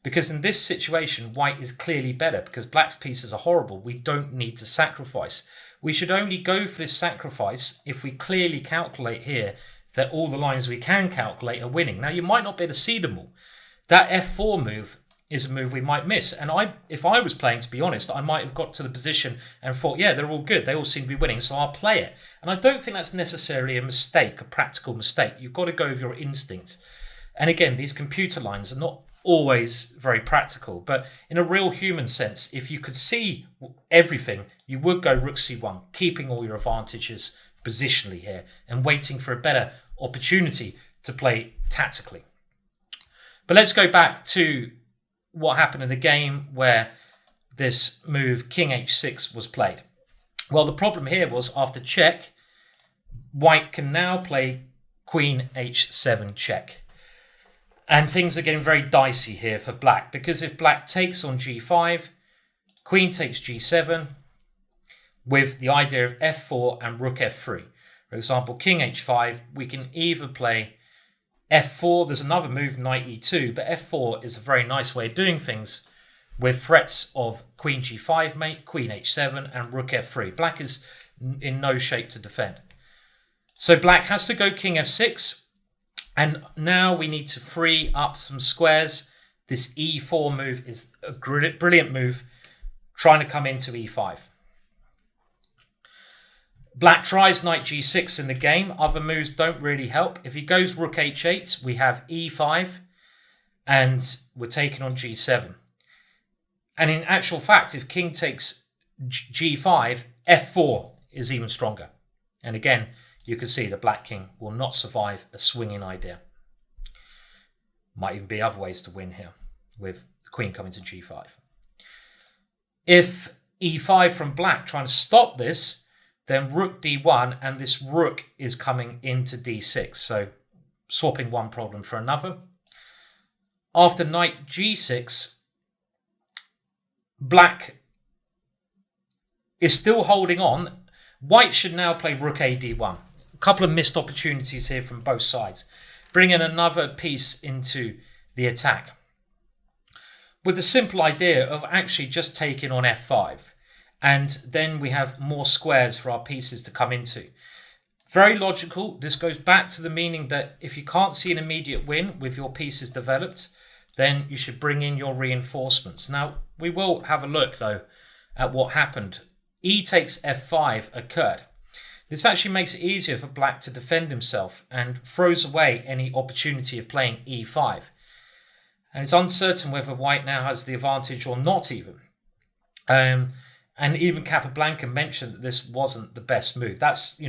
Because in this situation, white is clearly better because black's pieces are horrible. We don't need to sacrifice. We should only go for this sacrifice if we clearly calculate here that all the lines we can calculate are winning. Now, you might not be able to see them all. That f4 move is a move we might miss. And if I was playing, to be honest, I might have got to the position and thought, yeah, they're all good. They all seem to be winning, so I'll play it. And I don't think that's necessarily a mistake, a practical mistake. You've got to go with your instinct. And again, these computer lines are not always very practical. But in a real human sense, if you could see everything, you would go rook c1, keeping all your advantages positionally here and waiting for a better opportunity to play tactically. But let's go back to what happened in the game where this move king h6 was played. Well, the problem here was after check, white can now play queen h7 check. And things are getting very dicey here for black, because if black takes on g5, queen takes g7, with the idea of f4 and rook f3. For example, king h5, we can either play f4, there's another move, knight e2, but f4 is a very nice way of doing things with threats of queen g5 mate, queen h7, and rook f3. Black is in no shape to defend. So black has to go king f6, and now we need to free up some squares. This e4 move is a brilliant move, trying to come into e5. Black tries knight g6 in the game. Other moves don't really help. If he goes rook h8, we have e5, and we're taking on g7. And in actual fact, if king takes g5, f4 is even stronger. And again, you can see the black king will not survive a swinging idea. Might even be other ways to win here, with the queen coming to g5. If e5 from black, trying to stop this, then rook d1, and this rook is coming into d6. So swapping one problem for another. After knight g6, black is still holding on. White should now play rook a d1. A couple of missed opportunities here from both sides. Bringing another piece into the attack. With the simple idea of actually just taking on f5. And then we have more squares for our pieces to come into. Very logical. This goes back to the meaning that if you can't see an immediate win with your pieces developed, then you should bring in your reinforcements. Now, we will have a look, though, at what happened. E takes f5 occurred. This actually makes it easier for black to defend himself and throws away any opportunity of playing e5. And it's uncertain whether white now has the advantage or not even. And even Capablanca mentioned that this wasn't the best move. That's,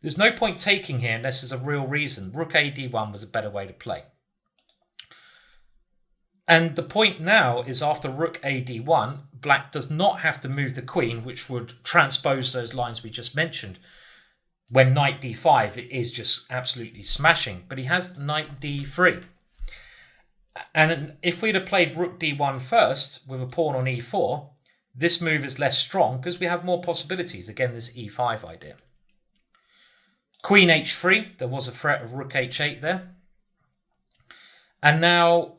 there's no point taking here unless there's a real reason. Rook a d1 was a better way to play. And the point now is after rook a d1, black does not have to move the queen, which would transpose those lines we just mentioned. When knight d5, it is just absolutely smashing. But he has knight d3. And if we'd have played rook d1 first with a pawn on e4, this move is less strong because we have more possibilities. Again, this e5 idea. Queen h3, there was a threat of rook h8 there. And now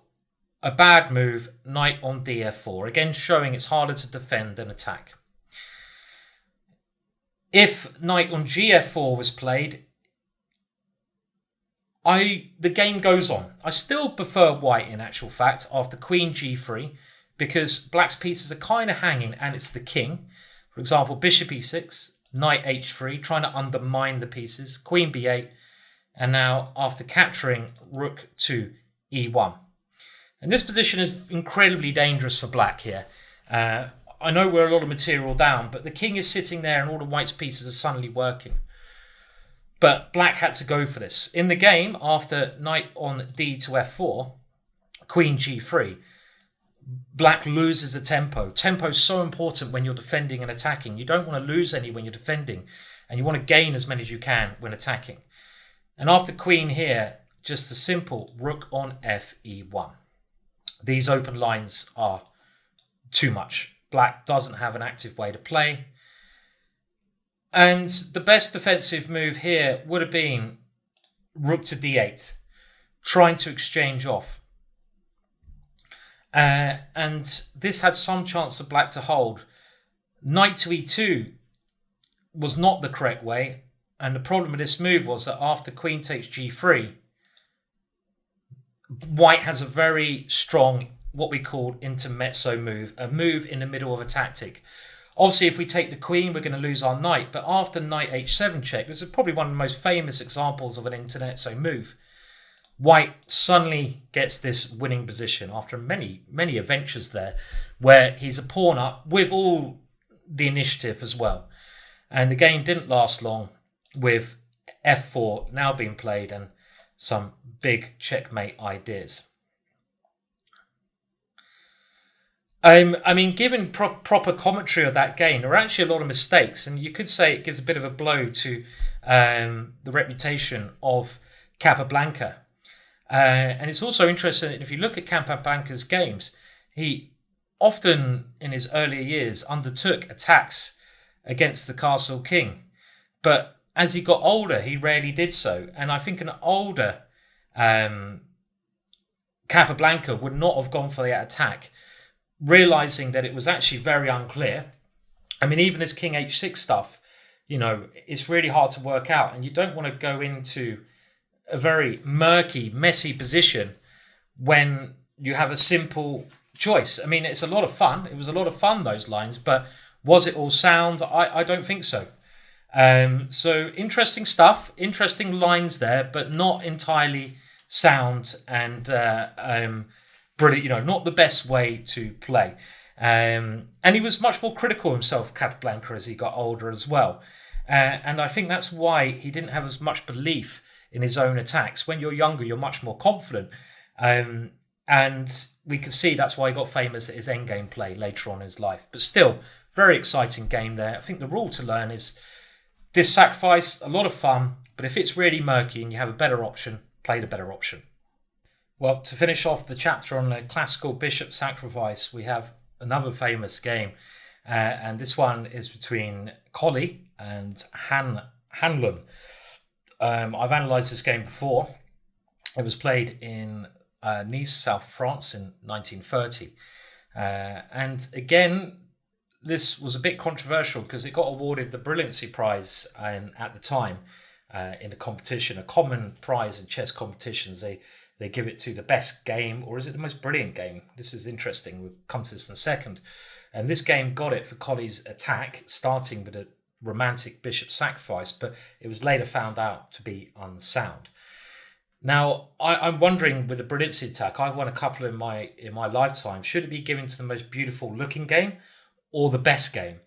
a bad move, knight on df4. Again, showing it's harder to defend than attack. If knight on gf4 was played, the game goes on. I still prefer white in actual fact after queen g3. Because black's pieces are kind of hanging and it's the king. For example, bishop e6, knight h3, trying to undermine the pieces, queen b8, and now after capturing rook to e1. And this position is incredibly dangerous for black here. I know we're a lot of material down, but the king is sitting there and all the white's pieces are suddenly working. But black had to go for this. In the game, after knight on d to f4, queen g3, black loses the tempo. Tempo is so important when you're defending and attacking. You don't want to lose any when you're defending, and you want to gain as many as you can when attacking. And after queen here, just the simple rook on fe1. These open lines are too much. Black doesn't have an active way to play. And the best defensive move here would have been rook to d8, trying to exchange off. And this had some chance of black to hold. Knight to e2 was not the correct way. And the problem with this move was that after queen takes g3, white has a very strong, what we call intermezzo move, a move in the middle of a tactic. Obviously, if we take the queen, we're going to lose our knight. But after knight h7 check, this is probably one of the most famous examples of an intermezzo move. White suddenly gets this winning position after many, many adventures there, where he's a pawn up with all the initiative as well. And the game didn't last long, with f4 now being played and some big checkmate ideas. I mean, given proper commentary of that game, there were actually a lot of mistakes, and you could say it gives a bit of a blow to the reputation of Capablanca. And it's also interesting, if you look at Capablanca's games, he often in his earlier years undertook attacks against the castle king. But as he got older, he rarely did so. And I think an older Capablanca would not have gone for that attack, realizing that it was actually very unclear. I mean, even his king h6 stuff, you know, it's really hard to work out, and you don't want to go into a very murky, messy position when you have a simple choice. I mean, it's a lot of fun. It was a lot of fun, those lines, but was it all sound? I don't think so. So interesting stuff, interesting lines there, but not entirely sound and brilliant, you know, not the best way to play. And he was much more critical himself, Capablanca, as he got older as well. And I think that's why he didn't have as much belief in his own attacks. When you're younger, you're much more confident. And we can see that's why he got famous at his endgame play later on in his life. But still, very exciting game there. I think the rule to learn is this sacrifice, a lot of fun, but if it's really murky and you have a better option, play the better option. Well, to finish off the chapter on the classical bishop sacrifice, we have another famous game. And this one is between Colli and Hanlon. I've analysed this game before. It was played in Nice, south of France in 1930. And again, this was a bit controversial because it got awarded the Brilliancy Prize at the time in the competition. A common prize in chess competitions, they give it to the best game, or is it the most brilliant game? This is interesting. We'll come to this in a second. And this game got it for Colli's attack, starting with a romantic bishop sacrifice, but it was later found out to be unsound. Now, I'm wondering, with the Brilliancy attack, I've won a couple in my lifetime. Should it be given to the most beautiful looking game or the best game?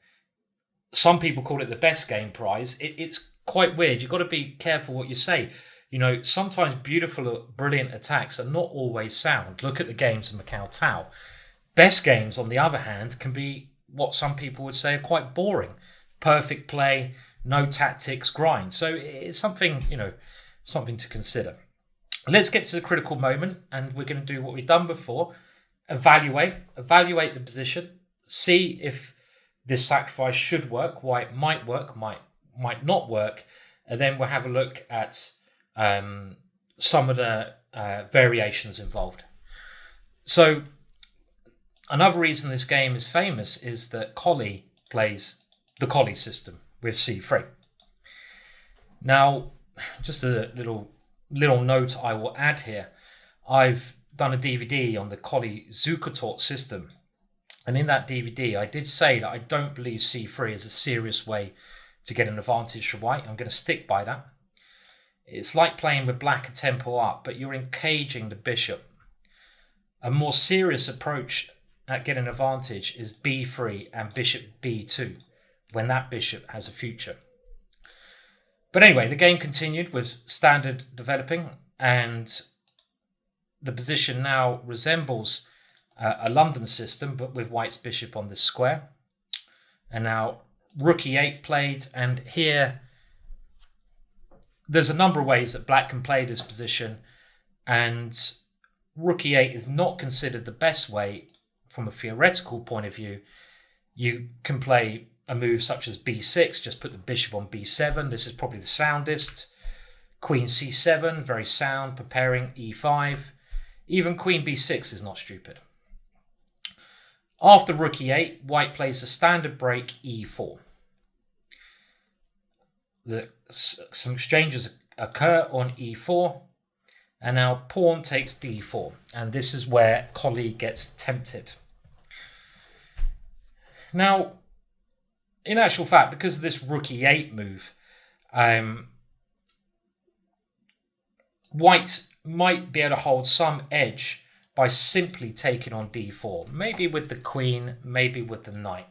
Some people call it the best game prize. It's quite weird. You've got to be careful what you say. You know, sometimes beautiful, brilliant attacks are not always sound. Look at the games of Macau Tao. Best games, on the other hand, can be what some people would say are quite boring. Perfect play, no tactics, grind. So it's something, you know, something to consider. Let's get to the critical moment, and we're going to do what we've done before. Evaluate the position, see if this sacrifice should work, why it might work, might not work, and then we'll have a look at some of the variations involved. So another reason this game is famous is that Colli plays the Colli system with c3. Now, just a little note I will add here. I've done a DVD on the Colli Zukertort system, and in that DVD I did say that I don't believe c3 is a serious way to get an advantage for white. I'm going to stick by that. It's like playing with black a tempo up, but you're encaging the bishop. A more serious approach at getting advantage is b3 and bishop b2, when that bishop has a future. But anyway, the game continued with standard developing, and the position now resembles a London system, but with white's bishop on this square. And now rook e8 played, and here there's a number of ways that black can play this position, and rook e8 is not considered the best way from a theoretical point of view. You can play a move such as b6, just put the bishop on b7. This is probably the soundest. Queen c7, very sound, preparing e5. Even queen b6 is not stupid. After rook e8, white plays the standard break e4. Some exchanges occur on e4, and now pawn takes d4, and this is where Collie gets tempted. Now, in actual fact, because of this rook e8 move, white might be able to hold some edge by simply taking on d4, maybe with the queen, maybe with the knight.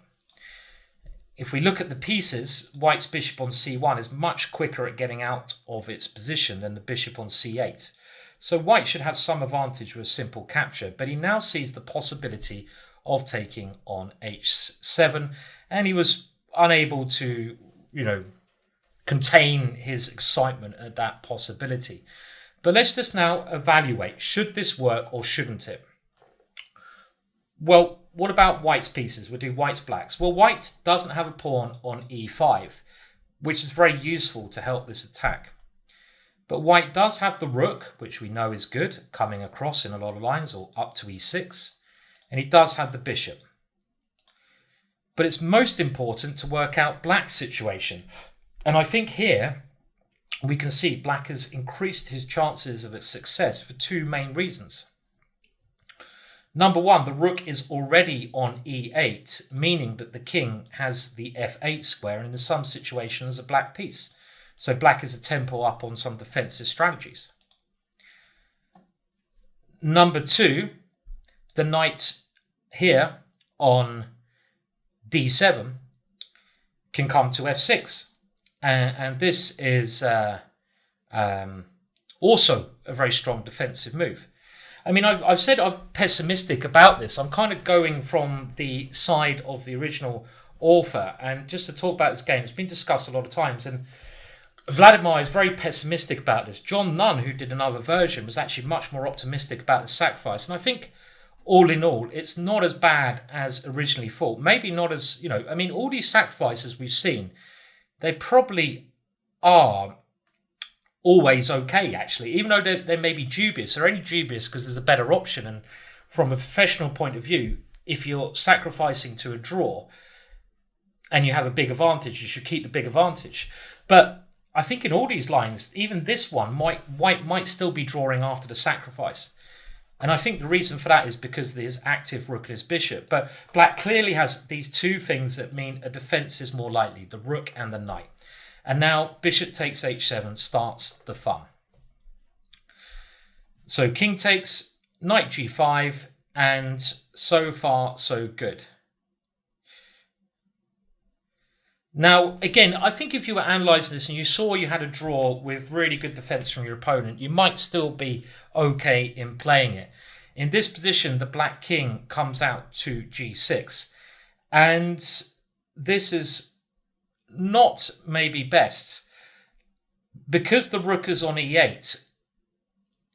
If we look at the pieces, white's bishop on c1 is much quicker at getting out of its position than the bishop on c8. So white should have some advantage with a simple capture, but he now sees the possibility of taking on h7, and he was unable to, contain his excitement at that possibility. But let's just now evaluate, should this work or shouldn't it? Well, what about white's pieces? We'll do white's blacks. Well, white doesn't have a pawn on e5, which is very useful to help this attack. But white does have the rook, which we know is good, coming across in a lot of lines, or up to e6. And he does have the bishop. But it's most important to work out black's situation. And I think here we can see black has increased his chances of success for two main reasons. Number one, the rook is already on e8, meaning that the king has the f8 square, and in some situations a black piece. So black is a tempo up on some defensive strategies. Number two, the knight here on d7 can come to f6. And this is also a very strong defensive move. I mean, I've said I'm pessimistic about this. I'm kind of going from the side of the original author. And just to talk about this game, it's been discussed a lot of times. And Vladimir is very pessimistic about this. John Nunn, who did another version, was actually much more optimistic about the sacrifice. And I think, all in all, it's not as bad as originally thought. Maybe not as, all these sacrifices we've seen, they probably are always okay, actually. Even though they may be dubious, they're only dubious because there's a better option. And from a professional point of view, if you're sacrificing to a draw and you have a big advantage, you should keep the big advantage. But I think in all these lines, even this one, white might still be drawing after the sacrifice. And I think the reason for that is because of his active rook and his bishop. But black clearly has these two things that mean a defense is more likely, the rook and the knight. And now bishop takes h7 starts the fun. So king takes, knight g5, and so far so good. Now, again, I think if you were analysing this and you saw you had a draw with really good defence from your opponent, you might still be okay in playing it. In this position, the black king comes out to g6. And this is not maybe best. Because the rook is on e8,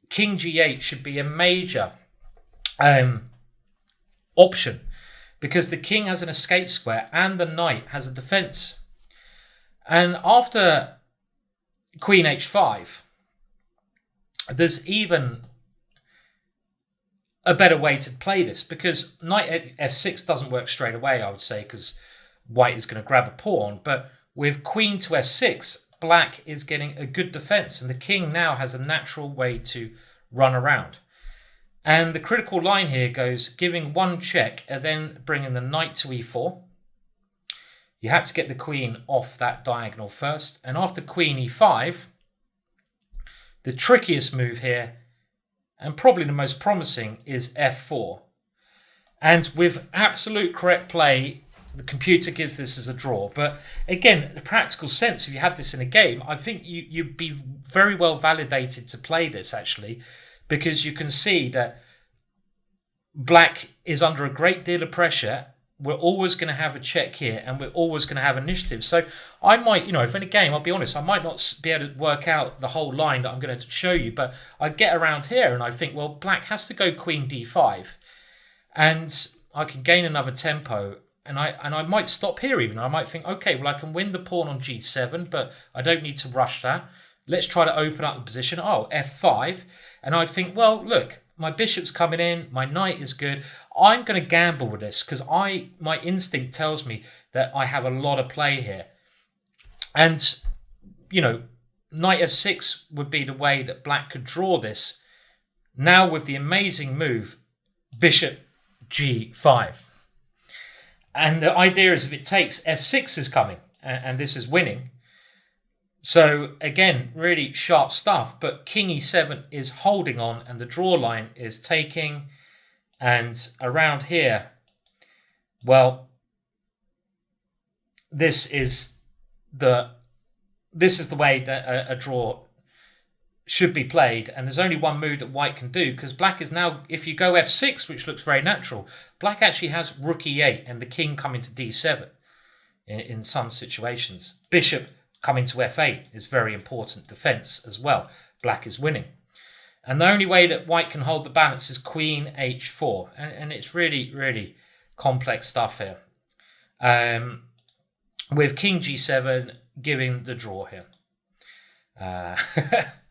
king g8 should be a major option. Because the king has an escape square and the knight has a defense. And after queen h5, there's even a better way to play this, because knight f6 doesn't work straight away, I would say, because white is going to grab a pawn. But with queen to f6, black is getting a good defense, and the king now has a natural way to run around. And the critical line here goes giving one check and then bringing the knight to e4. You had to get the queen off that diagonal first. And after queen e5, the trickiest move here, and probably the most promising, is f4. And with absolute correct play, the computer gives this as a draw. But again, the practical sense, if you had this in a game, I think you'd be very well validated to play this, actually, because you can see that black is under a great deal of pressure. We're always going to have a check here, and we're always going to have initiative. So I might, if in a game, I'll be honest, I might not be able to work out the whole line that I'm going to show you, but I get around here and I think, well, black has to go queen d5, and I can gain another tempo, and I might stop here even. I might think, okay, well, I can win the pawn on g7, but I don't need to rush that. Let's try to open up the position. Oh, f5. And I'd think, well, look, my bishop's coming in, my knight is good. I'm going to gamble with this because my instinct tells me that I have a lot of play here. And, knight f6 would be the way that black could draw this. Now with the amazing move, bishop g5. And the idea is if it takes, f6 is coming, and this is winning. So again, really sharp stuff, but king e7 is holding on, and the draw line is taking. And around here, well, this is the way that a draw should be played, and there's only one move that white can do, because black is now, if you go f6, which looks very natural, black actually has rook e8 and the king coming to d7 in some situations. Bishop coming to f8 is very important defense as well. Black is winning. And the only way that white can hold the balance is queen h4. And it's really, really complex stuff here. With king g7 giving the draw here.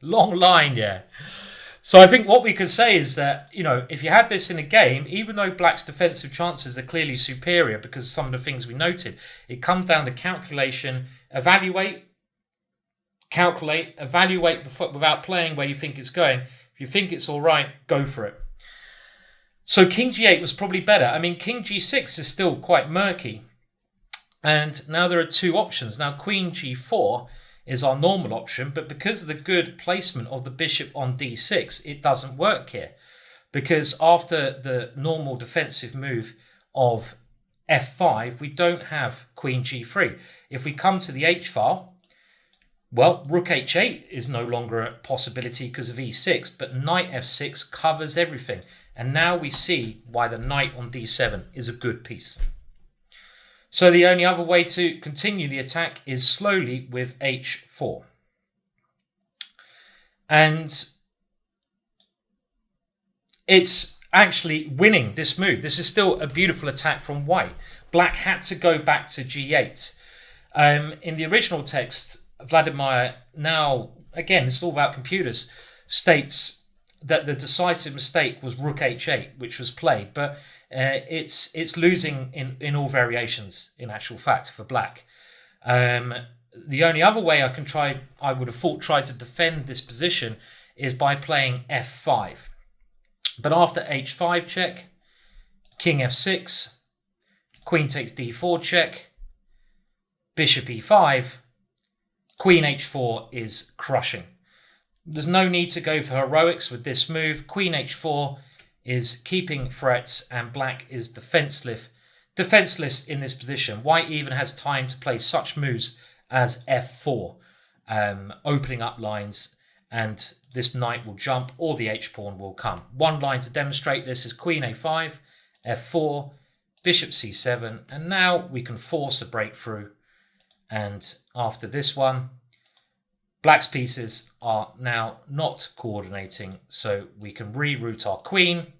Long line, yeah. So I think what we could say is that, if you had this in a game, even though black's defensive chances are clearly superior because of some of the things we noted, it comes down to calculation, evaluate without playing where you think it's going. If you think it's all right, go for it. So king g8 was probably better. I mean, king g6 is still quite murky. And now there are two options. Now, queen g4 is our normal option, but because of the good placement of the bishop on d6, it doesn't work here. Because after the normal defensive move of f5, we don't have queen g3. If we come to the h-file, well, rook h8 is no longer a possibility because of e6, but knight f6 covers everything. And now we see why the knight on d7 is a good piece. So the only other way to continue the attack is slowly with h4. And it's actually winning this move. This is still a beautiful attack from white. Black had to go back to g8. In the original text, Vladimir, now, again, it's all about computers, states that the decisive mistake was rook h8, which was played. But it's losing in all variations, in actual fact, for black. The only other way I would have thought, try to defend this position is by playing f5. But after h5 check, king f6, queen takes d4 check, bishop e5, queen h4 is crushing. There's no need to go for heroics with this move. Queen h4 is keeping threats, and black is defenseless in this position. White even has time to play such moves as f4, opening up lines, and this knight will jump or the h-pawn will come. One line to demonstrate this is queen a5, f4, bishop c7, and now we can force a breakthrough. And after this one, black's pieces are now not coordinating, so we can reroute our queen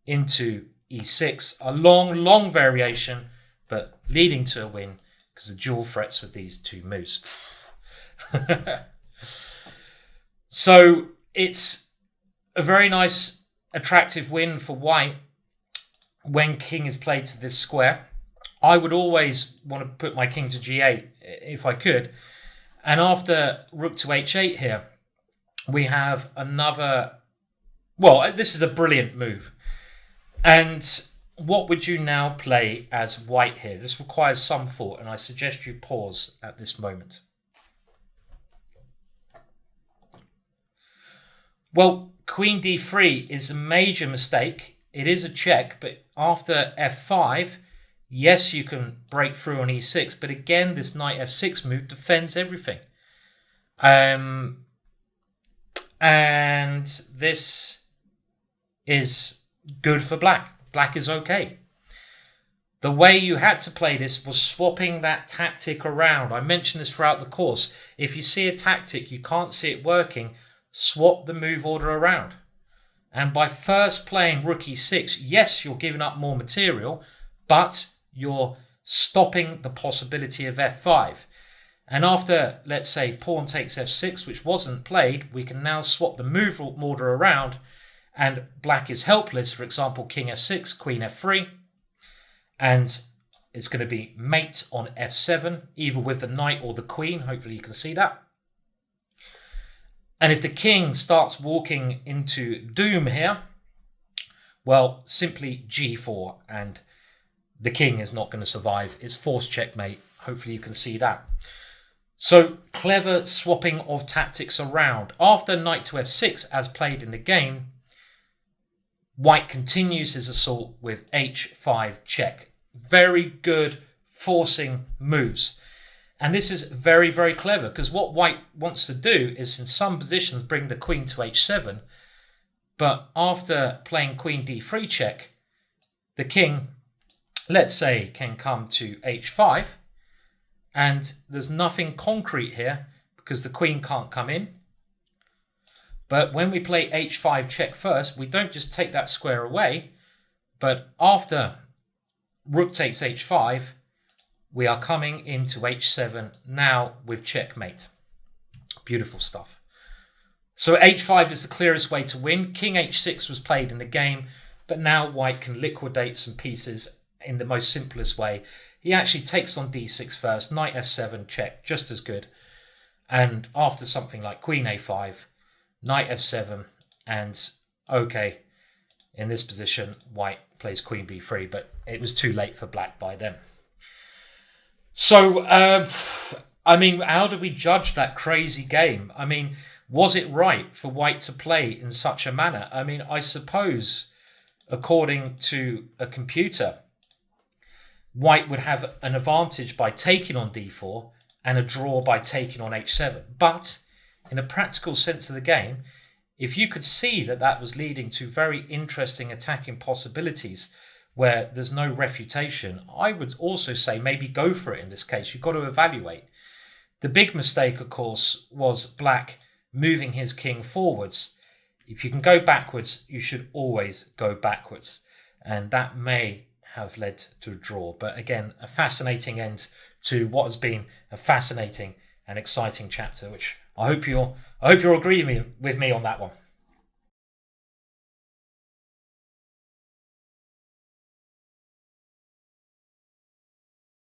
into e6. A long variation, but leading to a win because of dual threats with these two moves. So it's a very nice, attractive win for white when king is played to this square. I would always want to put my king to g8 if I could. And after rook to h8 here, we have another... Well, this is a brilliant move. And what would you now play as white here? This requires some thought, and I suggest you pause at this moment. Well, queen d3 is a major mistake. It is a check, but after f5, yes, you can break through on e6, but again, this knight f6 move defends everything. And this is good for black. Black is okay. The way you had to play this was swapping that tactic around. I mentioned this throughout the course. If you see a tactic, you can't see it working, swap the move order around. And by first playing rook e6, yes, you're giving up more material, but you're stopping the possibility of f5. And after, let's say, pawn takes f6, which wasn't played, we can now swap the move order around, and black is helpless. For example, king f6, queen f3, and it's going to be mate on f7, either with the knight or the queen. Hopefully you can see that. And if the king starts walking into doom here, well, simply g4, and the king is not going to survive. It's forced checkmate. Hopefully you can see that. So clever swapping of tactics around. After knight to f6, as played in the game, white continues his assault with h5 check. Very good forcing moves. And this is very, very clever, because what white wants to do is in some positions bring the queen to h7. But after playing queen d3 check, the king, let's say, can come to h5. And there's nothing concrete here because the queen can't come in. But when we play h5 check first, we don't just take that square away, but after rook takes h5, we are coming into h7 now with checkmate. Beautiful stuff. So h5 is the clearest way to win. King h6 was played in the game, but now white can liquidate some pieces in the most simplest way. He actually takes on d6 first, knight f7 check, just as good. And after something like queen a5, knight f7, and okay, in this position, white plays queen b3, but it was too late for black by then. So, I mean, how do we judge that crazy game? I mean, was it right for white to play in such a manner? I mean, I suppose, according to a computer, white would have an advantage by taking on d4 and a draw by taking on h7. But in a practical sense of the game, if you could see that that was leading to very interesting attacking possibilities where there's no refutation, I would also say maybe go for it in this case. You've got to evaluate. The big mistake, of course, was black moving his king forwards. If you can go backwards, you should always go backwards. And that may have led to a draw. But again, a fascinating end to what has been a fascinating and exciting chapter, which I hope you'll agree with me on that one.